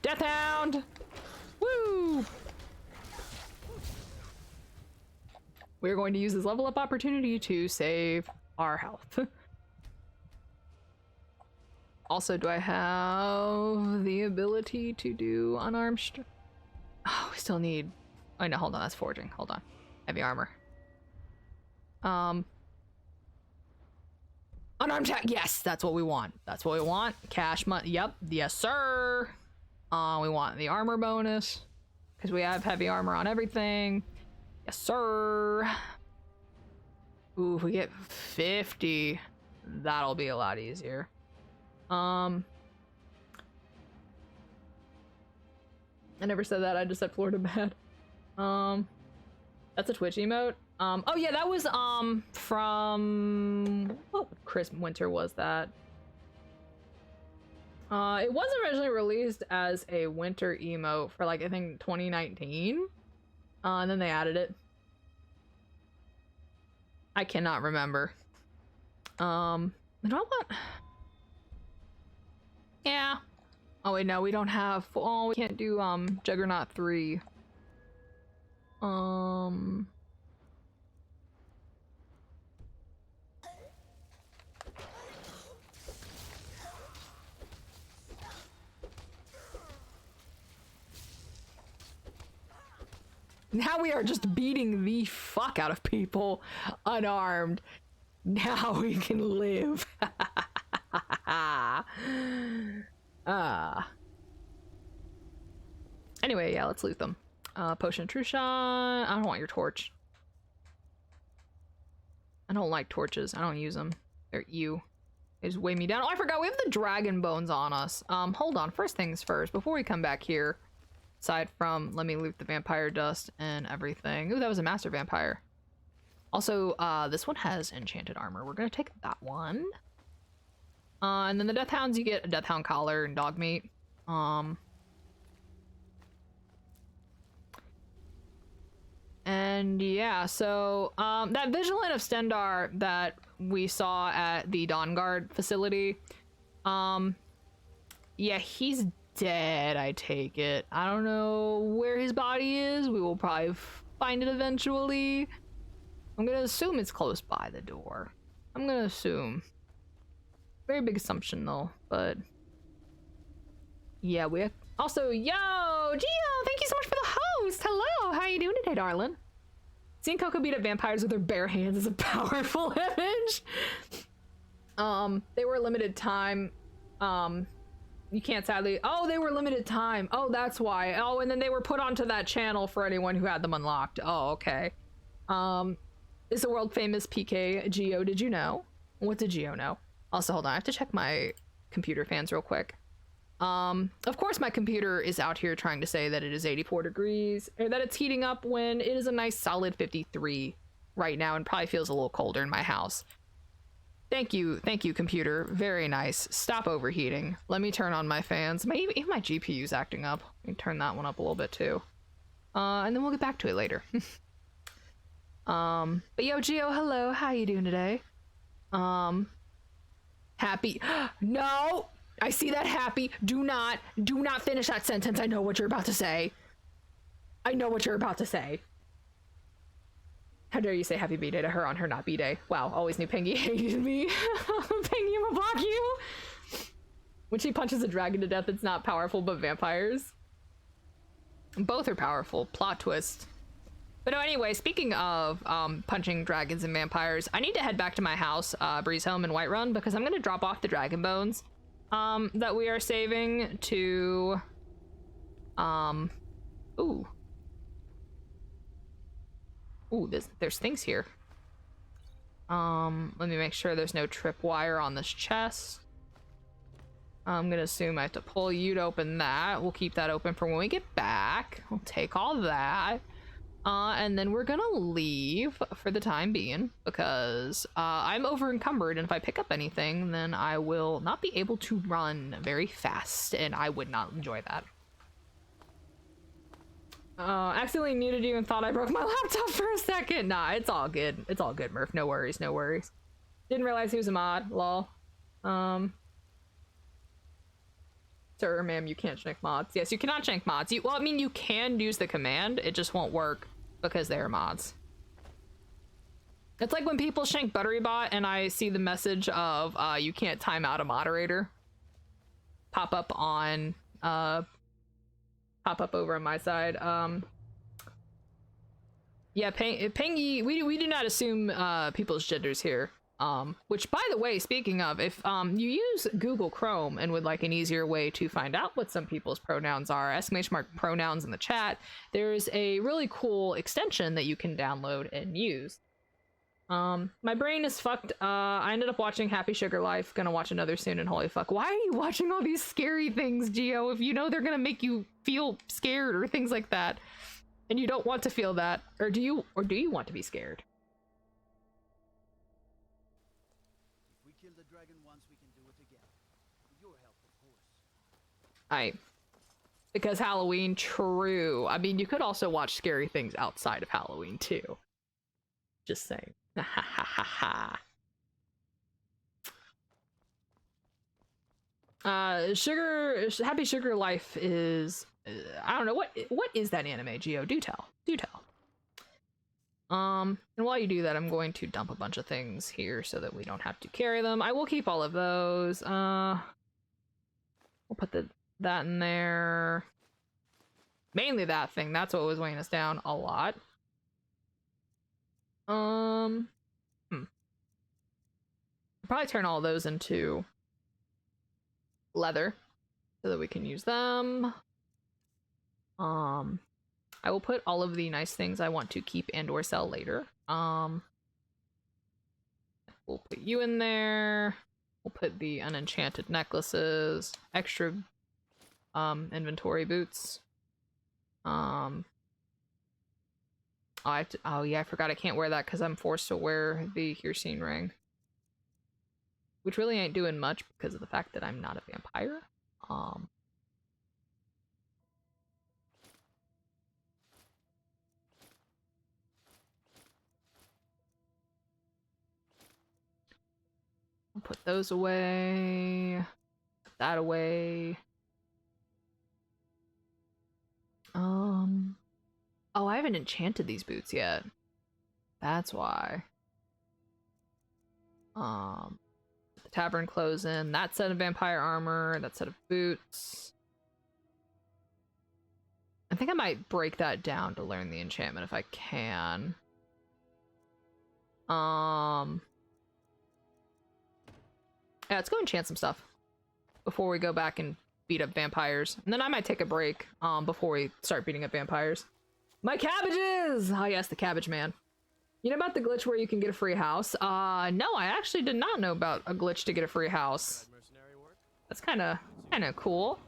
Death Hound! Woo! We're going to use this level up opportunity to save our health. Also, do I have the ability to do unarmed oh, we still need... Oh, no, hold on, that's forging. Hold on. Heavy armor. Unarmed attack! Yes, that's what we want. That's what we want. Cash money. Yep. Yes, sir. We want the armor bonus, because we have heavy armor on everything. Yes, sir. Ooh, if we get 50, that'll be a lot easier. I never said that, I just said Florida bad. That's a Twitch emote. Oh yeah, that was from what Chris Winter was that? It was originally released as a winter emote for like I think 2019. And then they added it. I cannot remember. You know what? Yeah. Oh wait, no, we don't have. Oh, we can't do Juggernaut 3. Now we are just beating the fuck out of people unarmed. Now we can live. Anyway, yeah, let's loot them. Potion of True Shot. I don't want your torch. I don't like torches. I don't use them. They're you. They just weigh me down. Oh, I forgot we have the dragon bones on us. Hold on. First things first. Before we come back here, aside from let me loot the vampire dust and everything. Ooh, that was a master vampire. Also, this one has enchanted armor. We're gonna take that one. And then the death hounds, you get a death hound collar and dog meat. And yeah, so that Vigilant of Stendar that we saw at the Dawn Guard facility, yeah, he's dead, I take it. I don't know where his body is. We will probably find it eventually. I'm gonna assume it's close by the door. I'm gonna assume. Very big assumption though, but yeah, we also, yo, Gio, thank you so much for the host. Hello, how you doing today, darling? Seeing Coco beat up vampires with her bare hands is a powerful image. They were limited time. You can't sadly. Oh, they were limited time. Oh, that's why. Oh, and then they were put onto that channel for anyone who had them unlocked. Oh, okay. Is the world famous PK Geo? Did you know? What did Geo know? Also, hold on. I have to check my computer fans real quick. Of course my computer is out here trying to say that it is 84 degrees, or that it's heating up when it is a nice solid 53 right now and probably feels a little colder in my house. Thank you, computer. Very nice. Stop overheating. Let me turn on my fans. Even my GPU's acting up. Let me turn that one up a little bit too. And then we'll get back to it later. But yo, Gio, hello. How you doing today? Happy. No! I see that happy. Do not finish that sentence. I know what you're about to say. I know what you're about to say. How dare you say happy B-Day to her on her not B-Day. Wow, always knew Pengy hated me. Pengy, I'm gonna block you. When she punches a dragon to death, it's not powerful, but vampires. Both are powerful. Plot twist. But no, anyway, speaking of punching dragons and vampires, I need to head back to my house, Breeze Home in Whiterun, because I'm gonna drop off the dragon bones that we are saving to there's things here. Let me make sure there's no tripwire on this chest. I'm gonna assume I have to pull you to open that. We'll keep that open for when we get back. We'll take all that. And then we're gonna leave for the time being because I'm over encumbered, and if I pick up anything, then I will not be able to run very fast, and I would not enjoy that. Accidentally muted you and thought I broke my laptop for a second. Nah, it's all good. It's all good, Murph. No worries, no worries. Didn't realize he was a mod. Lol. Sir, ma'am, you can't shank mods. Yes, you cannot shank mods. Well, I mean, you can use the command. It just won't work because they're mods. It's like when people shank ButteryBot and I see the message of you can't time out a moderator pop up on pop up over on my side. Yeah, Pengy, we do not assume people's genders here. Which, by the way, speaking of, if you use Google Chrome and would like an easier way to find out what some people's pronouns are, ! pronouns in the chat, there's a really cool extension that you can download and use. My brain is fucked. I ended up watching Happy Sugar Life, gonna watch another soon, and holy fuck, why are you watching all these scary things, Gio, if you know they're gonna make you feel scared or things like that, and you don't want to feel that, or do you want to be scared? If we kill the dragon once, we can do it again. With your help, of course. I because Halloween, true. I mean, you could also watch scary things outside of Halloween too. Just saying. Ha ha ha ha. Happy Sugar Life is I don't know what is that anime, Geo? Do tell. Do tell. And while you do that, I'm going to dump a bunch of things here so that we don't have to carry them. I will keep all of those. We'll put that in there. Mainly that thing. That's what was weighing us down a lot. I'll probably turn all those into leather so that we can use them. I will put all of the nice things I want to keep and or sell later. We'll put you in there. We'll put the unenchanted necklaces, extra inventory boots. Oh yeah, I forgot I can't wear that because I'm forced to wear the Hircine ring. Which really ain't doing much because of the fact that I'm not a vampire. I'll put those away. Put that away. Oh, I haven't enchanted these boots yet. That's why. The tavern clothes in. That set of vampire armor. That set of boots. I think I might break that down to learn the enchantment if I can. Yeah, let's go enchant some stuff before we go back and beat up vampires. And then I might take a break before we start beating up vampires. My cabbages! Oh yes, the cabbage man. You know about the glitch where you can get a free house? No, I actually did not know about a glitch to get a free house. That's kind of cool.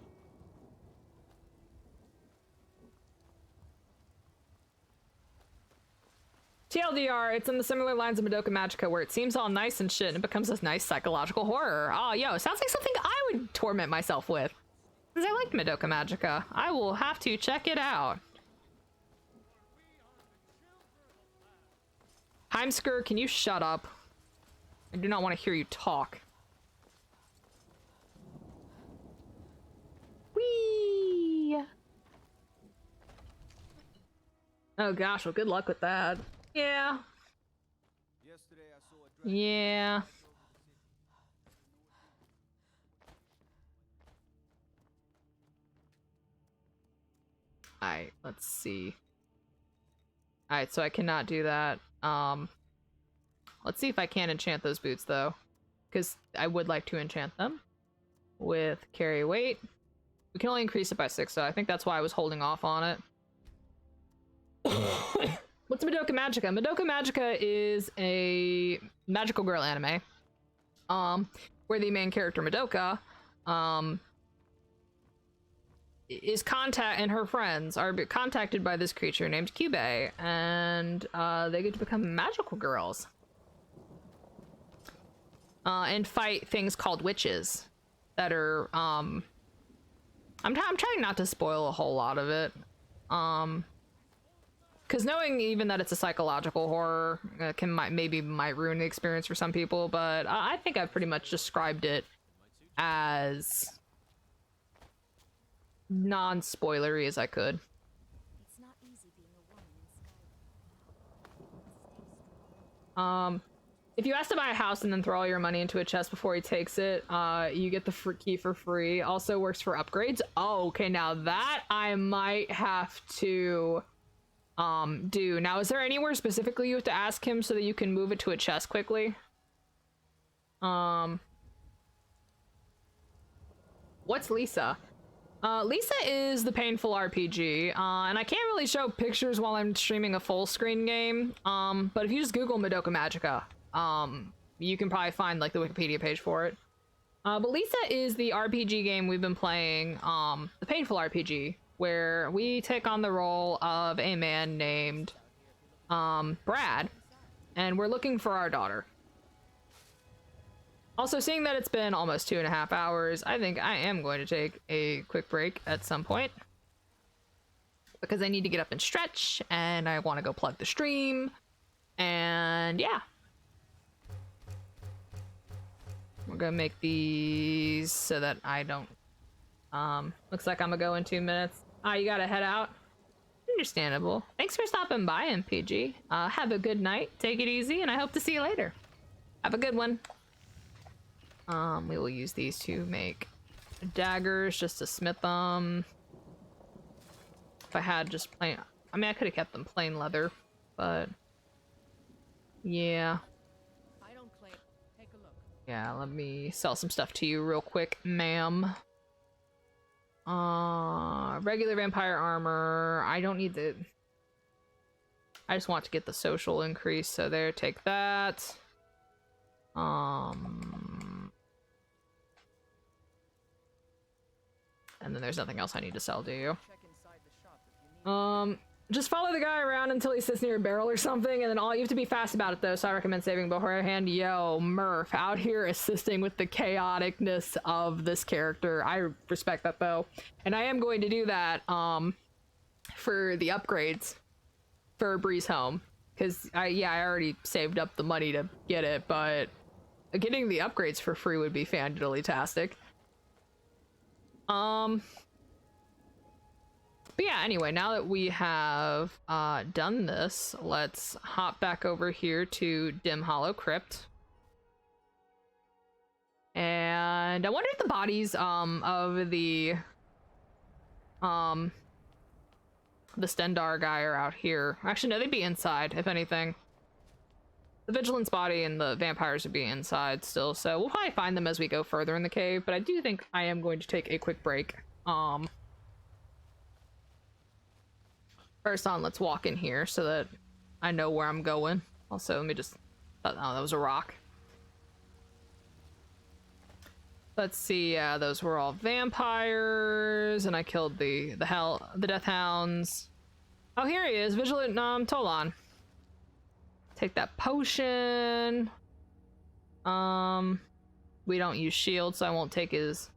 TLDR, it's in the similar lines of Madoka Magica where it seems all nice and shit and it becomes this nice psychological horror. Oh, yo, sounds like something I would torment myself with. Because I liked Madoka Magica. I will have to check it out. Heimsker, can you shut up? I do not want to hear you talk. Whee! Oh gosh, well good luck with that. Yeah. Yeah. Alright, let's see. Alright, so I cannot do that. Let's see if I can enchant those boots though. Because I would like to enchant them with carry weight. We can only increase it by 6, so I think that's why I was holding off on it. What's Madoka Magica? Madoka Magica is a magical girl anime. Where the main character Madoka, is and her friends are contacted by this creature named Kyubey, and they get to become magical girls. And fight things called witches that are, I'm trying not to spoil a whole lot of it. Because knowing even that it's a psychological horror maybe might ruin the experience for some people, but I think I've pretty much described it as non-spoilery as I could. It's not easy being a woman in Skyrim. If you ask to buy a house and then throw all your money into a chest before he takes it, you get the key for free. Also works for upgrades. Oh, okay, now that I might have to do. Now, is there anywhere specifically you have to ask him so that you can move it to a chest quickly? What's Lisa? Lisa is the painful RPG, and I can't really show pictures while I'm streaming a full screen game, but if you just Google Madoka Magica, you can probably find like the Wikipedia page for it. But Lisa is the RPG game we've been playing, the painful RPG, where we take on the role of a man named Brad, and we're looking for our daughter. Also, seeing that it's been almost 2.5 hours, I think I am going to take a quick break at some point. Because I need to get up and stretch, and I want to go plug the stream. And yeah. We're gonna make these so that I don't... looks like I'm gonna go in 2 minutes. Ah, you gotta head out? Understandable. Thanks for stopping by, MPG. Have a good night, take it easy, and I hope to see you later. Have a good one. We will use these to make daggers, just to smith them. If I had just plain... I mean, I could have kept them plain leather, but... yeah. I don't claim. Take a look. Yeah, let me sell some stuff to you real quick, ma'am. Regular vampire armor. I don't need the... I just want to get the social increase, so there, take that. And then there's nothing else I need to sell, do you? Check inside the shop if you need. Just follow the guy around until he sits near a barrel or something, and then you have to be fast about it though, so I recommend saving beforehand. Yo, Murph, out here assisting with the chaoticness of this character. I respect that though. And I am going to do that, for the upgrades for Breeze Home. Because, I already saved up the money to get it, but getting the upgrades for free would be fan-diddly-tastic. But yeah, anyway, now that we have done this, let's hop back over here to Dim Hollow Crypt. And I wonder if the bodies of the Stendar guy are out here. Actually, no, they'd be inside, if anything. The Vigilance body and the vampires would be inside still, so we'll probably find them as we go further in the cave, but I do think I am going to take a quick break. First on, let's walk in here so that I know where I'm going. Also, let me just... oh, that was a rock. Let's see, yeah, those were all vampires, and I killed the Death Hounds. Oh, here he is, Vigilant Tolan. Take that potion. We don't use shields, so I won't take his...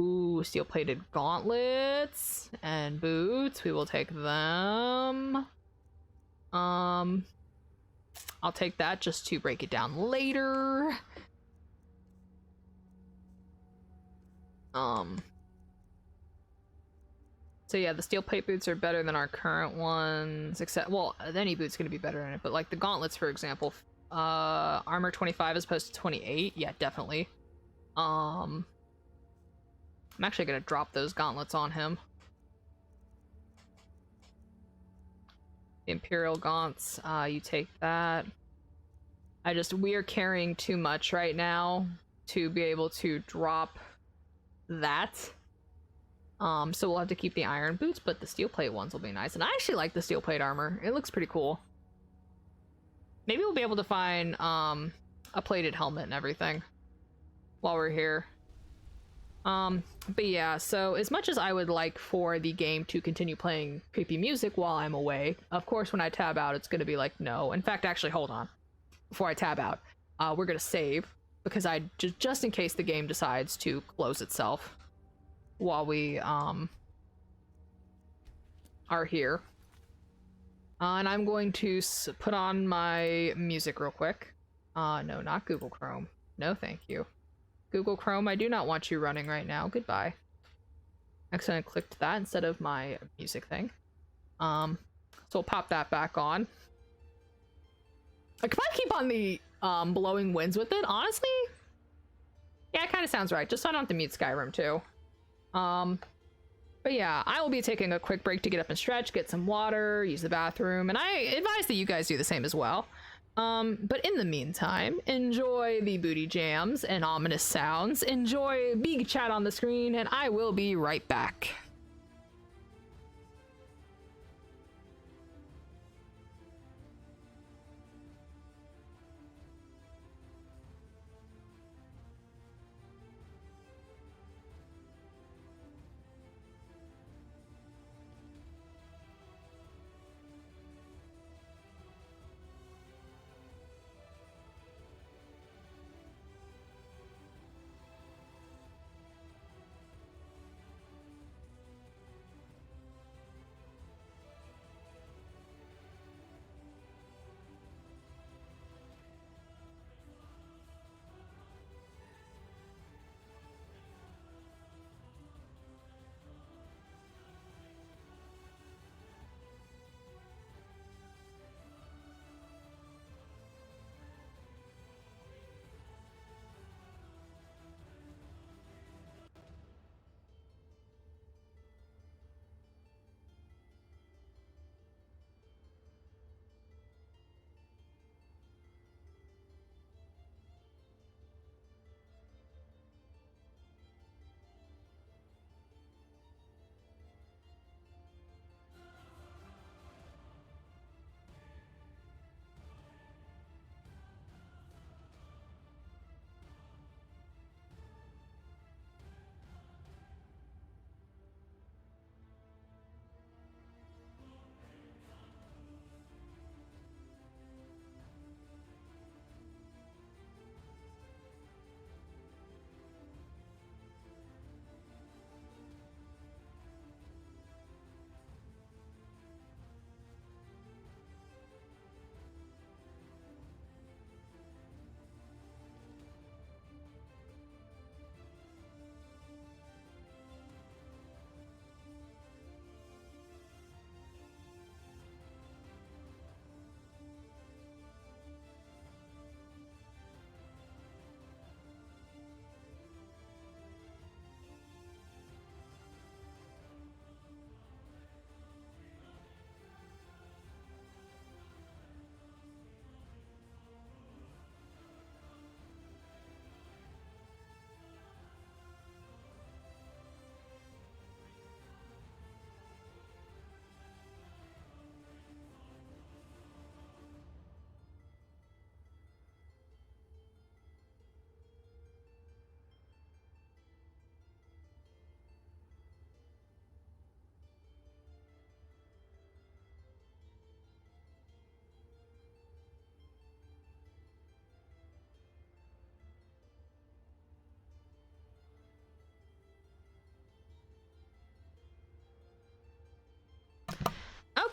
ooh, steel-plated gauntlets and boots. We will take them. I'll take that just to break it down later. So yeah, the steel plate boots are better than our current ones, except, well, any boot's gonna be better in it, but like the gauntlets, for example, armor 25 as opposed to 28, yeah, definitely. I'm actually gonna drop those gauntlets on him. The Imperial Gaunts, you take that. We are carrying too much right now to be able to drop that. So we'll have to keep the iron boots, but the steel plate ones will be nice. And I actually like the steel plate armor. It looks pretty cool. Maybe we'll be able to find a plated helmet and everything while we're here. But yeah, so as much as I would like for the game to continue playing creepy music while I'm away, of course when I tab out it's gonna be like, no. In fact, actually, hold on. Before I tab out, we're gonna save, because just in case the game decides to close itself while we are here. And I'm going to put on my music real quick. No, not Google Chrome. No, thank you. Google Chrome, I do not want you running right now. Goodbye. Accidentally clicked that instead of my music thing. So we'll pop that back on. I could probably keep on the blowing winds with it, honestly. Yeah, it kind of sounds right. Just so I don't have to mute Skyrim too. But yeah, I will be taking a quick break to get up and stretch, get some water, use the bathroom, and I advise that you guys do the same as well. But in the meantime, enjoy the booty jams and ominous sounds, enjoy big chat on the screen, and I will be right back.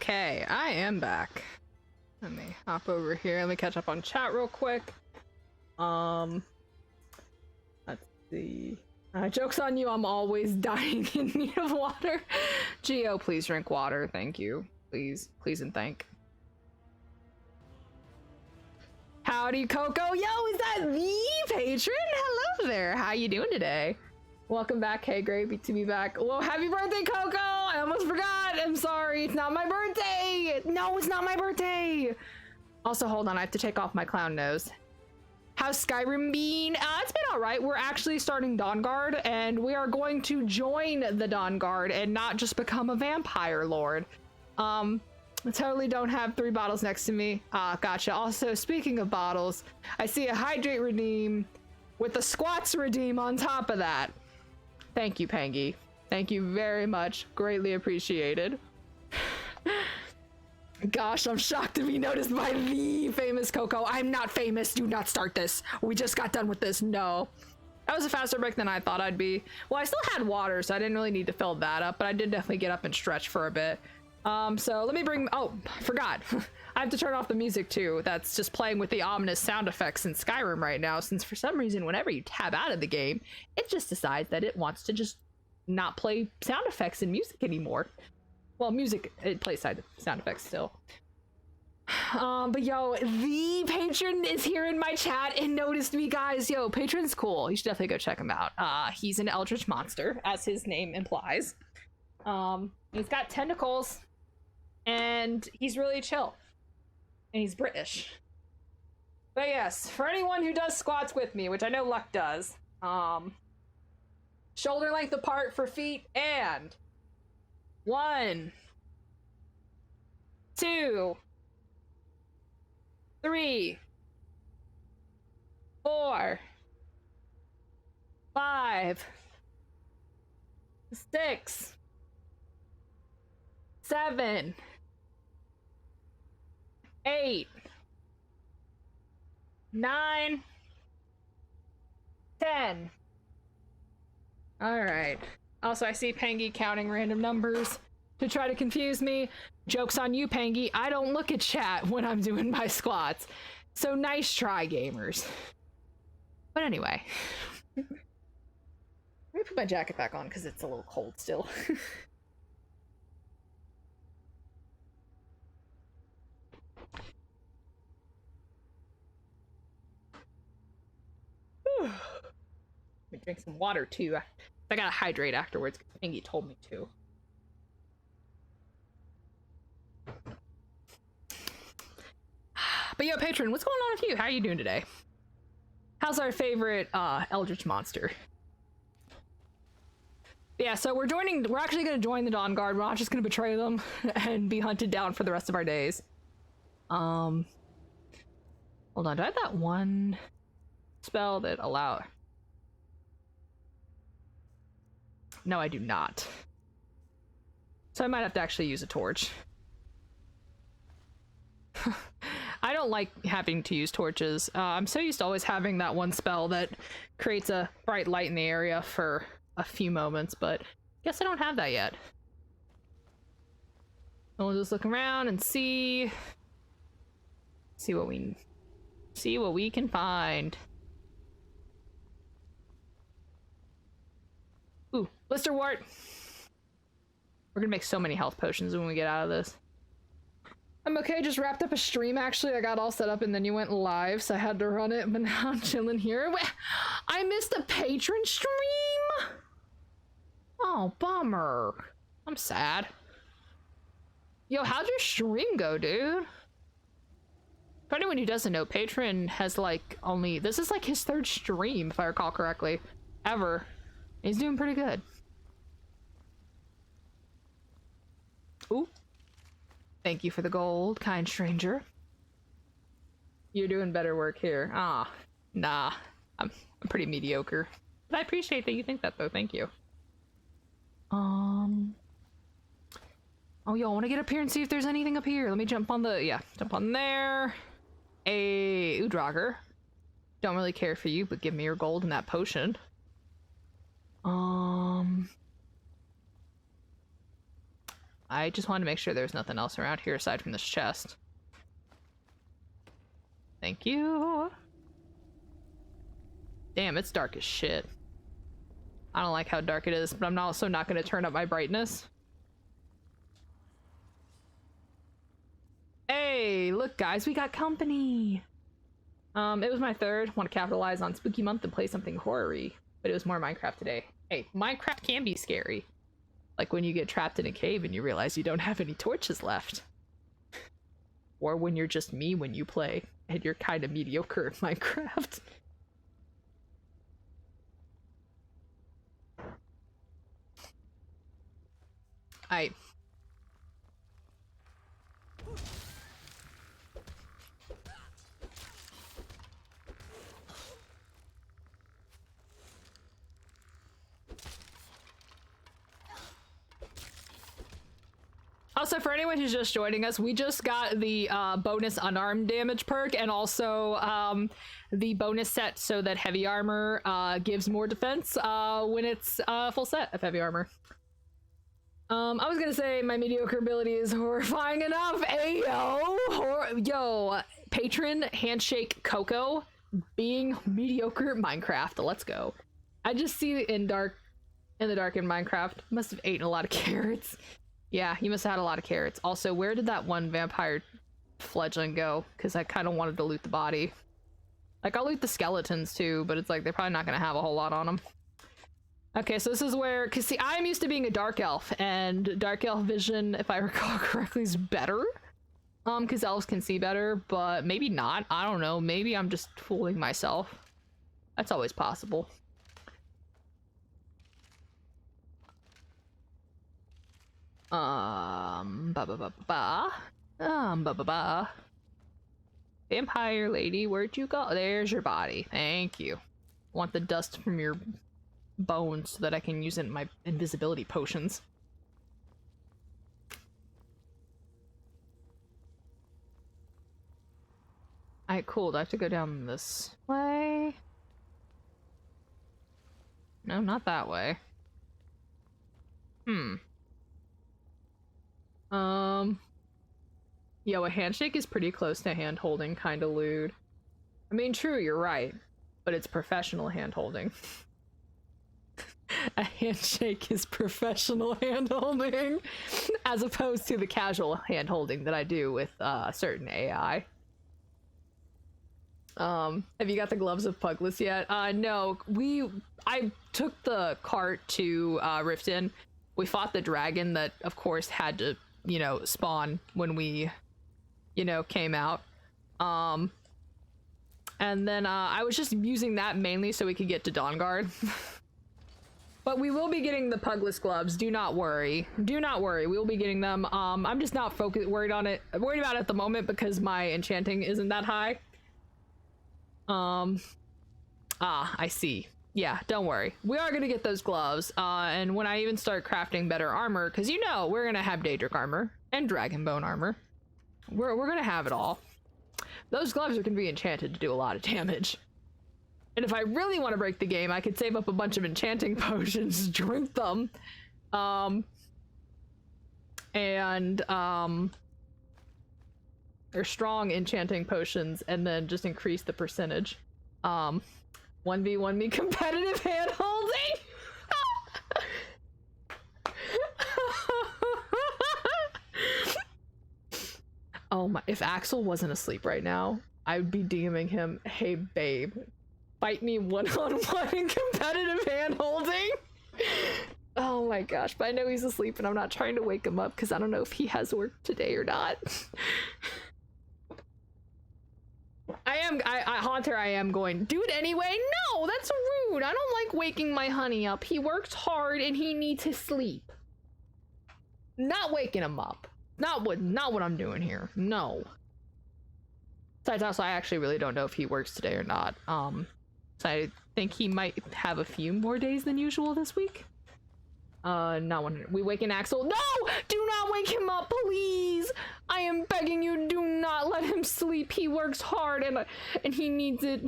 Okay, I am back. Let me hop over here. Let me catch up on chat real quick. Let's see. Joke's on you, I'm always dying in need of water. Geo, please drink water. Thank you. Please, please and thank. Howdy, Coco. Yo, is that the patron? Hello there. How you doing today? Welcome back. Hey, great to be back. Well, happy birthday, Coco. I almost forgot. I'm sorry. It's not my birthday. No, it's not my birthday. Also, hold on. I have to take off my clown nose. How's Skyrim been? It's been all right. We're actually starting Dawnguard, and we are going to join the Dawnguard and not just become a vampire lord. I totally don't have 3 bottles next to me. Gotcha. Also, speaking of bottles, I see a hydrate redeem with the squats redeem on top of that. Thank you, Pangy. Thank you very much. Greatly appreciated. Gosh, I'm shocked to be noticed by the famous Coco. I'm not famous. Do not start this. We just got done with this. No. That was a faster break than I thought I'd be. Well, I still had water, so I didn't really need to fill that up, but I did definitely get up and stretch for a bit. So let me bring... Oh, I forgot. I have to turn off the music, too. That's just playing with the ominous sound effects in Skyrim right now, since for some reason, whenever you tab out of the game, it just decides that it wants to just not play sound effects and music anymore. Well, music, it plays sound effects still. But yo, the patron is here in my chat and noticed me, guys. Yo, patron's cool. You should definitely go check him out. He's an eldritch monster, as his name implies. He's got tentacles, and he's really chill. And he's British. But yes, for anyone who does squats with me, which I know Luck does, shoulder length apart for feet, and 1, 2, 3, 4, 5, 6, 7, 8, 9, 10. All right. Also, I see Pangy counting random numbers to try to confuse me. Joke's on you, Pangy. I don't look at chat when I'm doing my squats. So nice try, gamers. But anyway. Let me put my jacket back on because it's a little cold still. Let me drink some water too. I gotta hydrate afterwards because Pingy told me to. But yo, patron, what's going on with you? How are you doing today? How's our favorite eldritch monster? Yeah, so we're actually gonna join the Dawnguard. We're not just gonna betray them and be hunted down for the rest of our days. Hold on, do I have that one spell that allow... No, I do not. So I might have to actually use a torch. I don't like having to use torches. I'm so used to always having that one spell that creates a bright light in the area for a few moments, but guess I don't have that yet. We'll just look around and see what we can find. Ooh, blisterwort. We're gonna make so many health potions when we get out of this. I'm okay, just wrapped up a stream actually. I got all set up and then you went live, so I had to run it, but now I'm chilling here. Wait, I missed a patron stream? Oh, bummer. I'm sad. Yo, how'd your stream go, dude? For anyone who doesn't know, patron has like this is like his 3rd stream, if I recall correctly, ever. He's doing pretty good. Ooh. Thank you for the gold, kind stranger. You're doing better work here. Ah, nah. I'm pretty mediocre. But I appreciate that you think that, though. Thank you. Oh, yo, I want to get up here and see if there's anything up here. Let me jump on jump on there. A Udrager. Don't really care for you, but give me your gold and that potion. I just wanted to make sure there's nothing else around here aside from this chest. Thank you. Damn, it's dark as shit. I don't like how dark it is, but I'm also not going to turn up my brightness. Hey, look guys, we got company. It was my third. Want to capitalize on spooky month and play something horror-y, but it was more Minecraft today. Hey, Minecraft can be scary. Like when you get trapped in a cave and you realize you don't have any torches left. Or when you're just me when you play and you're kind of mediocre at Minecraft. I Also, for anyone who's just joining us, we just got the bonus unarmed damage perk and also the bonus set so that heavy armor gives more defense when it's full set of heavy armor. I was gonna say my mediocre ability is horrifying enough. Ayo! Yo, patron handshake Coco being mediocre at Minecraft. Let's go. I just see in the dark in Minecraft. Must have eaten a lot of carrots. Yeah, he must have had a lot of carrots. Also, where did that one vampire fledgling go? Because I kind of wanted to loot the body. Like, I'll loot the skeletons too, but it's like they're probably not going to have a whole lot on them. Okay, so this is where, because see, I'm used to being a dark elf, and dark elf vision, if I recall correctly, is better. Because elves can see better, but maybe not. I don't know. Maybe I'm just fooling myself. That's always possible. Vampire lady, where'd you go? There's your body. Thank you. Want the dust from your bones so that I can use it in my invisibility potions. Alright, cool. Do I have to go down this way? No, not that way. Yo, a handshake is pretty close to hand-holding kind of lewd. I mean, true, you're right, but it's professional hand-holding. A handshake is professional hand-holding, as opposed to the casual hand-holding that I do with certain AI. Have you got the gloves of Pugless yet? No, I took the cart to Riften. We fought the dragon that, of course, had to, you know, spawn when we, you know, came out. And then I was just using that mainly so we could get to Dawnguard. But we will be getting the Pugless gloves. Do not worry. Do not worry. We will be getting them. I'm just not worried about it at the moment because my enchanting isn't that high. I see. Yeah, don't worry. We are gonna get those gloves, and when I even start crafting better armor, because you know we're gonna have Daedric armor and Dragonbone armor. We're gonna have it all. Those gloves are gonna be enchanted to do a lot of damage. And if I really want to break the game, I could save up a bunch of enchanting potions, drink them, or strong enchanting potions, and then just increase the percentage. 1v1 me competitive hand holding. Oh my, if Axel wasn't asleep right now, I would be DMing him, hey babe, fight me one-on-one in competitive hand holding. Oh my gosh, but I know he's asleep and I'm not trying to wake him up because I don't know if he has work today or not. Haunter, I am going, do it anyway? No, that's rude. I don't like waking my honey up. He works hard and he needs his sleep. Not waking him up. Not what I'm doing here. No. Besides, also, I actually really don't know if he works today or not. So I think he might have a few more days than usual this week. Not one. We waking Axel? No! Do not wake him up, please! I am begging you, do not let him sleep. He works hard and he needs it.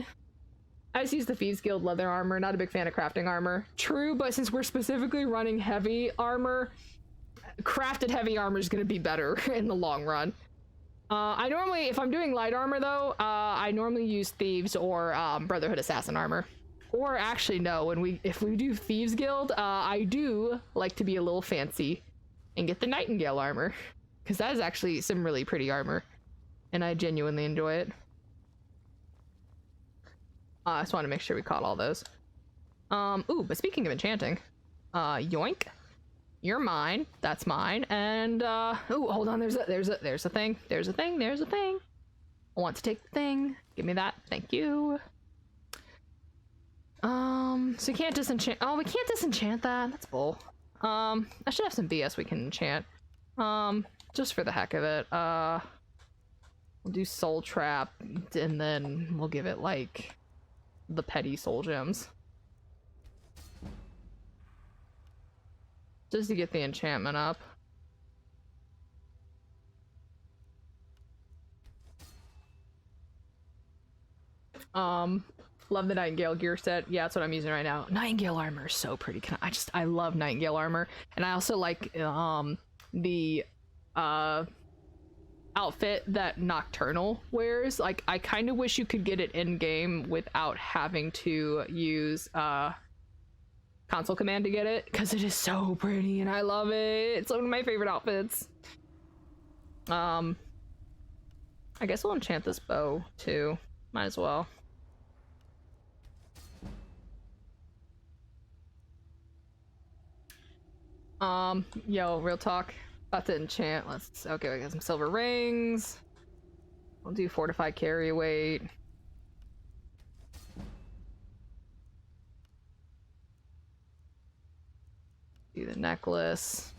I just use the Thieves Guild leather armor. Not a big fan of crafting armor. True, but since we're specifically running heavy armor, crafted heavy armor is gonna be better in the long run. I normally, if I'm doing light armor though, I normally use Thieves or Brotherhood Assassin armor. Or actually no, if we do Thieves Guild, I do like to be a little fancy and get the Nightingale armor. Because that is actually some really pretty armor. And I genuinely enjoy it. I just want to make sure we caught all those. Ooh, but speaking of enchanting, yoink. You're mine. That's mine. And ooh, hold on. There's a thing. There's a thing. I want to take the thing. Give me that. Thank you. So you can't disenchant. Oh, we can't disenchant that. That's bull. I should have some BS we can enchant. Just for the heck of it. We'll do Soul Trap, and then we'll give it like the petty soul gems. Just to get the enchantment up. Love the Nightingale gear set. Yeah, that's what I'm using right now. Nightingale armor is so pretty. I love Nightingale armor. And I also like the outfit that Nocturnal wears. Like, I kind of wish you could get it in game without having to use console command to get it, because it is so pretty and I love it. It's one of my favorite outfits. I guess we'll enchant this bow too. Might as well. Yo, real talk. About to enchant. Okay, we got some silver rings. We'll do fortified carry weight. Do the necklace.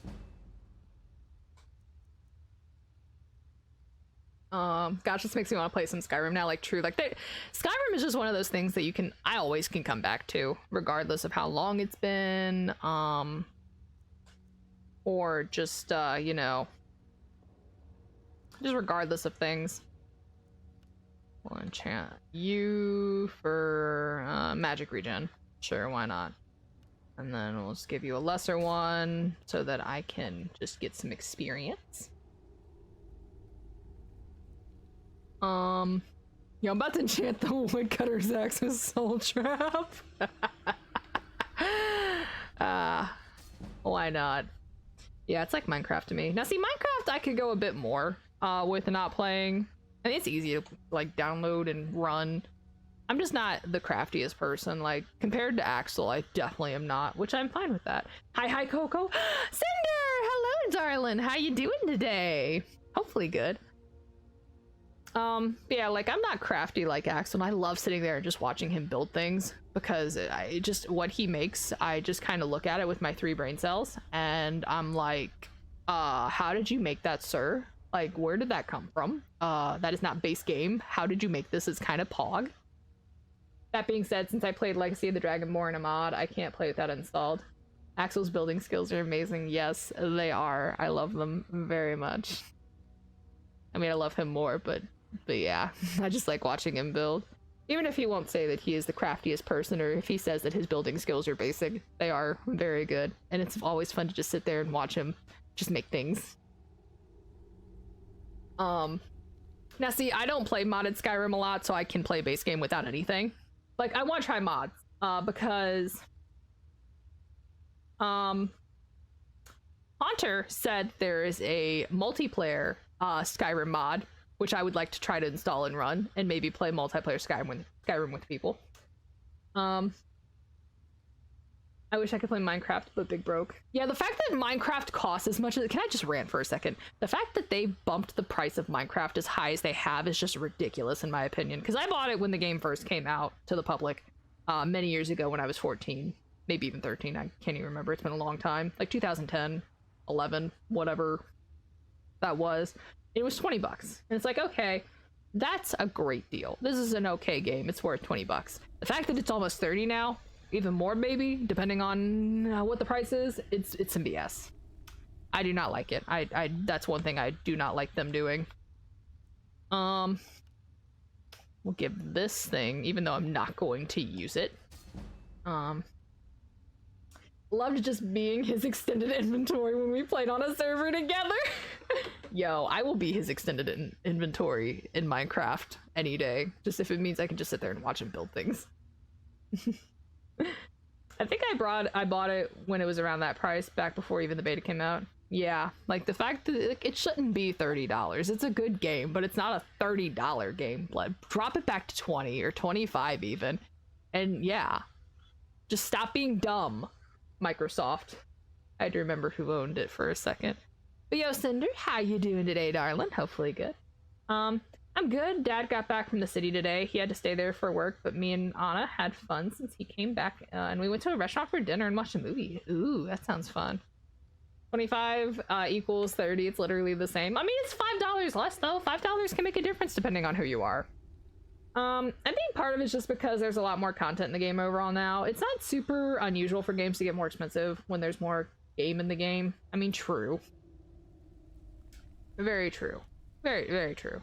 Gosh, this makes me want to play some Skyrim now. Like, true, like Skyrim is just one of those things that I always can come back to, regardless of how long it's been, or just you know, just regardless of things. We'll enchant you for magic regen. Sure, why not? And then we'll just give you a lesser one so that I can just get some experience. Yeah, I'm about to enchant the woodcutter's axe with Soul Trap. Why not? Yeah, it's like Minecraft to me. Now see, Minecraft I could go a bit more with not playing. I mean, it's easy to like download and run. I'm just not the craftiest person. Like, compared to Axel, I definitely am not, which I'm fine with that. Hi, Coco. Cinder! Hello, darling. How you doing today? Hopefully good. Yeah, like, I'm not crafty like Axel, and I love sitting there and just watching him build things, because what he makes, I just kind of look at it with my 3 brain cells, and I'm like, how did you make that, sir? Like, where did that come from? That is not base game. How did you make this? It's kind of pog. That being said, since I played Legacy of the Dragonborn in a mod, I can't play with that installed. Axel's building skills are amazing. Yes, they are. I love them very much. I mean, I love him more, but yeah, I just like watching him build. Even if he won't say that he is the craftiest person, or if he says that his building skills are basic, they are very good. And it's always fun to just sit there and watch him just make things. Now see, I don't play modded Skyrim a lot, so I can play base game without anything. Like, I want to try mods, because Haunter said there is a multiplayer Skyrim mod, which I would like to try to install and run, and maybe play multiplayer Skyrim with people. I wish I could play Minecraft, but big broke. Yeah, the fact that Minecraft costs as much as... Can I just rant for a second? The fact that they bumped the price of Minecraft as high as they have is just ridiculous, in my opinion. Because I bought it when the game first came out to the public many years ago when I was 14. Maybe even 13. I can't even remember. It's been a long time. Like 2010, 11, whatever that was. It was 20 bucks. And it's like, okay, that's a great deal. This is an okay game. It's worth 20 bucks. The fact that it's almost 30 now... even more maybe, depending on what the price is, it's some BS. I do not like it. I that's one thing I do not like them doing. We'll give this thing, even though I'm not going to use it. loved just being his extended inventory when we played on a server together. Yo, I will be his extended inventory in Minecraft any day, just if it means I can just sit there and watch him build things. I think I bought it when it was around that price, back before even the beta came out. Yeah, like the fact that it shouldn't be $30. It's a good game, but it's not a $30 game. Like, drop it back to 20 or 25 even. And yeah, just stop being dumb, Microsoft. I had to remember who owned it for a second. But yo, Cinder, how you doing today, darling? Hopefully good. I'm good. Dad got back from the city today. He had to stay there for work, but me and Anna had fun since he came back, and we went to a restaurant for dinner and watched a movie. Ooh, that sounds fun. 25 equals 30. It's literally the same. I mean, it's $5 less though. $5 can make a difference depending on who you are. I think part of it's just because there's a lot more content in the game overall now. It's not super unusual for games to get more expensive when there's more game in the game. I mean, true. Very true. Very, very true.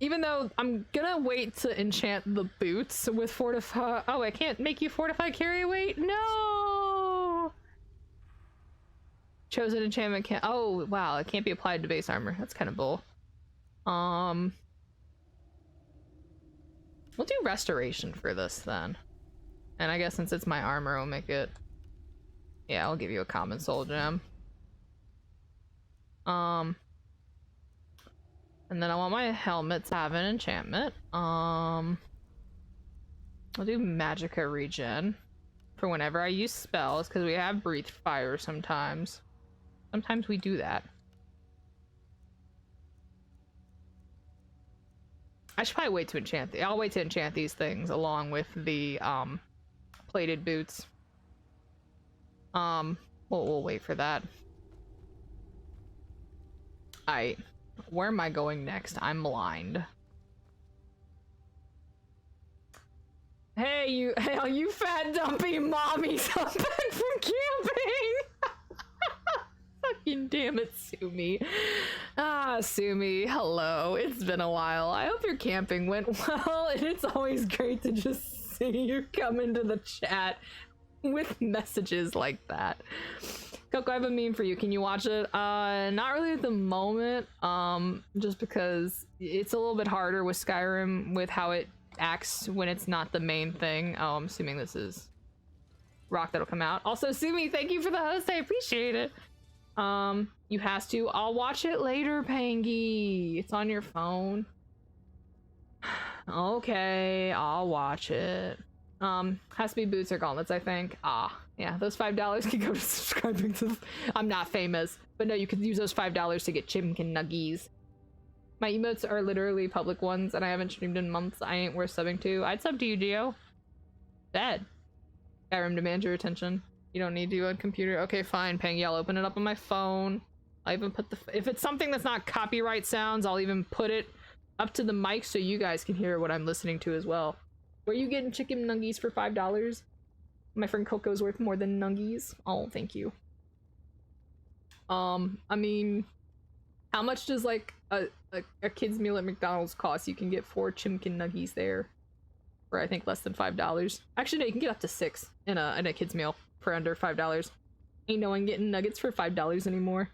Even though I'm gonna wait to enchant the boots with fortify. Oh, I can't make you fortify carry weight? No! Chosen enchantment can't. Oh, wow, it can't be applied to base armor. That's kind of bull. We'll do restoration for this then. And I guess since it's my armor, I'll make it. Yeah, I'll give you a common soul gem. And then I want my helmet to have an enchantment. I'll do magicka regen for whenever I use spells, because we have breathe fire sometimes. Sometimes we do that. I should probably wait to enchant I'll wait to enchant these things along with the plated boots. We'll wait for that. Alright. Where am I going next? I'm blind. Hey, you fat dumpy mommies, I'm back from camping! Fucking damn it, Sumi. Ah, Sumi, hello. It's been a while. I hope your camping went well, and it's always great to just see you come into the chat with messages like that. Coco, I have a meme for you. Can you watch it? Not really at the moment, just because it's a little bit harder with Skyrim with how it acts when it's not the main thing. Oh, I'm assuming this is rock that'll come out. Also, Sumi, thank you for the host. I appreciate it. You has to. I'll watch it later, Pangy. It's on your phone. Okay, I'll watch it. Has to be boots or gauntlets, I think. Ah, yeah, those $5 can go to subscribing to I'm not famous, but no, you could use those $5 to get chimkin nuggies. My emotes are literally public ones, and I haven't streamed in months. I ain't worth subbing to. I'd sub to you, Geo. Dead. Skyrim demands your attention. You don't need to on computer. Okay, fine, Pangy. I'll open it up on my phone. I'll even put if it's something that's not copyright sounds, I'll even put it up to the mic so you guys can hear what I'm listening to as well. Were you getting chicken nuggies for $5? My friend Coco's worth more than nuggies. Oh, thank you. I mean, how much does like a kid's meal at McDonald's cost? You can get 4 chimkin nuggies there for I think less than $5. Actually, no, you can get up to 6 in a kid's meal for under $5. Ain't no one getting nuggets for $5 anymore.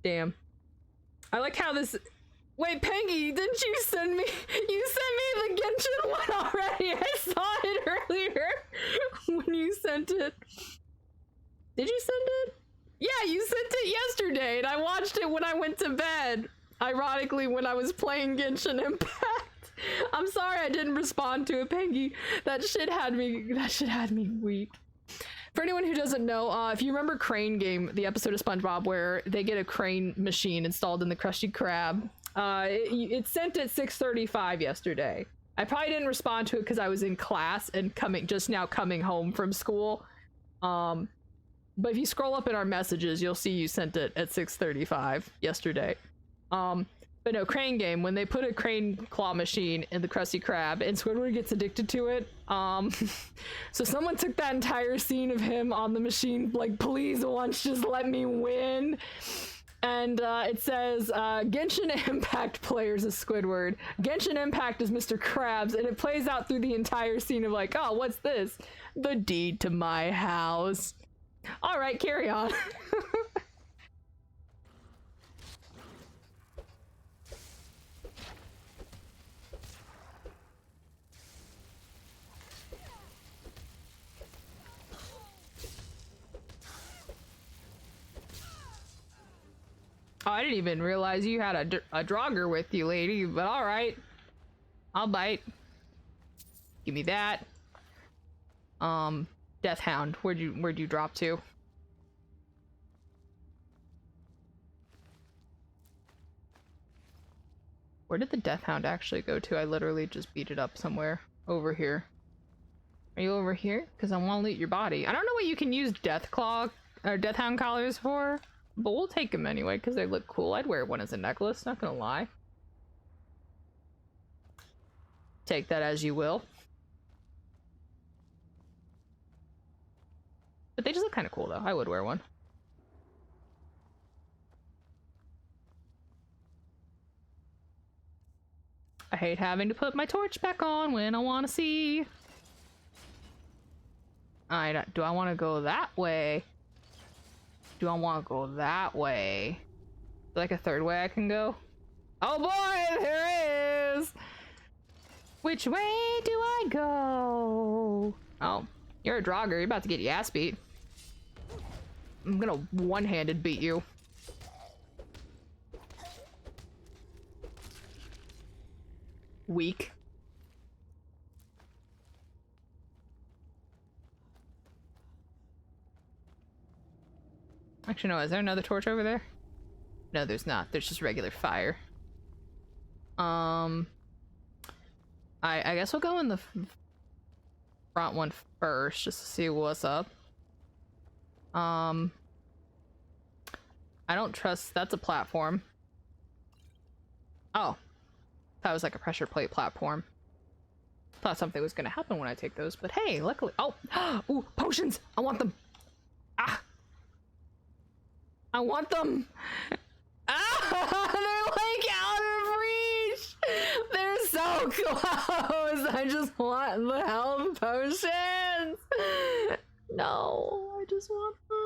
Damn. I like how this. Wait, Pangy, didn't you send me? You sent me the Genshin one already. I saw it earlier when you sent it. Did you send it? Yeah, you sent it yesterday, and I watched it when I went to bed. Ironically, when I was playing Genshin Impact. I'm sorry I didn't respond to it, Pangy. That shit had me weak. For anyone who doesn't know, if you remember Crane Game, the episode of SpongeBob where they get a crane machine installed in the Krusty Krab, it sent at 6:35 yesterday. I probably didn't respond to it because I was in class and just now coming home from school. But if you scroll up in our messages, you'll see you sent it at 6:35 yesterday. But no, Crane Game, when they put a crane claw machine in the Krusty Krab and Squidward gets addicted to it, so someone took that entire scene of him on the machine, like, please once just let me win. And it says Genshin Impact players is Squidward. Genshin Impact is Mr. Krabs, and it plays out through the entire scene of like, oh, what's this? The deed to my house. All right, carry on. Oh, I didn't even realize you had a Draugr with you, lady, but alright. I'll bite. Give me that. Death Hound, where'd you drop to? Where did the Death Hound actually go to? I literally just beat it up somewhere. Over here. Are you over here? Because I want to loot your body. I don't know what you can use Death Claw or Death Hound collars for. But we'll take them anyway, because they look cool. I'd wear one as a necklace, not gonna lie. Take that as you will. But they just look kind of cool, though. I would wear one. I hate having to put my torch back on when I want to see. Do I want to go that way? Do I want to go that way? Like a third way I can go? Oh boy, there is! Which way do I go? Oh, you're a Draugr. You're about to get your ass beat. I'm gonna one-handed beat you. Weak. Actually, no, is there another torch over there? No, there's not. There's just regular fire. I guess we'll go in the front one first, just to see what's up. I don't trust... That's a platform. Oh. That was like a pressure plate platform. Thought something was gonna happen when I take those, but hey, luckily... Oh! Ooh, potions! I want them! Ah! I want them! Ah! They're like out of reach! They're so close! I just want the health potions! No, I just want them.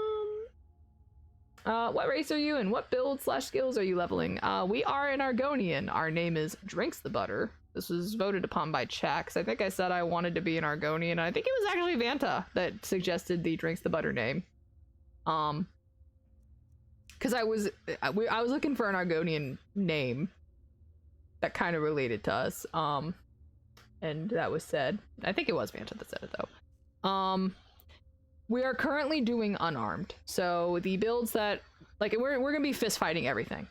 What race are you and what build / skills are you leveling? We are an Argonian. Our name is Drinks the Butter. This was voted upon by Chax. I think I said I wanted to be an Argonian. I think it was actually Vanta that suggested the Drinks the Butter name. Because I was looking for an Argonian name that kind of related to us, and that was said. I think it was Vanta that said it though. We are currently doing unarmed, so the builds that we're gonna be fist fighting everything.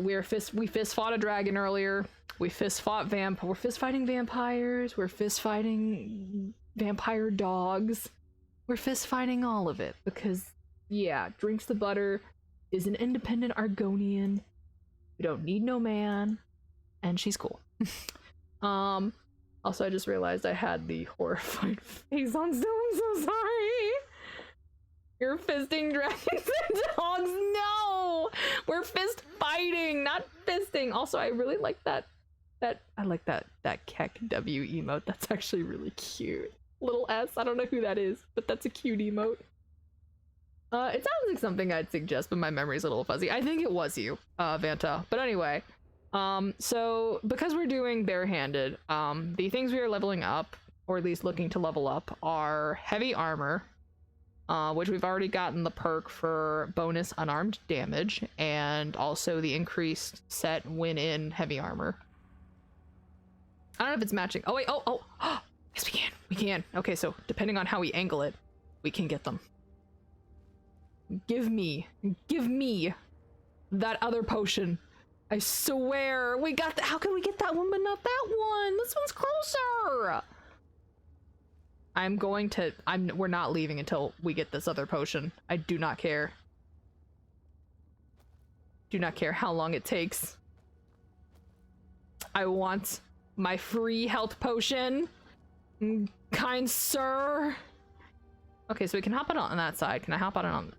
We fist fought a dragon earlier. We fist fought we're fist fighting vampires. We're fist fighting vampire dogs. We're fist fighting all of it because yeah, Drinks the Butter is an independent Argonian. We don't need no man, and she's cool. Also, I just realized I had the horrified face on still. I'm so sorry. You're fisting dragons and dogs. No, we're fist fighting, not fisting. Also, I really like that Keck W emote. That's actually really cute. Little S. I don't know who that is, but that's a cute emote. It sounds like something I'd suggest, but my memory's a little fuzzy. I think it was you, Vanta. But anyway, so because we're doing barehanded, the things we are leveling up, or at least looking to level up, are heavy armor, which we've already gotten the perk for bonus unarmed damage, and also the increased set when in heavy armor. I don't know if it's matching. Oh wait, oh, yes we can, we can. Okay, so depending on how we angle it, we can get them. Give me that other potion. I swear, we got how can we get that one but not that one? This one's closer. We're not leaving until we get this other potion. I do not care. Do not care how long it takes. I want my free health potion, kind sir. Okay, so we can hop on that side. Can I hop on it on?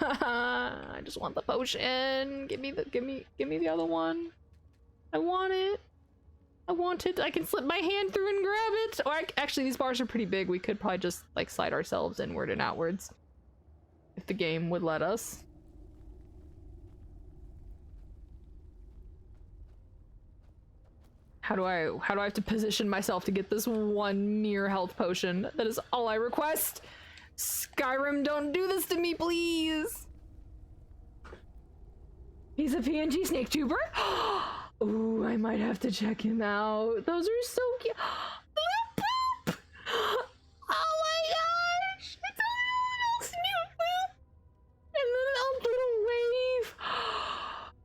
I just want the potion. Give me the other one. I want it. I want it. I can slip my hand through and grab it. Or actually, these bars are pretty big. We could probably just like slide ourselves inward and outwards if the game would let us. How do I have to position myself to get this one mere health potion? That is all I request. Skyrim, don't do this to me, please. He's a PNG snake tuber. Ooh, I might have to check him out. Those are so cute. Bloop, bloop. Oh my gosh! It's a little snoot boop, and then a little wave.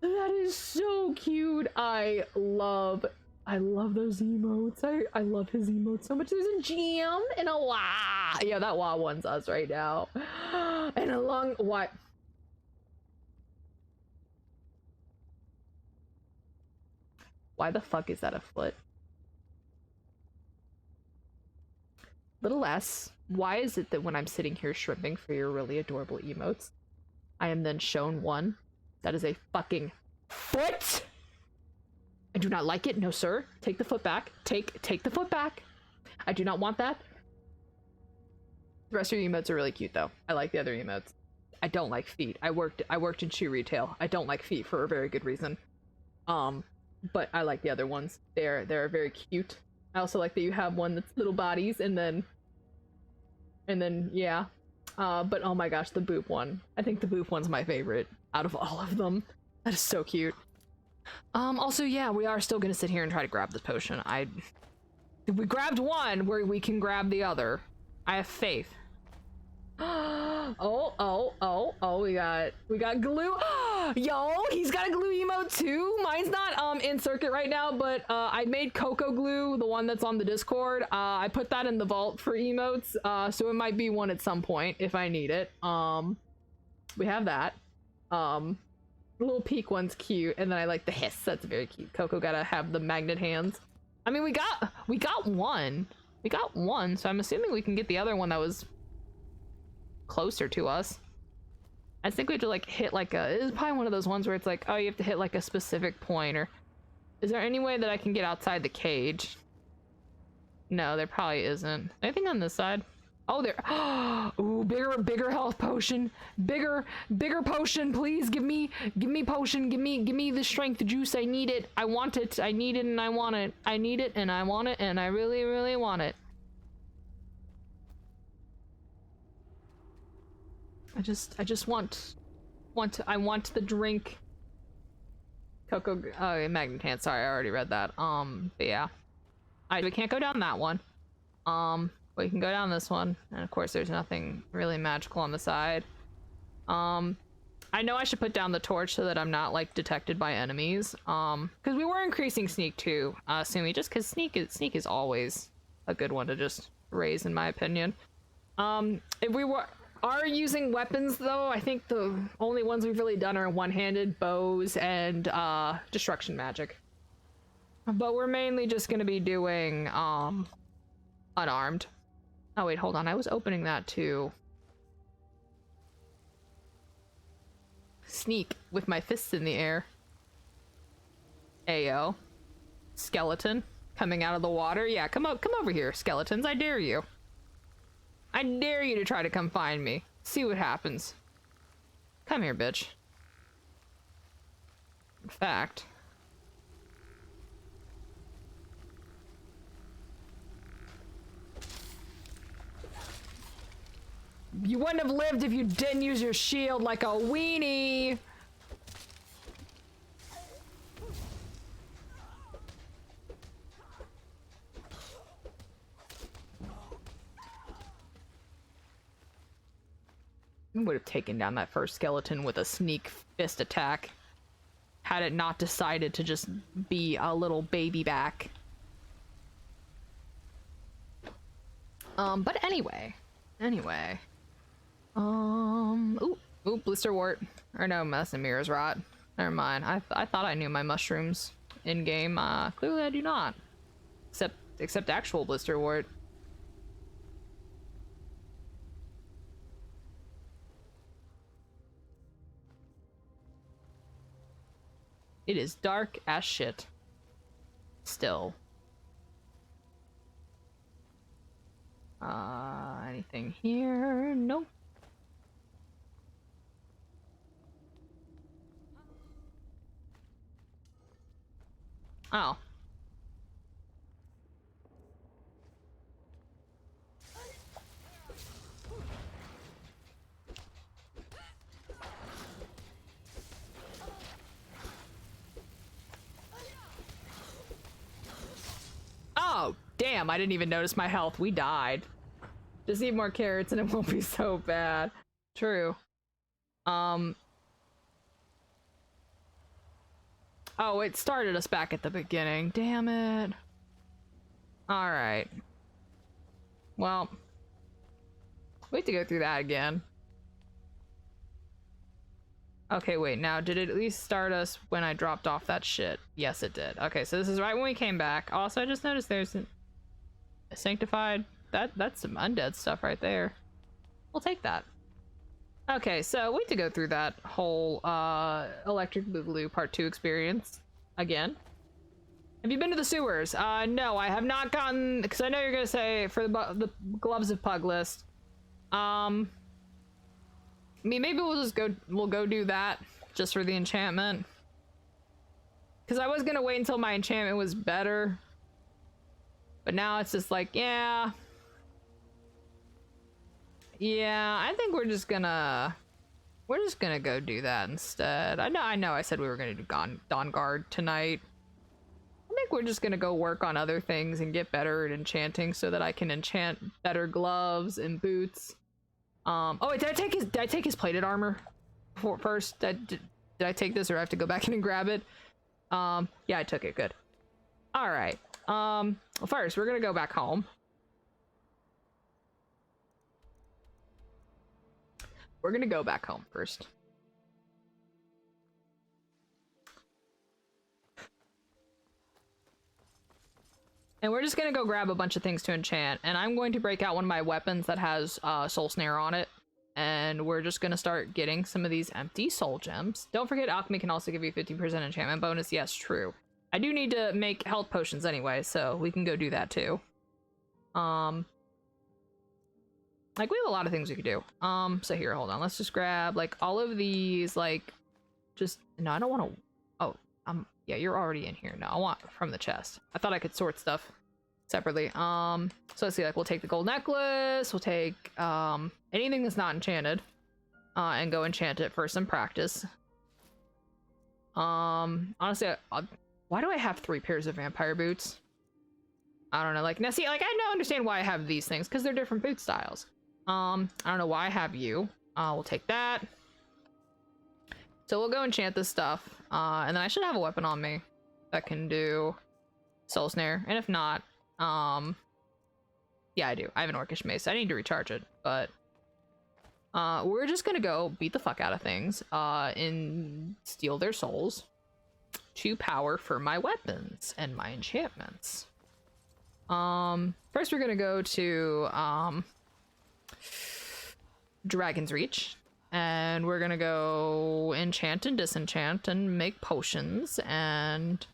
That is so cute. I love those emotes. I love his emotes so much. There's a jam and a wah. Yeah, that wah one's us right now. And a long what? Why the fuck is that a foot? Little S, why is it that when I'm sitting here shrimping for your really adorable emotes, I am then shown one that is a fucking foot? I do not like it. No, sir. Take the foot back. Take the foot back. I do not want that. The rest of your emotes are really cute, though. I like the other emotes. I don't like feet. I worked in shoe retail. I don't like feet for a very good reason. But I like the other ones. They're very cute. I also like that you have one that's little bodies, and then yeah. But oh my gosh, the boop one. I think the boop one's my favorite out of all of them. That is so cute. Also, yeah, we are still gonna sit here and try to grab this potion. We grabbed one where we can grab the other. I have faith. Oh, we got glue. Yo, he's got a glue emote too. Mine's not in circuit right now, but I made cocoa glue, the one that's on the Discord. I put that in the vault for emotes, so it might be one at some point if I need it. We have that. The little peak one's cute, and then I like the hiss. That's very cute. Coco gotta have the magnet hands. I mean, we got one. We got one, so I'm assuming we can get the other one that was closer to us. I think we have to like hit like it's probably one of those ones where it's like, oh, you have to hit like a specific point, or is there any way that I can get outside the cage? No, there probably isn't. Anything on this side? Oh, there. Ooh, bigger health potion. Bigger potion, please. Give me potion. Give me the strength juice. I need it. I want it. I need it and I want it. I need it and I want it and I really, really want it. I just want the drink. Cocoa. Oh, magnet hand. Sorry, I already read that. But yeah. We can't go down that one. We can go down this one, and of course there's nothing really magical on the side. I know I should put down the torch so that I'm not like detected by enemies. Because we were increasing sneak too, Sumi, just because sneak is always a good one to just raise, in my opinion. If we are using weapons though, I think the only ones we've really done are one-handed bows and destruction magic. But we're mainly just gonna be doing unarmed. Oh wait, hold on. I was opening that too. Sneak with my fists in the air. Ayo. Skeleton coming out of the water. Yeah, come over here, skeletons. I dare you. I dare you to try to come find me. See what happens. Come here, bitch. In fact, you wouldn't have lived if you didn't use your shield like a weenie. I would have taken down that first skeleton with a sneak fist attack had it not decided to just be a little baby back. But anyway. Ooh, blister wart. Or no, mess and mirrors rot. Never mind. I thought I knew my mushrooms in game. Clearly I do not. Except actual blister wart. It is dark as shit. Still. Anything here? Nope. Oh. Oh, damn, I didn't even notice my health. We died. Just eat more carrots and it won't be so bad. True. Oh, it started us back at the beginning. Damn it. Alright. Well, we have to go through that again. Okay, wait, now did it at least start us when I dropped off that shit? Yes, it did. Okay, so this is right when we came back. Also, I just noticed there's a sanctified... That's some undead stuff right there. We'll take that. Okay, so we have to go through that whole Electric Boogaloo Part 2 experience again. Have you been to the sewers? No, I have not gotten... Because I know you're going to say for the Gloves of Pug list. I mean, maybe we'll go do that just for the enchantment. Because I was going to wait until my enchantment was better. But now it's just like, yeah. Yeah, I think we're just gonna go do that instead. I know I said we were gonna do Dawn Guard tonight. I think we're just gonna go work on other things and get better at enchanting so that I can enchant better gloves and boots. Oh wait, did I take his plated armor first? Did I take this, or I have to go back in and grab it? Yeah, I took it. Good. All right. Well, first we're gonna go back home. We're gonna go back home first. And we're just gonna go grab a bunch of things to enchant, and I'm going to break out one of my weapons that has soul snare on it, and we're just gonna start getting some of these empty soul gems. Don't forget, alchemy can also give you 50% enchantment bonus. Yes, true. I do need to make health potions anyway, so we can go do that too. Like, we have a lot of things we could do. So here, hold on. Let's just grab, like, all of these, like, just... No, I don't want to... Oh, yeah, you're already in here. No, I want from the chest. I thought I could sort stuff separately. So let's see, like, we'll take the gold necklace, we'll take, anything that's not enchanted, and go enchant it for some practice. Honestly, why do I have 3 pairs of vampire boots? I don't know, like, now see, like, I don't understand why I have these things, because they're different boot styles. I don't know why I have you. We'll take that. So we'll go enchant this stuff, and then I should have a weapon on me that can do soul snare, and if not, yeah, I do. I have an orcish mace. I need to recharge it, but we're just gonna go beat the fuck out of things, and steal their souls to power for my weapons and my enchantments. First we're gonna go to Dragon's Reach, and we're gonna go enchant and disenchant and make potions and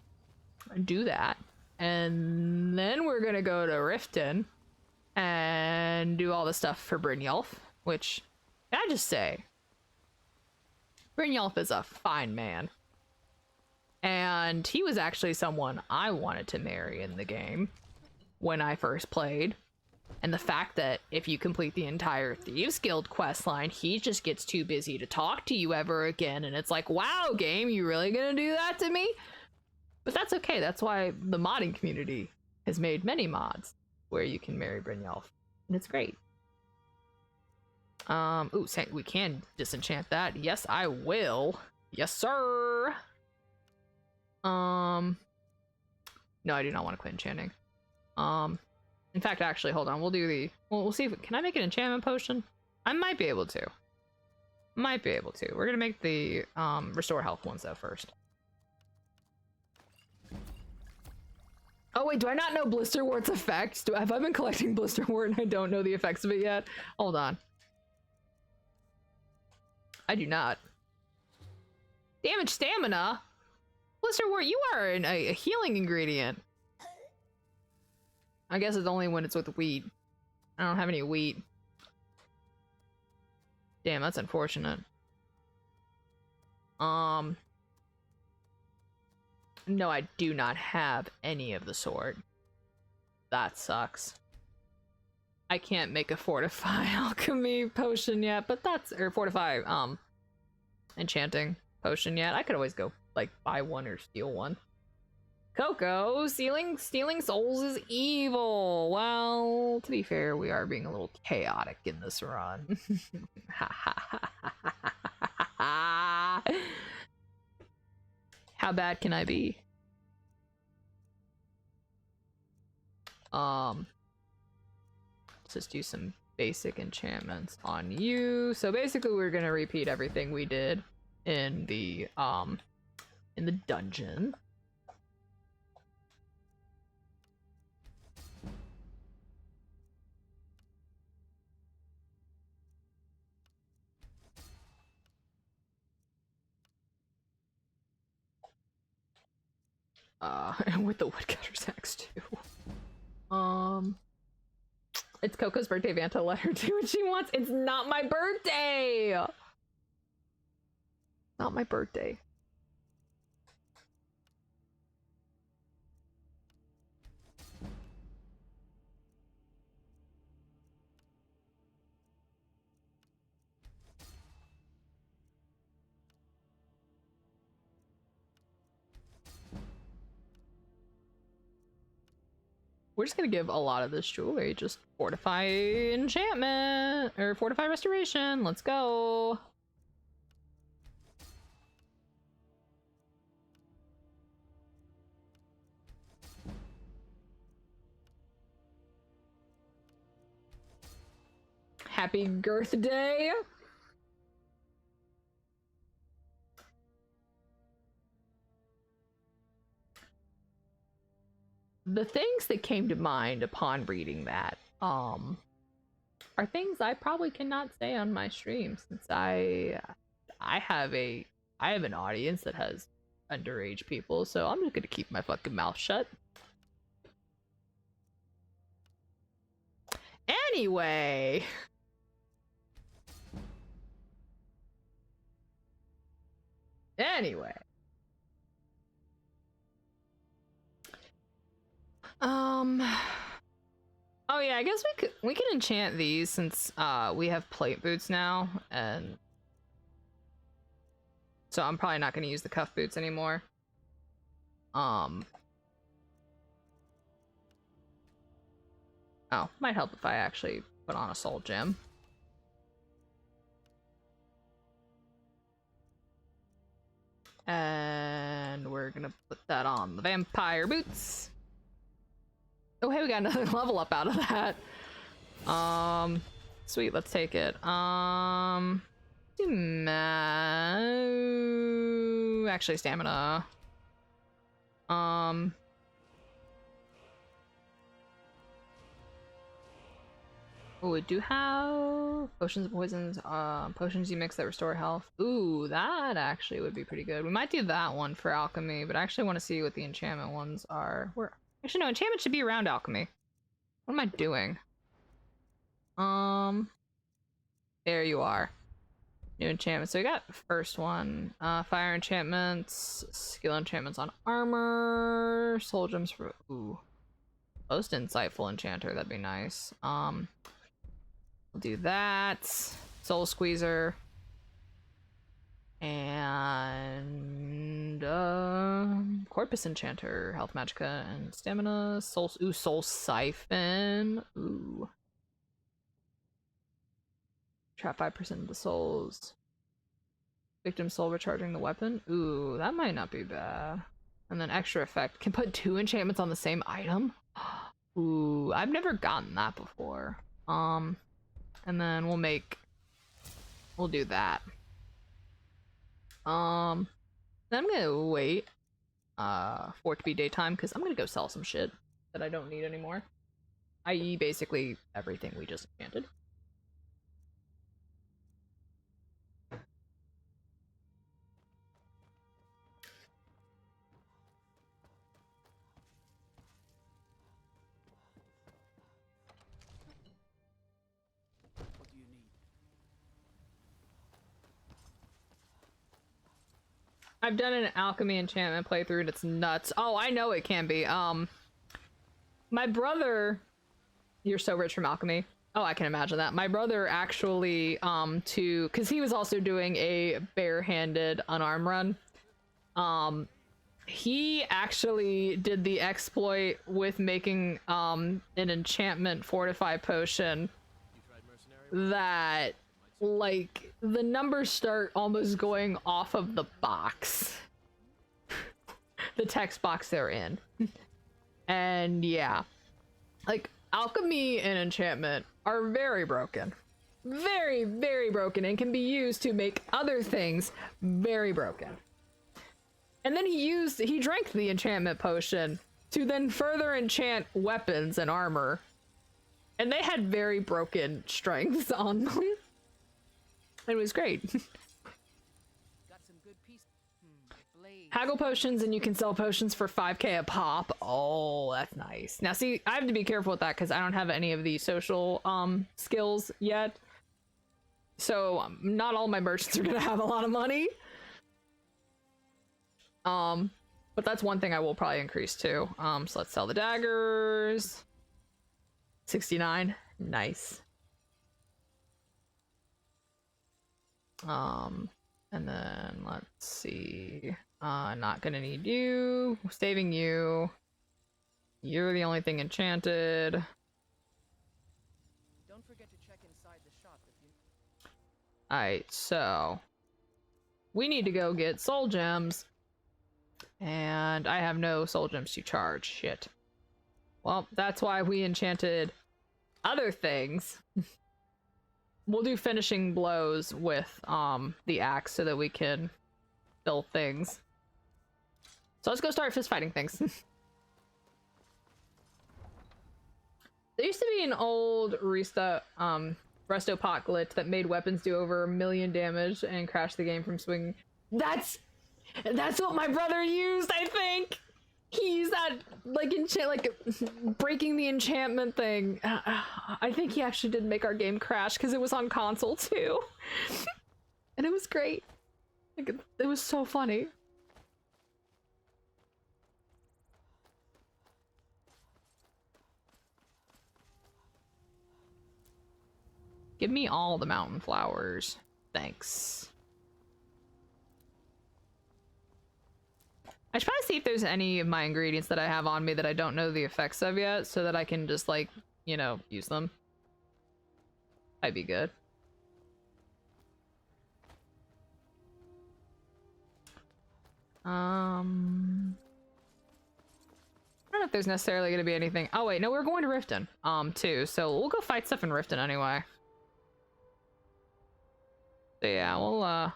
do that, and then we're gonna go to Riften and do all the stuff for Brynjolf, which, can I just say, Brynjolf is a fine man, and he was actually someone I wanted to marry in the game when I first played. And the fact that if you complete the entire Thieves Guild questline, he just gets too busy to talk to you ever again, and it's like, wow, game, you really gonna do that to me? But that's okay, that's why the modding community has made many mods where you can marry Brynjolf, and it's great. Ooh, we can disenchant that. Yes, I will. Yes, sir! No, I do not want to quit enchanting. In fact, actually, hold on. We'll do the... We'll see if... Can I make an enchantment potion? I might be able to. Might be able to. We're gonna make the, restore health ones, though, first. Oh, wait, do I not know Blisterwort's effects? Have I been collecting Blisterwort and I don't know the effects of it yet? Hold on. I do not. Damage stamina? Blisterwort, you are a healing ingredient. I guess it's only when it's with wheat. I don't have any wheat. Damn, that's unfortunate. No, I do not have any of the sort. That sucks. I can't make a fortify alchemy potion yet, but that's, or fortify, enchanting potion yet. I could always go, like, buy one or steal one. Coco, stealing souls is evil. Well, to be fair, we are being a little chaotic in this run. How bad can I be? Let's just do some basic enchantments on you. So basically we're gonna repeat everything we did in the dungeon. And with the woodcutter's axe too. It's Coco's birthday, Vanta. Let her do what she wants. It's not my birthday! Not my birthday. We're just gonna give a lot of this jewelry just fortify enchantment or fortify restoration. Let's go. Happy Girth Day. The things that came to mind upon reading that are things I probably cannot say on my stream, since I have an audience that has underage people, so I'm just gonna keep my fucking mouth shut. Anyway. Anyway. Oh yeah, I guess we can enchant these since we have plate boots now, and so I'm probably not gonna use the cuff boots anymore. Oh, might help if I actually put on a soul gem. And we're gonna put that on the vampire boots. Oh hey, we got another level up out of that. Sweet, let's take it. Actually stamina. Oh, we do have potions of poisons, potions you mix that restore health. Ooh, that actually would be pretty good. We might do that one for alchemy, but I actually want to see what the enchantment ones are. Actually, no, enchantment should be around alchemy. What am I doing? There you are. New enchantment. So we got first one. Fire enchantments, skill enchantments on armor, soul gems for most insightful enchanter, that'd be nice. We'll do that. Soul squeezer. And corpus enchanter, health magicka, and stamina. Soul siphon. Ooh. Trap 5% of the souls. Victim soul recharging the weapon. Ooh, that might not be bad. And then extra effect. Can put 2 enchantments on the same item? Ooh, I've never gotten that before. And then we'll do that. Then I'm gonna wait for it to be daytime because I'm gonna go sell some shit that I don't need anymore. I.e. basically everything we just enchanted. I've done an alchemy enchantment playthrough and it's nuts. Oh, I know it can be. My brother, you're so rich from alchemy. Oh, I can imagine that. My brother actually, because he was also doing a barehanded unarmed run. He actually did the exploit with making an enchantment fortify potion that, like, the numbers start almost going off of the box. The text box they're in. And yeah, like, alchemy and enchantment are very broken. Very, very broken, and can be used to make other things very broken. And then he drank the enchantment potion to then further enchant weapons and armor. And they had very broken strengths on them. It was great. Got some good pieces. Blade. Haggle potions, and you can sell potions for 5k a pop. Oh, that's nice. Now see, I have to be careful with that because I don't have any of the social skills yet. So not all my merchants are gonna have a lot of money. But that's one thing I will probably increase too. So let's sell the daggers. 69. Nice. And then let's see. Not gonna need you. Saving you. You're the only thing enchanted. Don't forget to check inside the shop if you. Alright, so we need to go get soul gems. And I have no soul gems to charge. Shit. Well, that's why we enchanted other things. We'll do finishing blows with the axe so that we can build things. So let's go start fist fighting things. There used to be an old resto pot glitch that made weapons do over 1 million damage and crash the game from swinging. That's what my brother used, I think. He used that, like, breaking the enchantment thing. I think he actually did make our game crash because it was on console too. And it was great. Like, it was so funny. Give me all the mountain flowers. Thanks. I should probably see if there's any of my ingredients that I have on me that I don't know the effects of yet, so that I can just, like, you know, use them. That'd be good. I don't know if there's necessarily going to be anything. Oh wait, no, we're going to Riften, too, so we'll go fight stuff in Riften anyway. So yeah, we'll,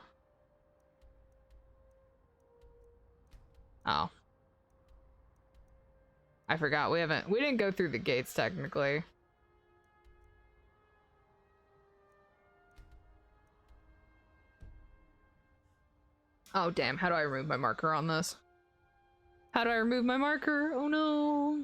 oh. I forgot, we didn't go through the gates, technically. Oh, damn, how do I remove my marker on this? How do I remove my marker? Oh no!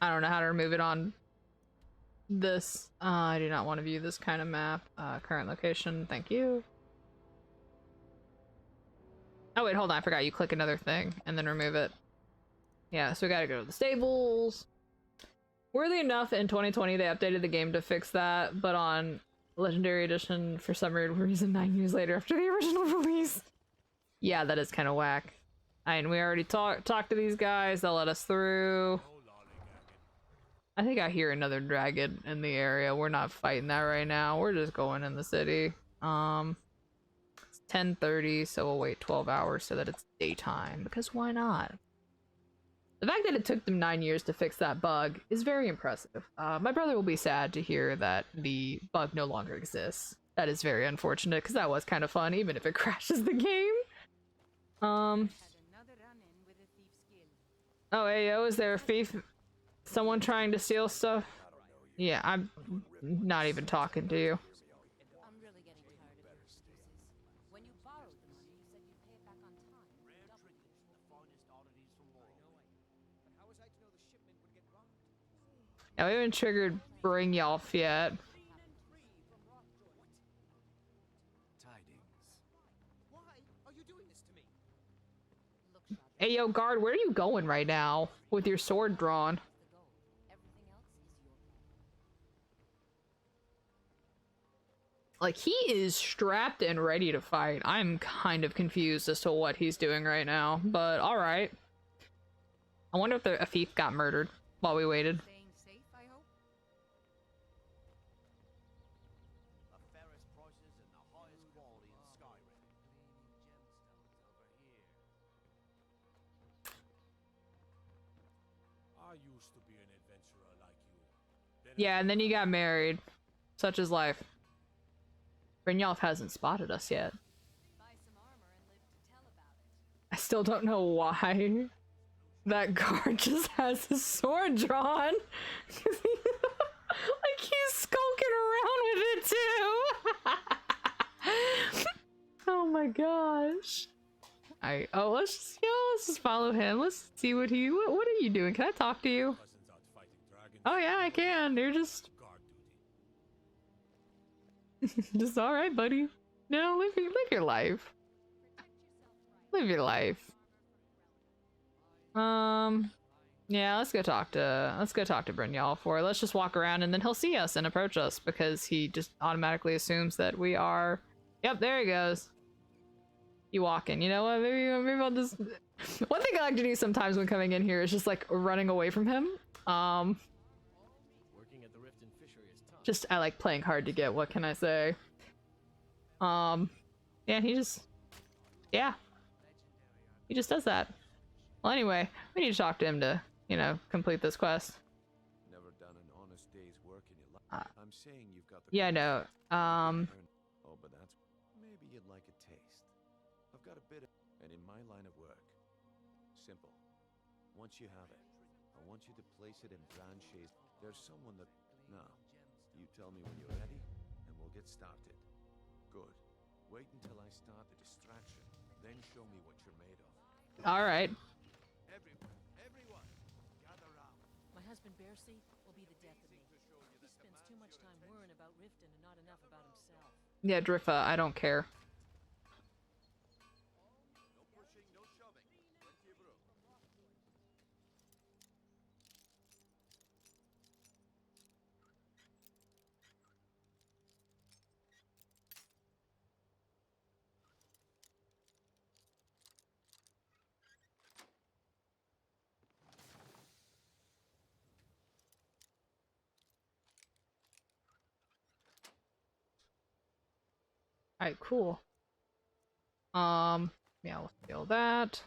I don't know how to remove it on this. I do not want to view this kind of map. Current location, thank you. Oh wait, hold on, I forgot you click another thing and then remove it. Yeah, so we gotta go to the stables. Weirdly enough, in 2020 they updated the game to fix that, but on Legendary Edition, for some weird reason, 9 years later after the original release. Yeah, that is kind of whack. And we already talked to these guys, they'll let us through. I think I hear another dragon in the area. We're not fighting that right now. We're just going in the city. It's 10:30, so we'll wait 12 hours so that it's daytime, because why not? The fact that it took them 9 years to fix that bug is very impressive. My brother will be sad to hear that the bug no longer exists. That is very unfortunate, because that was kind of fun, even if it crashes the game. Oh, Ayo, is there a thief? Someone trying to steal stuff? Yeah, I'm not even talking to you. I'm really getting tired of your excuses. When you borrowed the money, you said you'd pay it back on time. Rare trinkets, the finest oddities from war. But how was I to know the shipment would get robbed? Now we haven't triggered Bring Y'allf yet. Tidings. Why are you doing this to me? Look, Shad, Hey, yo, guard, where are you going right now with your sword drawn? that's the goal. Everything else is your plan. Like, he is strapped and ready to fight. I'm kind of confused as to what he's doing right now, but alright. I wonder if a thief got murdered while we waited. Staying safe, I hope. The fairest prices and the highest quality in Skyrim. I used to be an adventurer like you. Then Yeah, and then you got married. Such is life. Brynjolf hasn't spotted us yet. Buy some armor and live to tell about it. I still don't know why that guard just has his sword drawn. Like he's skulking around with it too. Oh my gosh. Oh, let's just follow him. Let's see what what are you doing? Can I talk to you? cousins out fighting dragons. Oh yeah, I can. You're just Guard duty. just all right, buddy. No, live your life. Live your life. Yeah, let's go talk to Brynjolf, or let's just walk around and then he'll see us and approach us because he just automatically assumes that we are. Yep, there he goes. You walking. You know what? Maybe I'll just. One thing I like to do sometimes when coming in here is just like running away from him. Working at the Rift and Fishery is tough. Just I like playing hard to get. What can I say? Yeah, he just does that. Well, anyway, we need to talk to him to, complete this quest. Never done an honest day's work in your life. I'm saying you've got the. Yeah, no. Oh, but that's maybe you'd like a taste. I've got a bit of, and in my line of work, simple. Once you have it, I want you to place it in branches. There's someone that. Now, you tell me when you're ready, and we'll get started. Good. Wait until I start the distraction, then show me what you're made of. All right. Everyone, gather round. My husband Bercy will be the death of me. He spends too much time worrying about Riften and not enough about himself. Yeah, Driffa, I don't care. No pushing, no shoving. Plenty of room. All right, cool. Yeah, we'll steal that.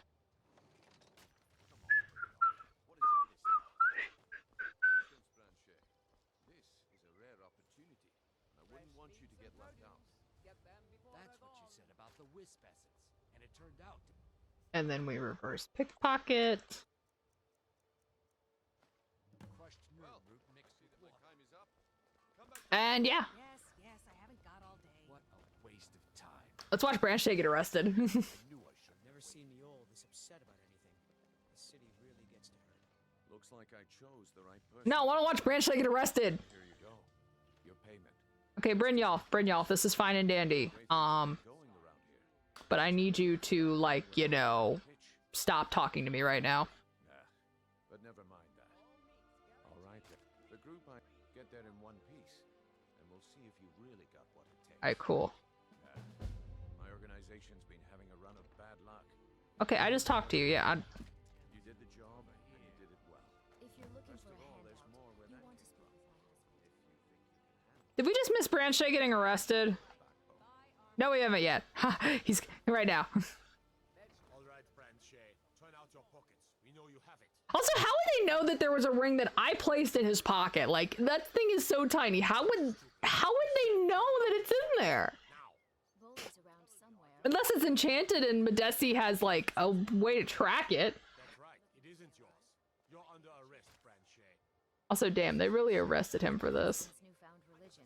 What is it this time? Patience, Branche. This is a rare opportunity, and I wouldn't want you to get left out. That's what you said about the wisp essence, and it turned out to And then we reverse pickpocket. crushed nerve root mixed with My water. time is up. Come back. And yeah, Yes, I haven't got all day. What a waste of time. let's watch Branch get arrested. Knew I should. Never seen the old this upset about anything. The city really gets to her. Looks like I chose the right person. No, I want to watch Branch get arrested. Here you go. Your payment. Okay, Brynjolf, this is fine and dandy. Great things going around here. But I need you to, like, Pitch. stop talking to me right now. Nah, but never mind that. All right then. The group I get there in one piece, and we'll see if you really got what it takes. Alright, cool. My organization's been having a run of bad luck. Okay, I just talked to you, yeah. You did the job, and you did it well. If you're looking First for of a all, there's handout, more where you that want to came speak with my husband. If you think you can handle Did we just miss Branch getting arrested? backbone. No, we haven't yet. Ha, he's right now. All right, Branche. Turn out your pockets. We know you have it. Also, how would they know that there was a ring that I placed in his pocket? Like, that thing is so tiny. How would they know that it's in there? Now. Bullet's around somewhere. Unless it's enchanted and Medesi has, like, a way to track it. That's right. It isn't yours. You're under arrest, Branche. Also, damn, they really arrested him for this. This newfound religion.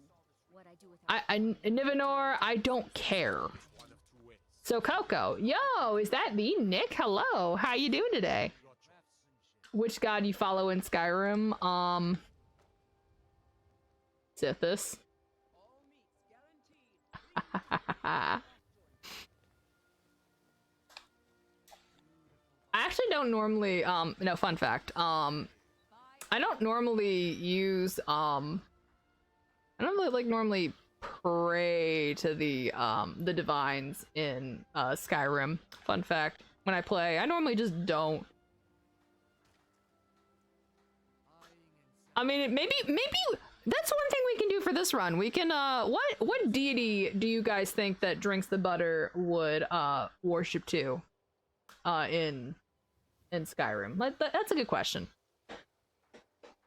What I do with her. Nivanor, I don't care. One of two ways. So, Coco, yo, is that me, Nick? Hello, how you doing today? Gotcha. Which god you follow in Skyrim? Sithis. I actually don't normally, no, fun fact, I don't normally use, I don't really, like, normally pray to the divines in, Skyrim. Fun fact. When I play, I normally just don't. I mean, maybe that's one thing we can do for this run. We can, what deity do you guys think that Drinks the Butter would, worship to, in Skyrim? That's a good question.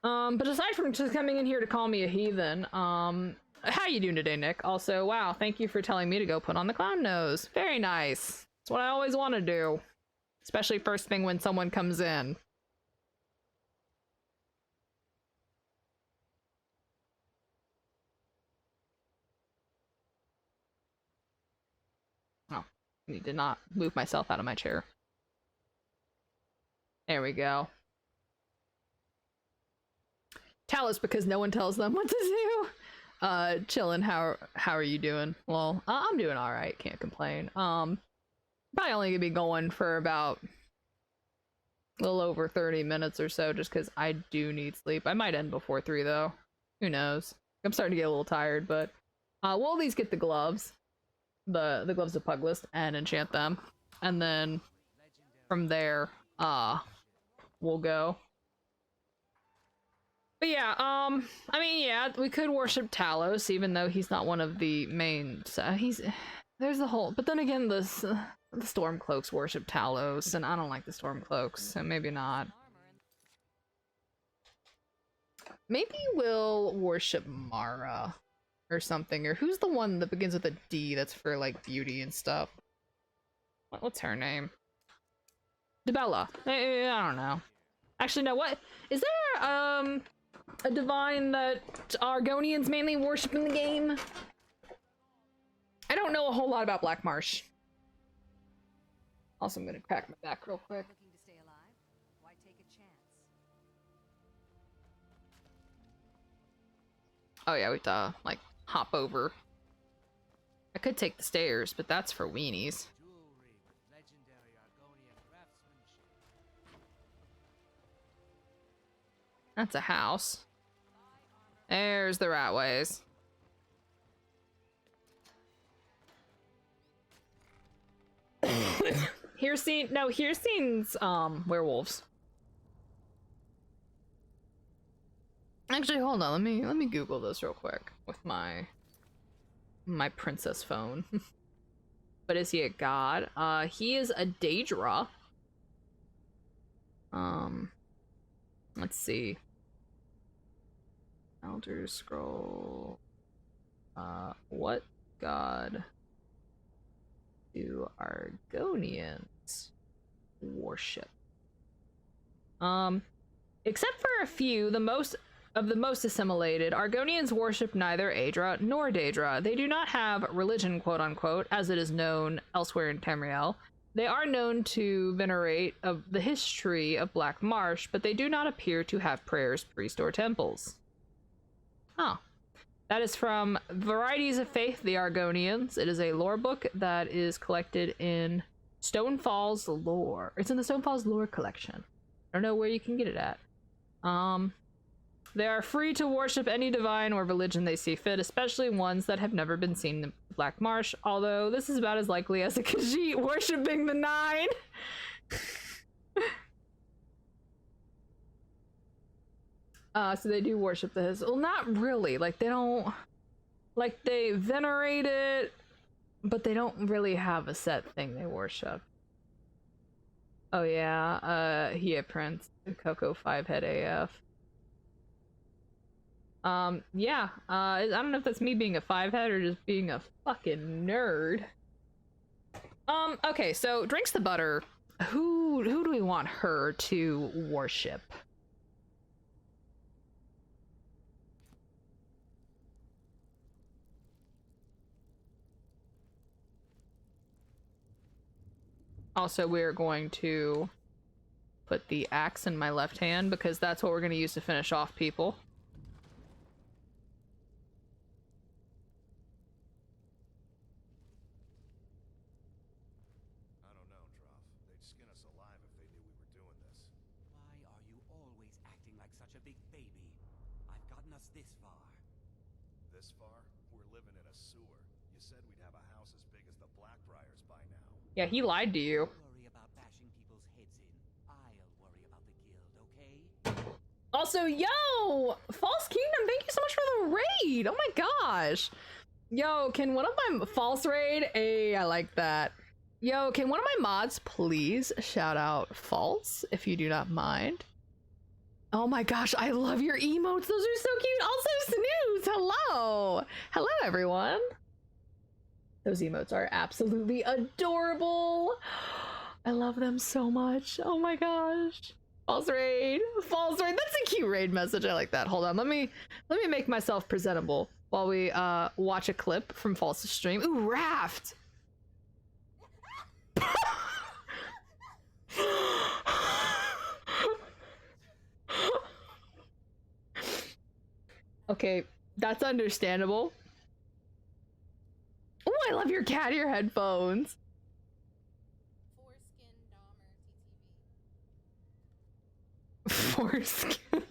But aside from just coming in here to call me a heathen, how you doing today, Nick? Also, wow, thank you for telling me to go put on the clown nose. Very nice. It's what I always want to do. Especially first thing when someone comes in. Oh, I need to not move myself out of my chair. There we go. Talos because no one tells them what to do. Chillin', how are you doing? Well, I'm doing alright, can't complain. Probably only gonna be going for about a little over 30 minutes or so, just because I do need sleep. I might end before 3 though. Who knows? I'm starting to get a little tired, but we'll at least get the gloves. The gloves of Puglist and enchant them. And then from there, we'll go. But yeah, I mean, yeah, we could worship Talos, even though he's not one of the main. There's the whole. But then again, the Stormcloaks worship Talos, and I don't like the Stormcloaks, so maybe not. Maybe we'll worship Mara or something, or who's the one that begins with a D that's for like beauty and stuff? What's her name? Debella. I don't know. Actually, no. What is there? A divine that Argonians mainly worship in the game? I don't know a whole lot about Black Marsh. Also, I'm gonna crack my back real quick. Looking to stay alive? Why take a chance? Oh yeah, we have to like hop over. I could take the stairs, but that's for weenies. Jewelry with legendary Argonian craftsmanship. That's a house. There's the Ratways. Here's scenes werewolves. Actually, hold on, let me Google this real quick with my princess phone. But is he a god? He is a Daedra. Let's see. Elder Scroll. What god do Argonians worship? Except for a few, the most assimilated, Argonians worship neither Aedra nor Daedra. They do not have religion, quote unquote, as it is known elsewhere in Tamriel. They are known to venerate of the history of Black Marsh, but they do not appear to have prayers, priests, or temples. Oh. That is from Varieties of Faith, the Argonians. It is a lore book that is collected in Stonefall's Lore. It's in the Stonefall's Lore collection. I don't know where you can get it at. They are free to worship any divine or religion they see fit, especially ones that have never been seen in Black Marsh, although this is about as likely as a Khajiit worshipping the Nine. So they do worship this. Well, not really. Like, they don't... Like, they venerate it, but they don't really have a set thing they worship. Oh yeah, Prince, Coco 5-head AF. Yeah, I don't know if that's me being a 5-head or just being a fucking nerd. Okay, so Drinks the Butter. Who do we want her to worship? Also, we're going to put the axe in my left hand because that's what we're going to use to finish off people. such a big baby. I've gotten us this far. This far? We're living in a sewer. You said we'd have a house as big as the Blackbriars by now. Yeah, he lied to you. Don't worry about bashing people's heads in. I'll worry about the guild, okay? Also, yo, False Kingdom, thank you so much for the raid. Oh my gosh. Yo, can one of my false raid? Hey, I like that. Yo, can one of my mods please shout out False, if you do not mind? Oh my gosh, I love your emotes. Those are so cute. Also, Snooze, hello. Hello, everyone. Those emotes are absolutely adorable. I love them so much. Oh my gosh. False raid. False raid. That's a cute raid message. I like that. Hold on. Let me make myself presentable while we watch a clip from False's stream. Ooh, Raft. Okay, that's understandable. Oh, I love your cat ear headphones. Foreskin Foreskin.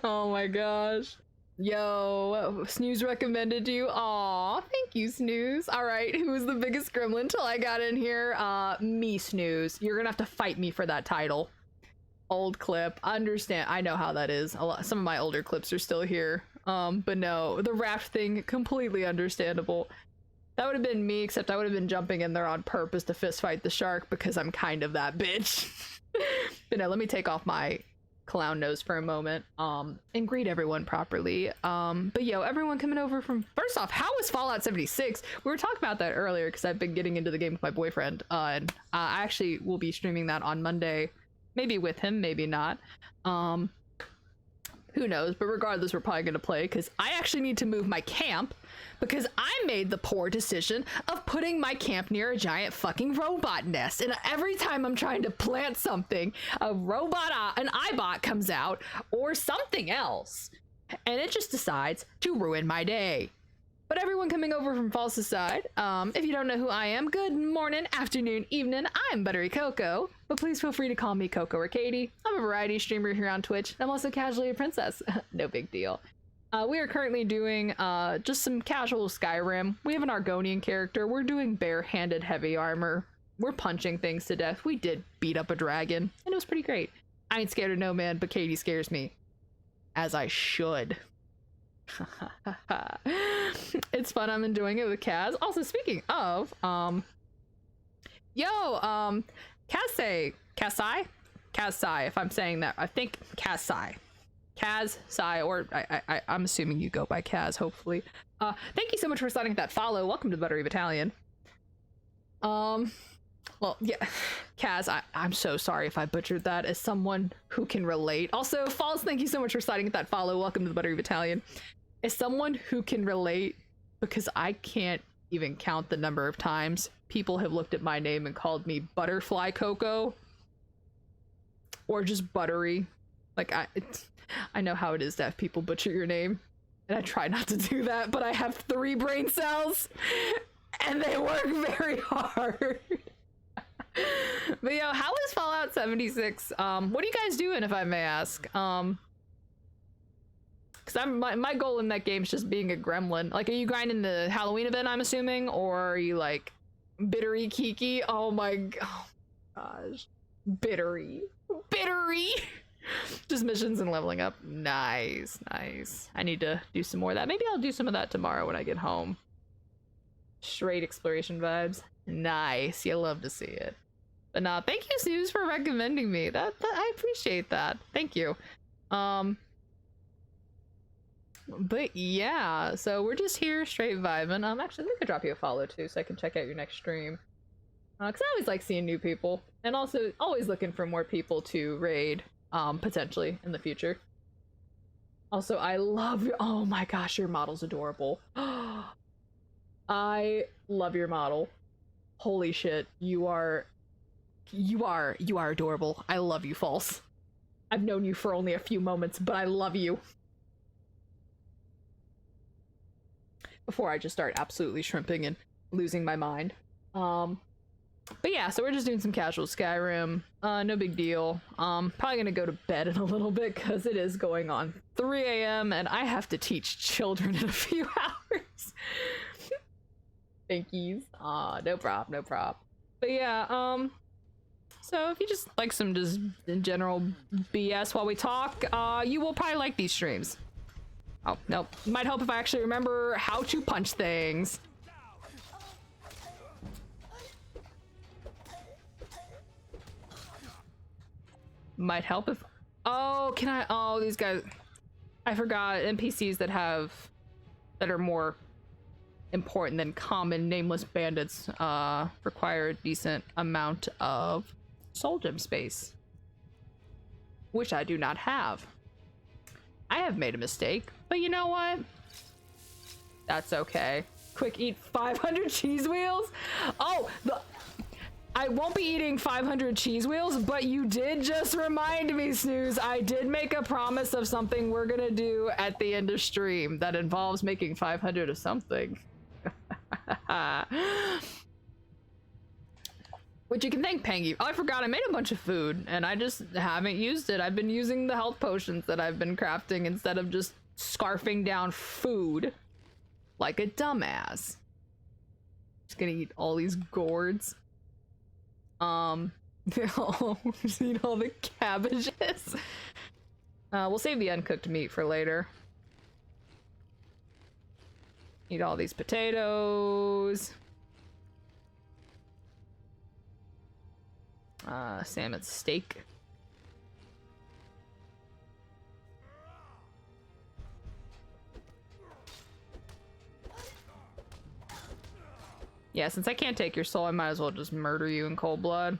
Oh my gosh. Yo, Snooze recommended you. Aw, thank you, Snooze. All right, who was the biggest gremlin till I got in here? Me, Snooze. You're gonna have to fight me for that title. Old clip. Understand. I know how that is. Some of my older clips are still here. But no, the raft thing, completely understandable. That would have been me, except I would have been jumping in there on purpose to fist fight the shark because I'm kind of that bitch. But no, let me take off my clown nose for a moment and greet everyone properly. But yo, everyone coming over from, first off, how was Fallout 76? We were talking about that earlier because I've been getting into the game with my boyfriend, and I actually will be streaming that on Monday, maybe with him, maybe not. Who knows, but regardless, we're probably gonna play because I actually need to move my camp because I made the poor decision of putting my camp near a giant fucking robot nest, and every time I'm trying to plant something, a robot, an iBot comes out or something else, and it just decides to ruin my day. But everyone coming over from False's side, if you don't know who I am, good morning, afternoon, evening. I'm Buttery Coco, but please feel free to call me Coco or Katie. I'm a variety streamer here on Twitch. I'm also casually a princess. No big deal. We are currently doing just some casual Skyrim. We have an Argonian character. We're doing bare-handed heavy armor. We're punching things to death. We did beat up a dragon, and it was pretty great. I ain't scared of no man, but Katie scares me. As I should. It's fun. I'm enjoying it with Kaz. Also, speaking of, Kasai, if I'm saying that, I think Kasai, or I'm assuming you go by Kaz, hopefully. Thank you so much for starting that follow. Welcome to the Buttery Battalion. Well, yeah, Kaz, I'm so sorry if I butchered that. As someone who can relate. Also, Falls, thank you so much for starting that follow. Welcome to the Buttery Battalion. As someone who can relate, because I can't even count the number of times people have looked at my name and called me Butterfly Coco, or just Buttery. Like, I know how it is to have people butcher your name, and I try not to do that, but I have 3 brain cells, and they work very hard. But yo, how is Fallout 76? What are you guys doing, if I may ask? Because my goal in that game is just being a gremlin. Like, are you grinding the Halloween event, I'm assuming? Or are you, like, Bittery Kiki? Oh my gosh. Bittery. Just missions and leveling up. Nice. I need to do some more of that. Maybe I'll do some of that tomorrow when I get home. Straight exploration vibes. Nice. You'll love to see it. But nah, thank you, Snooze, for recommending me. That I appreciate that. Thank you. But yeah, so we're just here straight vibing. Actually, let me drop you a follow too so I can check out your next stream. Because I always like seeing new people, and also always looking for more people to raid, potentially in the future. Also, I love your, oh my gosh, your model's adorable. I love your model. Holy shit, you are adorable. I love you, False. I've known you for only a few moments, but I love you. Before I just start absolutely shrimping and losing my mind. But yeah, so we're just doing some casual Skyrim. No big deal. Probably gonna go to bed in a little bit because it is going on 3 a.m. and I have to teach children in a few hours. Thank yous. No prob, no prob. But yeah, so if you just like some just in general BS while we talk, you will probably like these streams. Oh, nope. Might help if I actually remember how to punch things. Might help if... Oh, can I... Oh, these guys... I forgot NPCs that are more important than common nameless bandits require a decent amount of soul gem space, which I do not have. I have made a mistake, but you know what? That's okay. Quick eat 500 cheese wheels? Oh, I won't be eating 500 cheese wheels, but you did just remind me, Snooze. I did make a promise of something we're gonna do at the end of stream that involves making 500 of something. Which you can thank Pangy. Oh, I forgot I made a bunch of food and I just haven't used it. I've been using the health potions that I've been crafting instead of just scarfing down food like a dumbass. Just gonna eat all these gourds. Just eat all the cabbages. We'll save the uncooked meat for later. Eat all these potatoes. Salmon steak. Yeah, since I can't take your soul, I might as well just murder you in cold blood.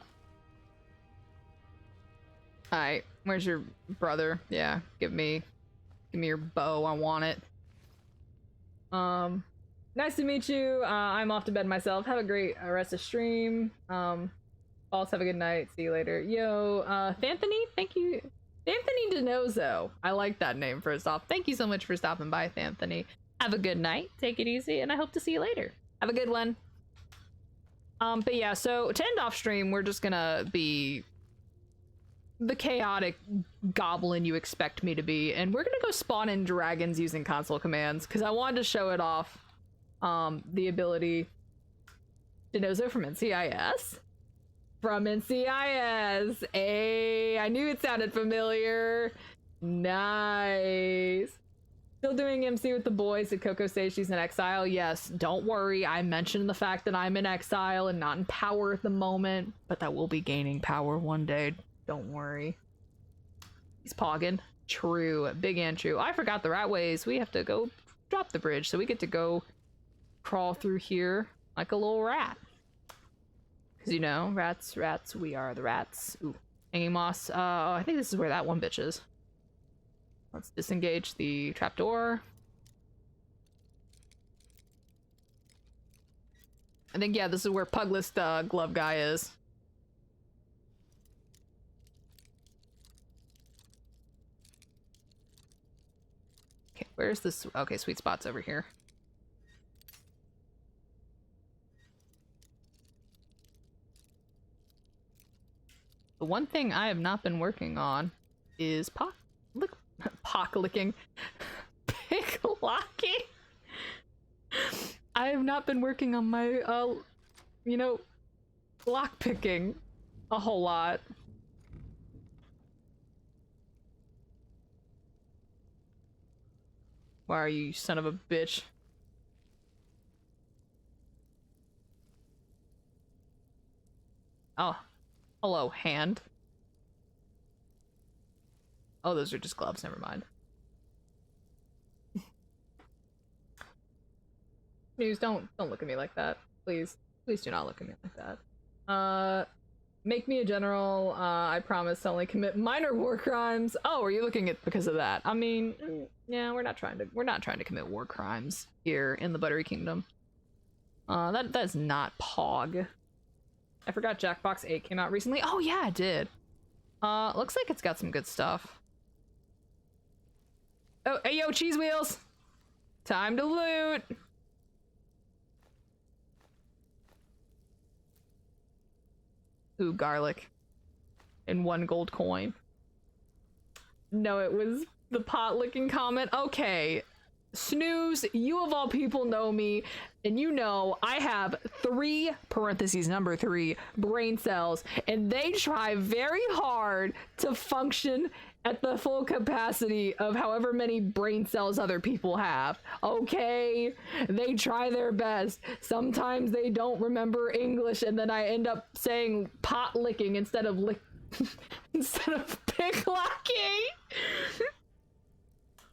Alright, where's your brother? Yeah, give me your bow, I want it. Nice to meet you. I'm off to bed myself. Have a great rest of stream. False, have a good night. See you later. Yo, Thanthony, thank you. Thanthony DeNozo. I like that name first off. Thank you so much for stopping by, Thanthony. Have a good night. Take it easy, and I hope to see you later. Have a good one. But yeah, so to end off stream, we're just gonna be the chaotic goblin you expect me to be, and we're gonna go spawn in dragons using console commands, because I wanted to show it off. The ability DeNozo from NCIS. From NCIS. Hey, I knew it sounded familiar. Nice. Still doing MC with the boys at Coco says she's in exile. Yes, don't worry. I mentioned the fact that I'm in exile and not in power at the moment, but that will be gaining power one day. Don't worry. He's pogging. True. Big and true. I forgot the rat ways. We have to go drop the bridge, so we get to go crawl through here like a little rat. Because, you know, rats, we are the rats. Ooh, hanging moss. I think this is where that one bitch is. Let's disengage the trapdoor. I think, yeah, this is where Pugless glove guy is. Okay, where's this? Okay, sweet spot's over here. The one thing I have not been working on is pick-locking. I have not been working on my, you know, lock picking a whole lot. Why are you, son of a bitch? Oh. Hello, hand. Oh, those are just gloves, never mind. News, don't look at me like that. Please. Please do not look at me like that. Make me a general. I promise to only commit minor war crimes. Oh, are you looking at because of that? I mean, yeah, we're not trying to commit war crimes here in the Buttery Kingdom. That's not Pog. I forgot Jackbox 8 came out recently. Oh yeah, it did. Looks like it's got some good stuff. Oh, hey yo, cheese wheels! Time to loot! Ooh, garlic. And 1 gold coin. No, it was the pot licking comment. Okay. Snooze, you of all people know me, and you know I have 3 parentheses number 3 brain cells, and they try very hard to function at the full capacity of however many brain cells other people have. Okay, they try their best. Sometimes they don't remember English, and then I end up saying pot licking instead of instead of picklocking.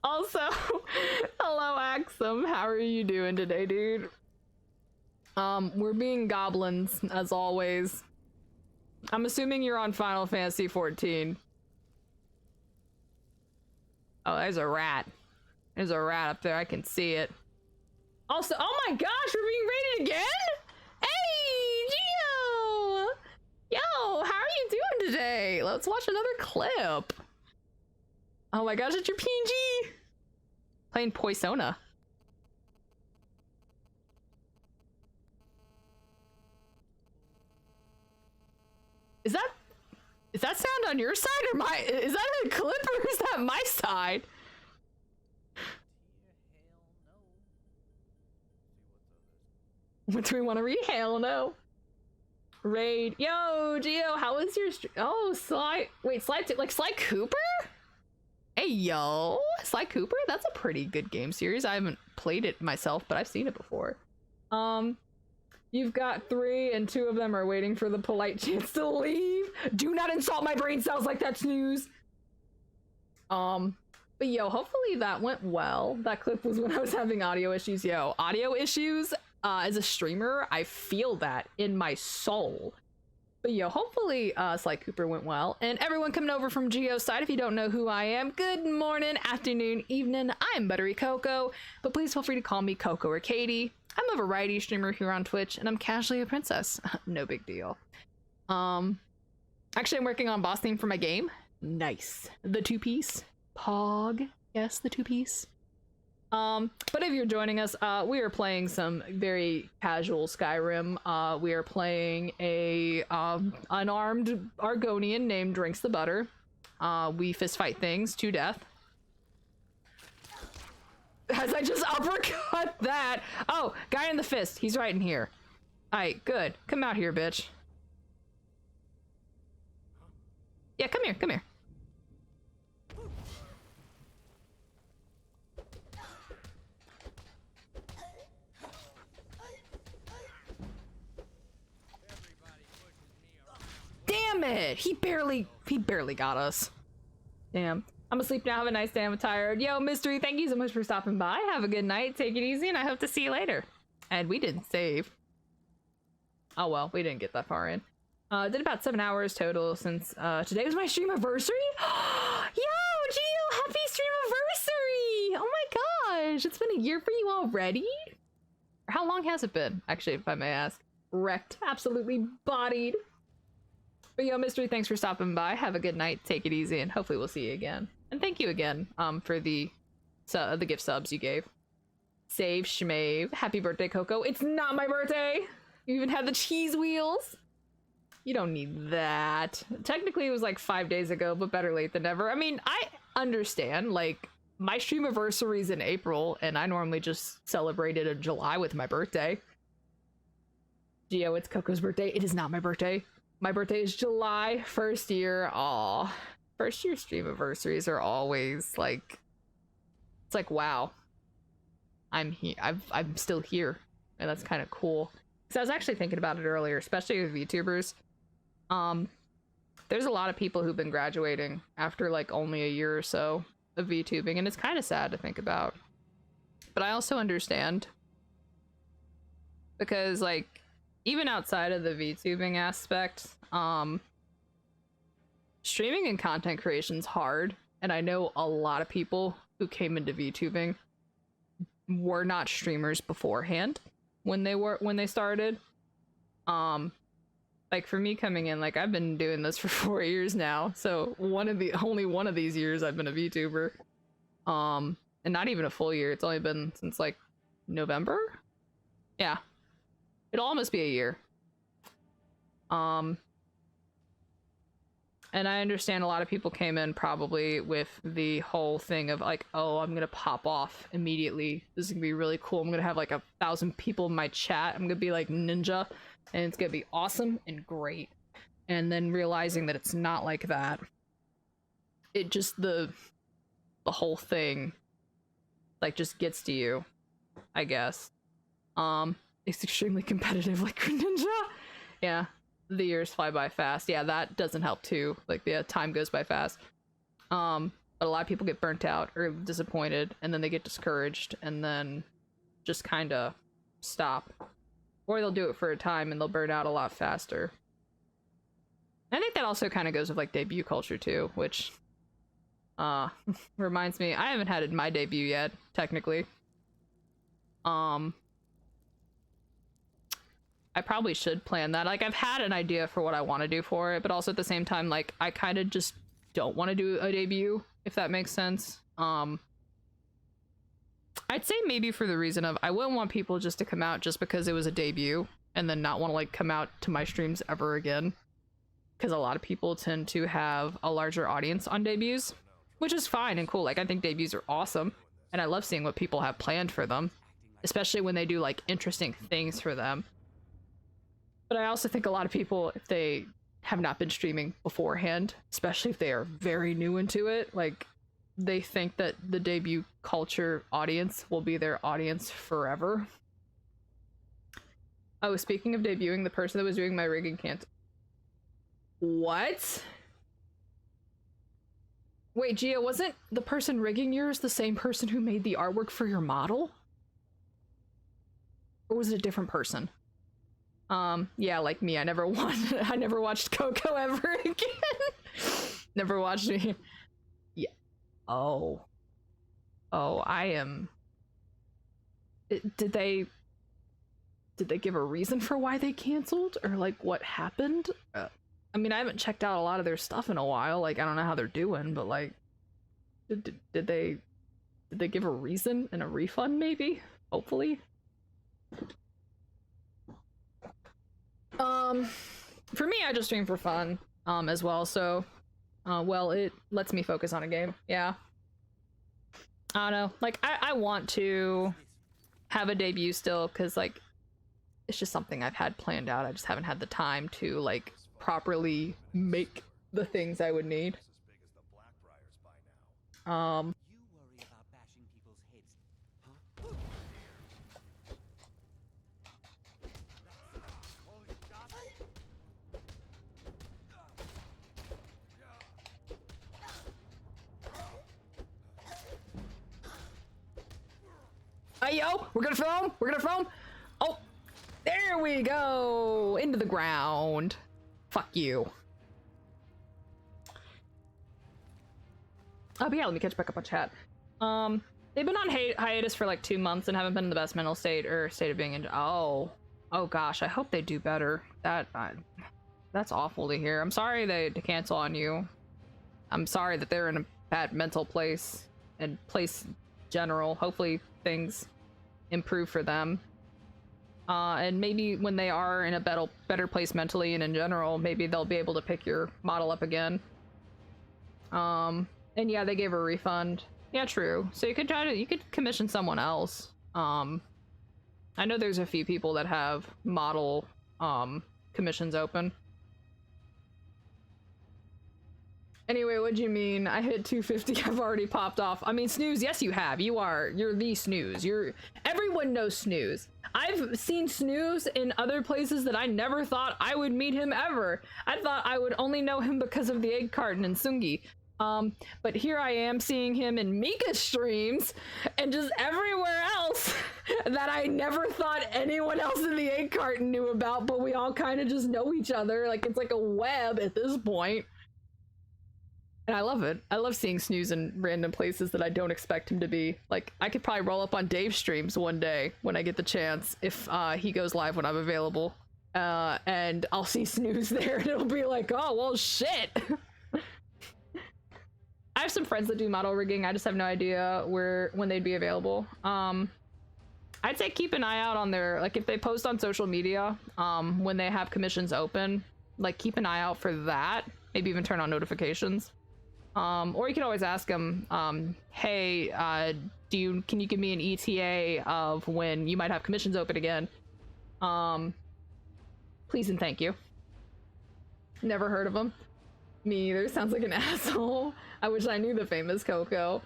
Also, hello Axum, how are you doing today, dude? We're being goblins, as always. I'm assuming you're on Final Fantasy 14. Oh, there's a rat. There's a rat up there, I can see it. Also, oh my gosh, we're being raided again? Hey, Gio! Yo, how are you doing today? Let's watch another clip. Oh my gosh, it's your PNG! Playing Poisona. Is that sound on your side or my? Is that a clip or is that my side? What do we want to read? Hell no. Raid. Yo, Gio, how was your oh, Sly. Wait, Sly Cooper? Hey, yo. Sly Cooper? That's a pretty good game series. I haven't played it myself, but I've seen it before. You've got 3 and 2 of them are waiting for the polite chance to leave. Do not insult my brain cells like that, Snooze. But yo, hopefully that went well. That clip was when I was having audio issues. Yo, audio issues, as a streamer, I feel that in my soul. But yo, hopefully Sly Cooper went well. And everyone coming over from Geo's side, if you don't know who I am, good morning, afternoon, evening. I'm Buttery Coco, but please feel free to call me Coco or Katie. I'm a variety streamer here on Twitch, and I'm casually a princess. No big deal. Actually, I'm working on boss theme for my game. Nice. The 2-piece. Pog. Yes, the 2-piece. But if you're joining us, we are playing some very casual Skyrim. We are playing a unarmed Argonian named Drinks the Butter. We fist fight things to death. As I just uppercut that. Oh, guy in the fist. He's right in here. Alright, good. Come out here, bitch. Yeah, come here, come here. Damn it! He barely got us. Damn. I'm asleep now. Have a nice day. I'm tired. Yo, Mystery, thank you so much for stopping by. Have a good night. Take it easy, and I hope to see you later. And we didn't save. Oh well, we didn't get that far in. Did about 7 hours total since today was my stream anniversary. Yo, Gio, happy stream anniversary! Oh my gosh, it's been a year for you already? How long has it been? Actually, if I may ask. Wrecked, absolutely bodied. But yo, Mystery, thanks for stopping by. Have a good night. Take it easy, and hopefully we'll see you again. And thank you again for the gift subs you gave. Save Schmave. Happy birthday, Coco. It's not my birthday. You even had the cheese wheels. You don't need that. Technically, it was like 5 days ago, but better late than never. I mean, I understand. Like, my stream anniversary is in April, and I normally just celebrate it in July with my birthday. Gio, it's Coco's birthday. It is not my birthday. My birthday is July 1st year. Aw. First year stream anniversaries are always like, it's like, wow. I'm here. I'm still here. And that's kind of cool. So I was actually thinking about it earlier, especially with VTubers. There's a lot of people who've been graduating after like only a year or so of VTubing, and it's kind of sad to think about. But I also understand, because like, even outside of the VTubing aspect, streaming and content creation's hard, and I know a lot of people who came into VTubing were not streamers beforehand when they started. Like for me coming in, like I've been doing this for 4 years now, so only one of these years I've been a VTuber, and not even a full year. It's only been since like November. Yeah. It'll almost be a year. And I understand a lot of people came in probably with the whole thing of like, oh, I'm gonna pop off immediately. This is gonna be really cool. I'm gonna have like 1,000 people in my chat. I'm gonna be like ninja, and it's gonna be awesome and great. And then realizing that it's not like that. It just the whole thing like just gets to you, I guess. It's extremely competitive like Ninja. Yeah. The years fly by fast. Yeah, that doesn't help too. Like the time goes by fast. But a lot of people get burnt out or disappointed, and then they get discouraged, and then just kind of stop, or they'll do it for a time and they'll burn out a lot faster. I think that also kind of goes with like debut culture too, which reminds me, I haven't had my debut yet, technically. I probably should plan that. Like, I've had an idea for what I want to do for it, but also at the same time, like, I kind of just don't want to do a debut, if that makes sense. I'd say maybe for the reason of I wouldn't want people just to come out just because it was a debut and then not want to, like, come out to my streams ever again. Because a lot of people tend to have a larger audience on debuts, which is fine and cool. Like, I think debuts are awesome, and I love seeing what people have planned for them, especially when they do, like, interesting things for them. But I also think a lot of people, if they have not been streaming beforehand, especially if they are very new into it, like, they think that the debut culture audience will be their audience forever. Oh, speaking of debuting, the person that was doing my rigging can't... What? Wait, Gia, wasn't the person rigging yours the same person who made the artwork for your model? Or was it a different person? Yeah, like me, I never watched Coco ever again. Never watched me. Yeah. Oh, I am... Did they give a reason for why they canceled? Or, like, what happened? I mean, I haven't checked out a lot of their stuff in a while. Like, I don't know how they're doing, but, like... Did they give a reason and a refund, maybe? Hopefully? For me, I just stream for fun, as well, so, well, it lets me focus on a game, yeah. I don't know, like, I want to have a debut still, because, like, it's just something I've had planned out. I just haven't had the time to, like, properly make the things I would need. You worry about bashing people's heads, huh? Hey, yo, we're gonna film. Oh, there we go, into the ground. Fuck you. Oh, but yeah, let me catch back up on chat. They've been on hiatus for like 2 months and haven't been in the best mental state or state of being in. Oh gosh, I hope they do better. That's awful to hear. I'm sorry to cancel on you. I'm sorry that they're in a bad mental place and place general. Hopefully things improve for them. And maybe when they are in a better place mentally and in general, maybe they'll be able to pick your model up again. And yeah, they gave a refund. Yeah, true. So you could commission someone else. I know there's a few people that have model commissions open. Anyway, what'd you mean? I hit 250, I've already popped off. I mean, Snooze, yes you have. You're the Snooze. Everyone knows Snooze. I've seen Snooze in other places that I never thought I would meet him ever. I thought I would only know him because of the egg carton and Sungi. But here I am seeing him in Mika streams and just everywhere else that I never thought anyone else in the egg carton knew about, but we all kind of just know each other. Like, it's like a web at this point. And I love it. I love seeing Snooze in random places that I don't expect him to be. Like, I could probably roll up on Dave's streams one day when I get the chance, if he goes live when I'm available. And I'll see Snooze there and it'll be like, oh, well, shit. I have some friends that do model rigging. I just have no idea when they'd be available. I'd say keep an eye out on their, like, if they post on social media, when they have commissions open, like keep an eye out for that. Maybe even turn on notifications. Or you can always ask them, hey, can you give me an ETA of when you might have commissions open again? Please and thank you. Never heard of him. Me either. Sounds like an asshole. I wish I knew the famous Coco.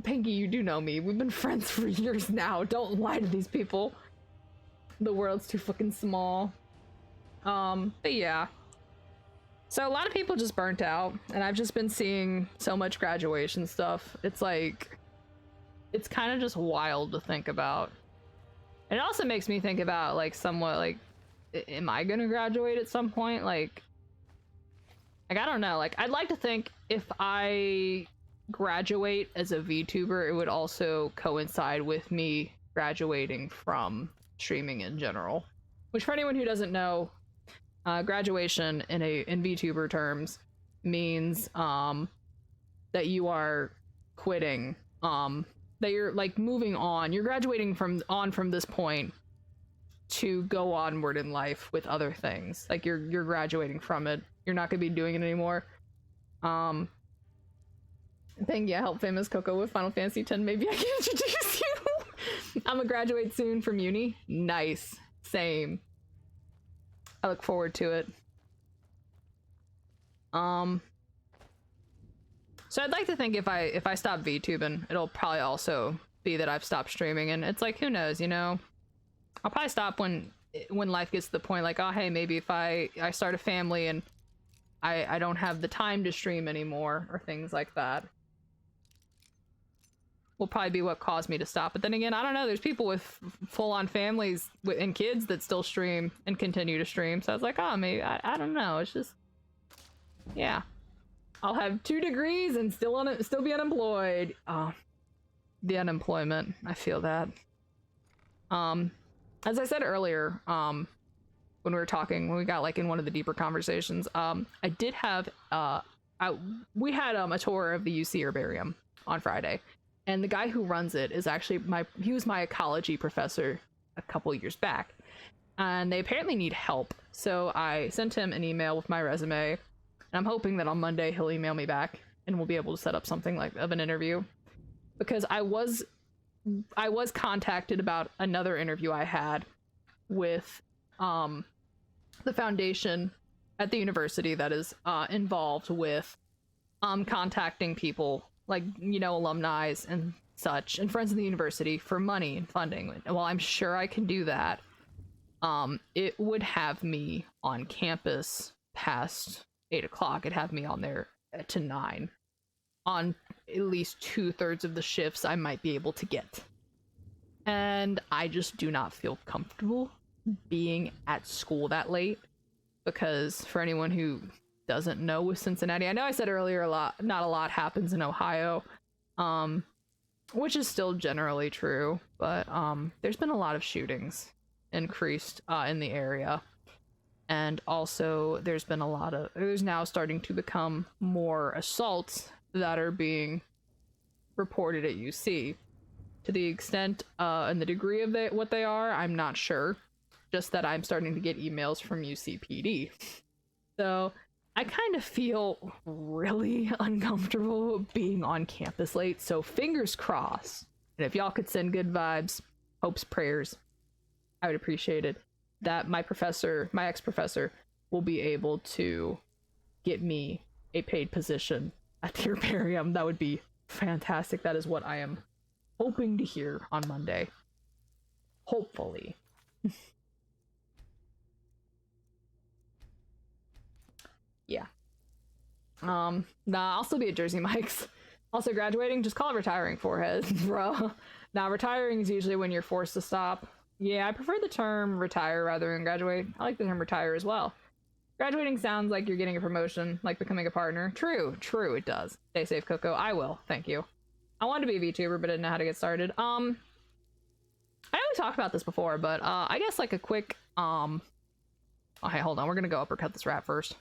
Pinky, you do know me. We've been friends for years now. Don't lie to these people. The world's too fucking small. But yeah. So a lot of people just burnt out, and I've just been seeing so much graduation stuff. It's like, it's kind of just wild to think about. And it also makes me think about, like, somewhat, like, am I gonna graduate at some point? Like, I don't know. Like, I'd like to think if I graduate as a VTuber, it would also coincide with me graduating from streaming in general. Which, for anyone who doesn't know, graduation in VTuber terms means that you are quitting, that you're like moving on. You're graduating from this point to go onward in life with other things. Like you're graduating from it. You're not gonna be doing it anymore. Thank you. Help famous Coco with Final Fantasy X. Maybe I can introduce you. I'm gonna graduate soon from uni. Nice. Same. I look forward to it. So I'd like to think if I stop VTubing, it'll probably also be that I've stopped streaming, and it's like, who knows, you know? I'll probably stop when life gets to the point like, oh hey, maybe if I start a family and I don't have the time to stream anymore, or things like that. Will probably be what caused me to stop. But then again, I don't know, there's people with full-on families and kids that still stream and continue to stream, so I was like, oh, maybe, I don't know, it's just, yeah. I'll have 2 degrees and still be unemployed. The unemployment, I feel that. As I said earlier, when we got like in one of the deeper conversations, I did have, we had a tour of the UC Herbarium on Friday. And the guy who runs it is actually he was my ecology professor a couple years back. And they apparently need help. So I sent him an email with my resume. And I'm hoping that on Monday he'll email me back and we'll be able to set up something like of an interview. Because I was contacted about another interview I had with the foundation at the university that is involved with contacting people, like, you know, alumni and such, and friends of the university for money and funding. Well, I'm sure I can do that. It would have me on campus past 8 o'clock. It'd have me on there to 9. On at least 2/3 of the shifts I might be able to get. And I just do not feel comfortable being at school that late. Because for anyone who doesn't know with Cincinnati, I know I said earlier not a lot happens in Ohio, which is still generally true, but there's been a lot of shootings increased in the area, and also there's now starting to become more assaults that are being reported at UC. To the extent and the degree of what they are, I'm not sure. Just that I'm starting to get emails from UCPD. So I kind of feel really uncomfortable being on campus late, so fingers crossed. And if y'all could send good vibes, hopes, prayers, I would appreciate it. That my ex-professor, will be able to get me a paid position at the herbarium. That would be fantastic. That is what I am hoping to hear on Monday. Hopefully. Yeah. Nah, I'll still be at Jersey Mike's. Also graduating, just call it retiring, forehead, bro. Now, retiring is usually when you're forced to stop. Yeah, I prefer the term retire rather than graduate. I like the term retire as well. Graduating sounds like you're getting a promotion, like becoming a partner. True, it does. Stay safe, Coco. I will, thank you. I wanted to be a VTuber, but didn't know how to get started. I always talked about this before, but I guess like a quick, okay, hold on, we're gonna go uppercut this rat first.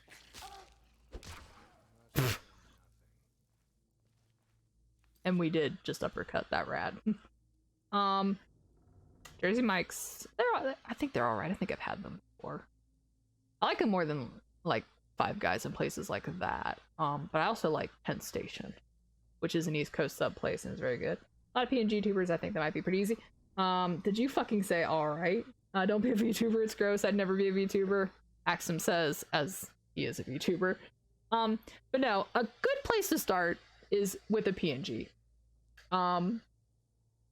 And we did just uppercut that rat. Jersey Mike's, I think they're alright. I think I've had them before. I like them more than like Five Guys and places like that. But I also like Penn Station, which is an East Coast sub place and is very good. A lot of PNG tubers, I think that might be pretty easy. Did you fucking say alright? Don't be a VTuber, it's gross. I'd never be a VTuber. Axum says, as he is a VTuber. But no, a good place to start is with a PNG.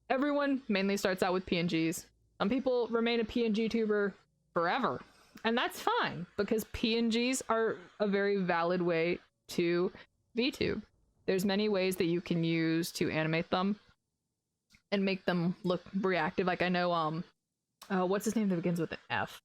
Everyone mainly starts out with PNGs. Some people remain a PNG tuber forever. And that's fine, because PNGs are a very valid way to VTube. There's many ways that you can use to animate them and make them look reactive. Like I know, what's his name that begins with an F?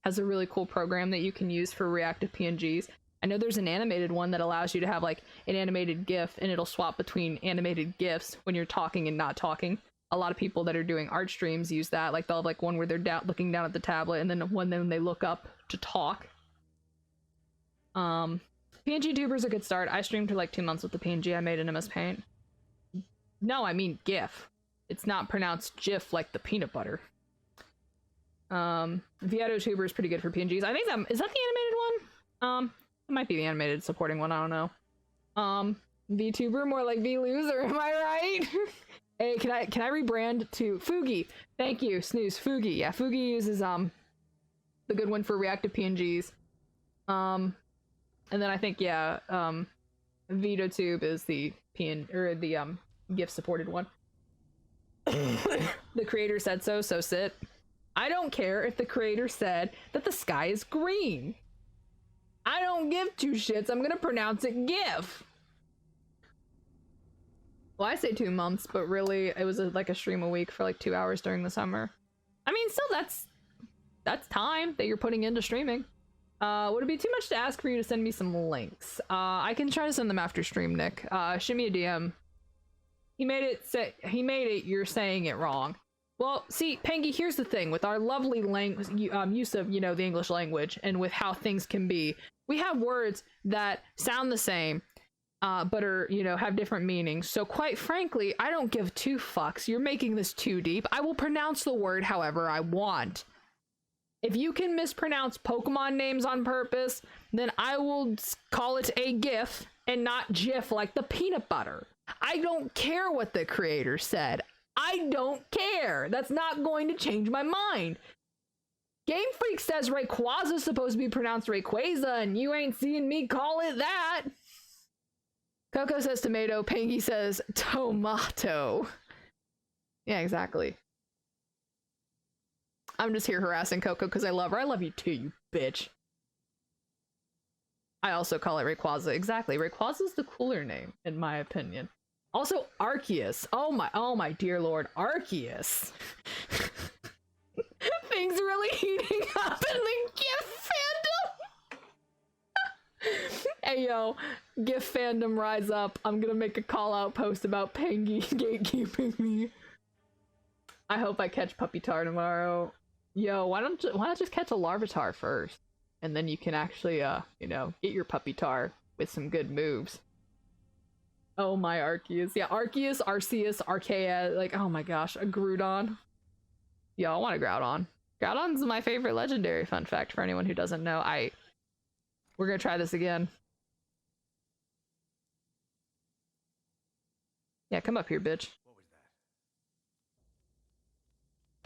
Has a really cool program that you can use for reactive PNGs. I know there's an animated one that allows you to have like an animated GIF and it'll swap between animated GIFs when you're talking and not talking. A lot of people that are doing art streams use that. Like they'll have like one where they're looking down at the tablet and then one when they look up to talk. PNG tubers a good start. I streamed for like 2 months with the PNG I made in MS Paint. No, I mean GIF. It's not pronounced GIF like the peanut butter. Vieto tuber is pretty good for PNGs. I think is that the animated one? It might be the animated supporting one, I don't know. VTuber, more like V-loser, am I right? Hey, can I rebrand to Fugi? Thank you, Snooze. Fugi. Yeah, Fugi uses the good one for reactive PNGs. And then I think VitoTube is the GIF supported one. The creator said so, so sit. I don't care if the creator said that the sky is green. I don't give two shits. I'm gonna pronounce it GIF. Well, I say 2 months, but really it was like a stream a week for like 2 hours during the summer. I mean, still that's time that you're putting into streaming. Would it be too much to ask for you to send me some links? I can try to send them after stream, Nick. Shoot me a DM. He made it, you're saying it wrong. Well, see, Pengy, here's the thing. With our lovely use of, the English language and with how things can be, we have words that sound the same, but are, have different meanings. So quite frankly, I don't give two fucks. You're making this too deep. I will pronounce the word however I want. If you can mispronounce Pokemon names on purpose, then I will call it a GIF and not GIF like the peanut butter. I don't care what the creator said. I don't care. That's not going to change my mind. Game Freak says Rayquaza is supposed to be pronounced Rayquaza, and you ain't seeing me call it that. Coco says tomato. Pangy says tomato. Yeah, exactly. I'm just here harassing Coco because I love her. I love you too, you bitch. I also call it Rayquaza. Exactly. Rayquaza is the cooler name, in my opinion. Also, Arceus. Oh my dear lord, Arceus. Things really heating up in the GIF fandom. Hey yo, GIF fandom rise up. I'm gonna make a call out post about Pangy gatekeeping me. I hope I catch Puppytar tomorrow. Yo, why not just catch a Larvitar first? And then you can actually, get your Puppytar with some good moves. Oh my Arceus. Yeah, Arceus, Arceus, Archaea, like, oh my gosh, a Groudon. Yo, I want a Groudon. Groudon's my favorite legendary, fun fact for anyone who doesn't know. We're gonna try this again. Yeah, come up here, bitch.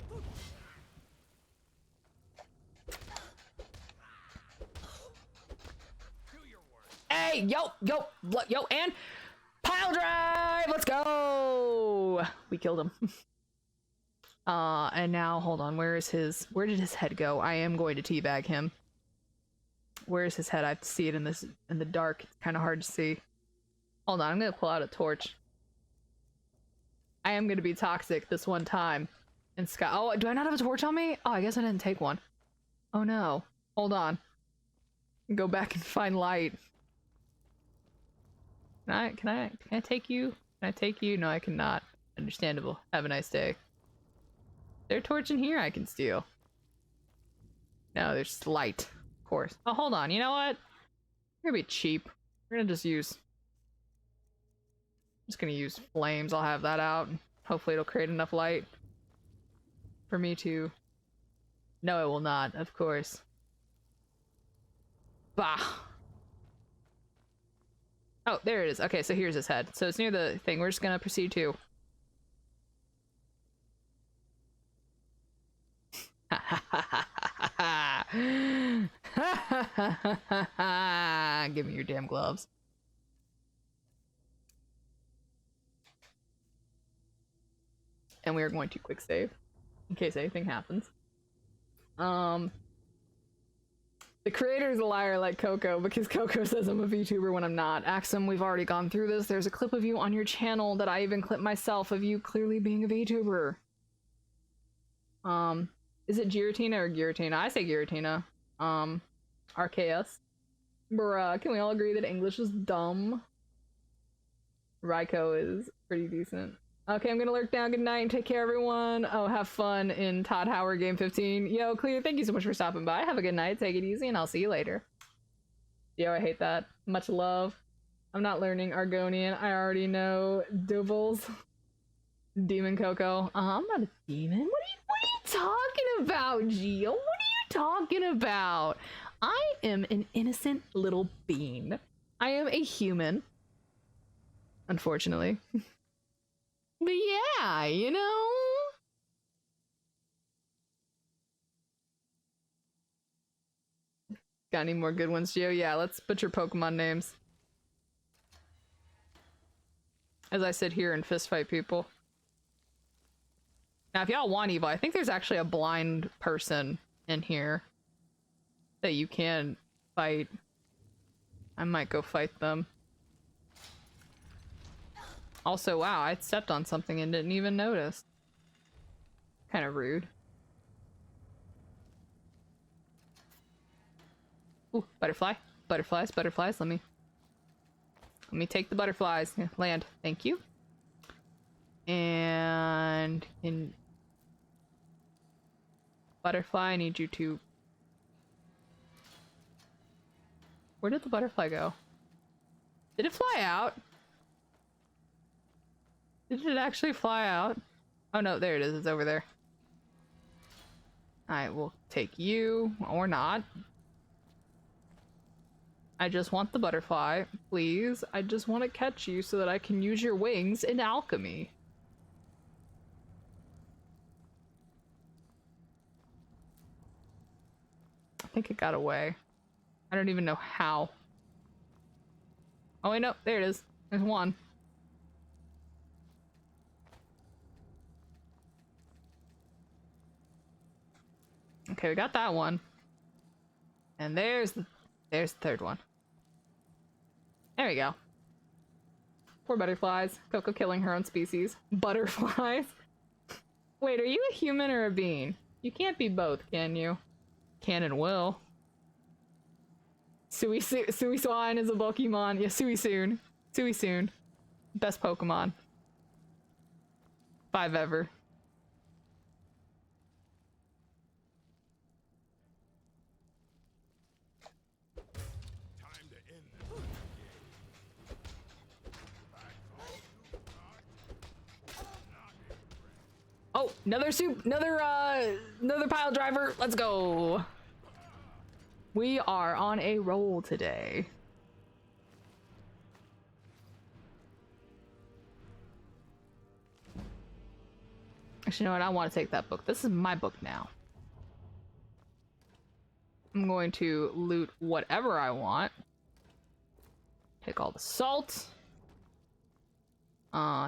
What was that? Hey, yo, and pile drive! Let's go! We killed him. And now, hold on, where did his head go? I am going to teabag him. Where's his head? I have to see it in the dark. It's kind of hard to see. Hold on, I'm gonna pull out a torch. I am gonna be toxic this one time. And Sky, oh, do I not have a torch on me? Oh, I guess I didn't take one. Oh no. Hold on. Go back and find light. Can I take you? Can I take you? No, I cannot. Understandable. Have a nice day. Is there a torch in here I can steal? No, there's light. Of course. Oh, hold on. You know what? We're gonna be cheap. We're gonna just use... I'm just gonna use flames. I'll have that out. Hopefully it'll create enough light for me to... No, it will not, of course. Bah. Oh, there it is. Okay, so here's his head. So it's near the thing. We're just gonna proceed to. Give me your damn gloves. And we are going to quick save in case anything happens. The creator is a liar like Coco because Coco says I'm a VTuber when I'm not. Axum, we've already gone through this. There's a clip of you on your channel that I even clipped myself of you clearly being a VTuber. Is it Giratina or Giratina? I say Giratina. RKS. Bruh, can we all agree that English is dumb? Raiko is pretty decent. Okay, I'm gonna lurk down. Good night and take care, everyone. Oh, have fun in Todd Howard Game 15. Yo, Clear, thank you so much for stopping by. Have a good night. Take it easy, and I'll see you later. Yo, I hate that. Much love. I'm not learning Argonian. I already know Doubles. Demon Coco. I'm not a demon. What are you talking about, Gio? What are you talking about? I am an innocent little bean. I am a human. Unfortunately. But yeah, you know? Got any more good ones, Gio? Yeah, let's butcher Pokemon names. As I sit here and fist fight people. Now, if y'all want evil, I think there's actually a blind person in here that you can fight. I might go fight them. Also, wow, I stepped on something and didn't even notice. Kind of rude. Ooh, butterfly. Butterflies, butterflies. Let me take the butterflies. Yeah, land. Thank you. And in butterfly, I need you to. Where did the butterfly go? Did it fly out? Did it actually fly out? Oh no, there it is. It's over there. I will take you, or not. I just want the butterfly, please. I just want to catch you so that I can use your wings in alchemy. I think it got away. I don't even know how. Oh wait, no, there it is. There's one. Okay, we got that one. And there's the third one. There we go. Poor butterflies. Coco killing her own species. Butterflies. Wait, are you a human or a bean? You can't be both, can you? Can and will. Suicune is a Pokemon. Yeah, Suicune. Suicune. Best Pokemon. 5 ever. Oh, another another pile driver. Let's go. We are on a roll today. Actually, you know what? I want to take that book. This is my book now. I'm going to loot whatever I want. Take all the salt.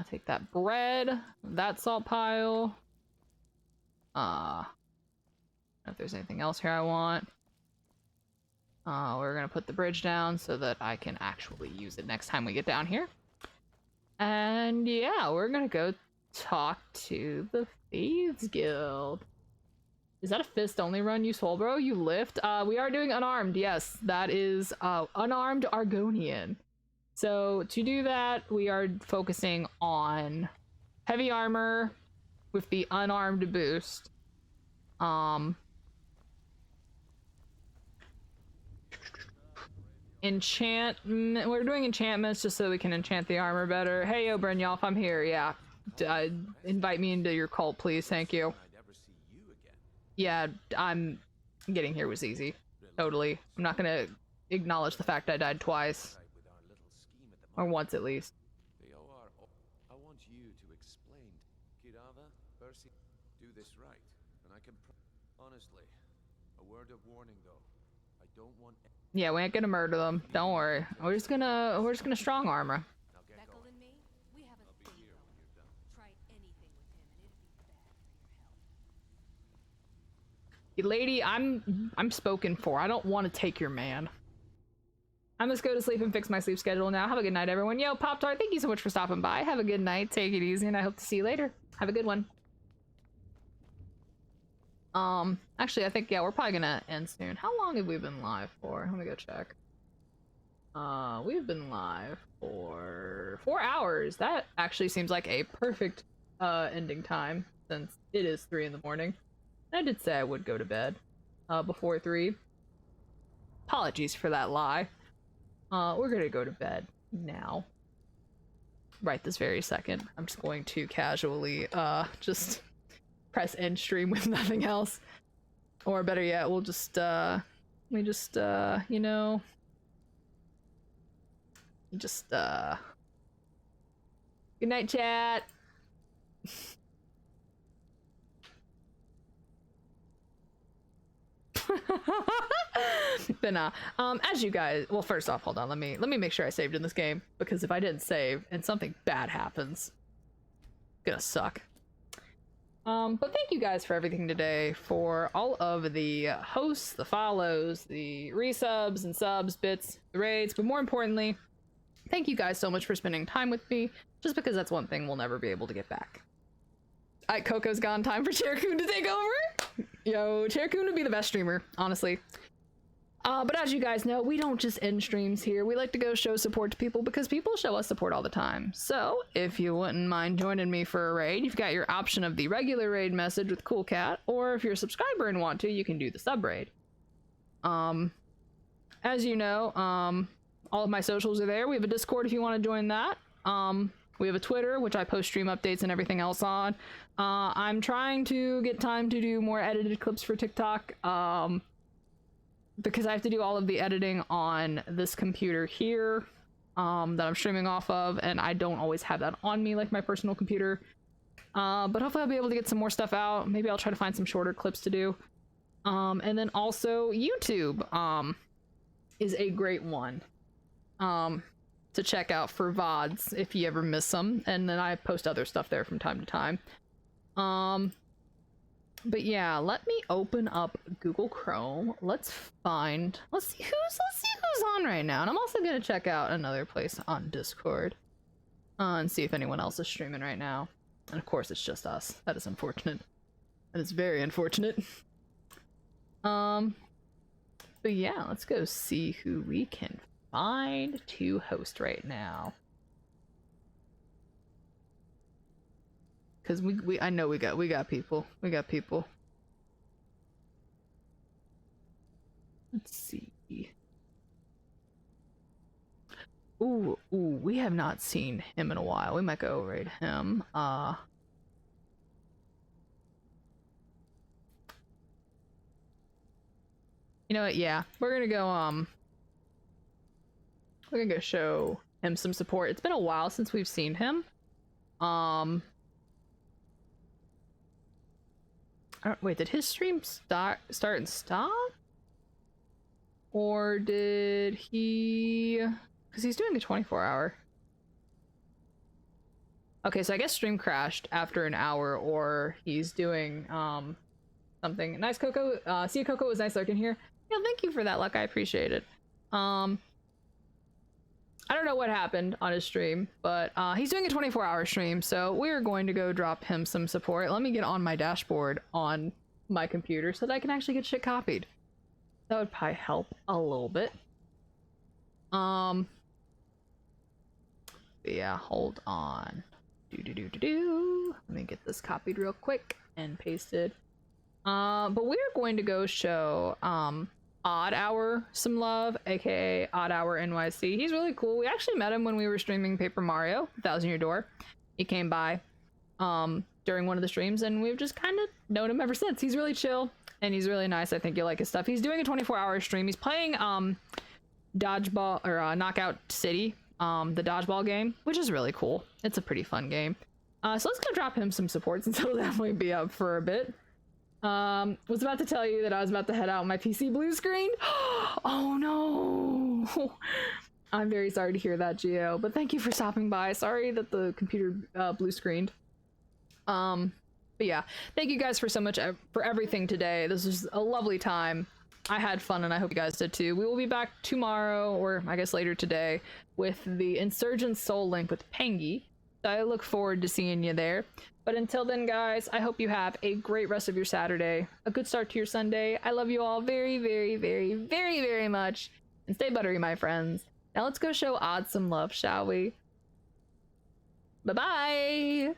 Take that bread, that salt pile. I don't know if there's anything else here I want. We're gonna put the bridge down so that I can actually use it next time we get down here. And yeah, we're gonna go talk to the Thieves Guild. Is that a fist only run, you Swolbro? You lift? We are doing unarmed, yes. That is unarmed Argonian. So to do that, we are focusing on heavy armor with the unarmed boost. Enchantment. We're doing enchantments just so we can enchant the armor better. Hey, yo, Brynjolf, I'm here. Yeah, invite me into your cult, please. Thank you. Yeah, I'm getting here was easy. Totally. I'm not gonna acknowledge the fact I died twice. With our little scheme at the Or moment. once at least. The OR. I want you to explain. Kirava, Percy, do this right, and I can. Honestly, a word of warning though. I don't want. Yeah, we ain't gonna murder them. Don't worry. We're just gonna strong arm her. Now get Beckle going. and me, we have a thing Here when you're done. Try anything with him and it'd be bad for your health. Lady, I'm spoken for. I don't want to take your man. I must go to sleep and fix my sleep schedule now. Have a good night, everyone. Yo, Pop Tart, thank you so much for stopping by. Have a good night. Take it easy, and I hope to see you later. Have a good one. Actually, I think, yeah, we're probably gonna end soon. How long have we been live for? Let me go check. We've been live for 4 hours. That actually seems like a perfect, ending time, since it is 3 in the morning. I did say I would go to bed, before 3. Apologies for that lie. We're gonna go to bed now. Right this very second. I'm just going to casually, just press end stream with nothing else. Or better yet, we'll just, you know, just, good night, chat. But nah, as you guys, well, first off, hold on, let me make sure I saved in this game, because if I didn't save and something bad happens, it's gonna suck. But thank you guys for everything today, for all of the hosts, the follows, the resubs and subs, bits, the raids, but more importantly, thank you guys so much for spending time with me, just because that's one thing we'll never be able to get back. Alright, Coco's gone. Time for Chercoon to take over. Yo, Chercoon would be the best streamer, honestly. But as you guys know, we don't just end streams here. We like to go show support to people because people show us support all the time. So, if you wouldn't mind joining me for a raid, you've got your option of the regular raid message with Cool Cat, or if you're a subscriber and want to, you can do the sub raid. As you know, all of my socials are there. We have a Discord if you want to join that. We have a Twitter, which I post stream updates and everything else on. I'm trying to get time to do more edited clips for TikTok, because I have to do all of the editing on this computer here, that I'm streaming off of, and I don't always have that on me like my personal computer. But hopefully I'll be able to get some more stuff out. Maybe I'll try to find some shorter clips to do. And then also YouTube, is a great one, to check out for VODs if you ever miss them. And then I post other stuff there from time to time. But yeah, let me open up Google Chrome. Let's see who's on right now. And I'm also gonna check out another place on Discord, and see if anyone else is streaming right now. And of course, it's just us. That is unfortunate. That is very unfortunate. But yeah, let's go see who we can find to host right now. Cause I know we got people. We got people. Let's see. Ooh, we have not seen him in a while. We might go raid him. You know what? Yeah, we're gonna go show him some support. It's been a while since we've seen him. Wait, did his stream start and stop? Or did he... Because he's doing a 24-hour. Okay, so I guess stream crashed after an hour, or he's doing, something. Nice, Coco. See you, Coco. It was nice lurking here. Yeah, thank you for that, Luck. I appreciate it. I don't know what happened on his stream, but he's doing a 24-hour stream, so we're going to go drop him some support. Let me get on my dashboard on my computer so that I can actually get shit copied. That would probably help a little bit. But yeah, hold on. Let me get this copied real quick and pasted. But we're going to go show Odd Hour some love, aka Odd Hour NYC. He's really cool. We actually met him when we were streaming Paper Mario, 1000 Year Door. He came by during one of the streams, and we've just kind of known him ever since. He's really chill, and he's really nice. I think you'll like his stuff. He's doing a 24-hour stream. He's playing dodgeball or Knockout City, the dodgeball game, which is really cool. It's a pretty fun game. So let's go drop him some support since he'll definitely be up for a bit. Was about to tell you that I was about to head out on my PC blue screen. Oh no! I'm very sorry to hear that, Gio, but thank you for stopping by. Sorry that the computer blue screened. But yeah, thank you guys for so much for everything today. This was a lovely time. I had fun and I hope you guys did too. We will be back tomorrow, or I guess later today, with the Insurgent Soul Link with Pengi. So I look forward to seeing you there. But until then, guys, I hope you have a great rest of your Saturday, a good start to your Sunday. I love you all very, very, very, very, very much. And stay buttery, my friends. Now let's go show Odd some love, shall we? Bye-bye!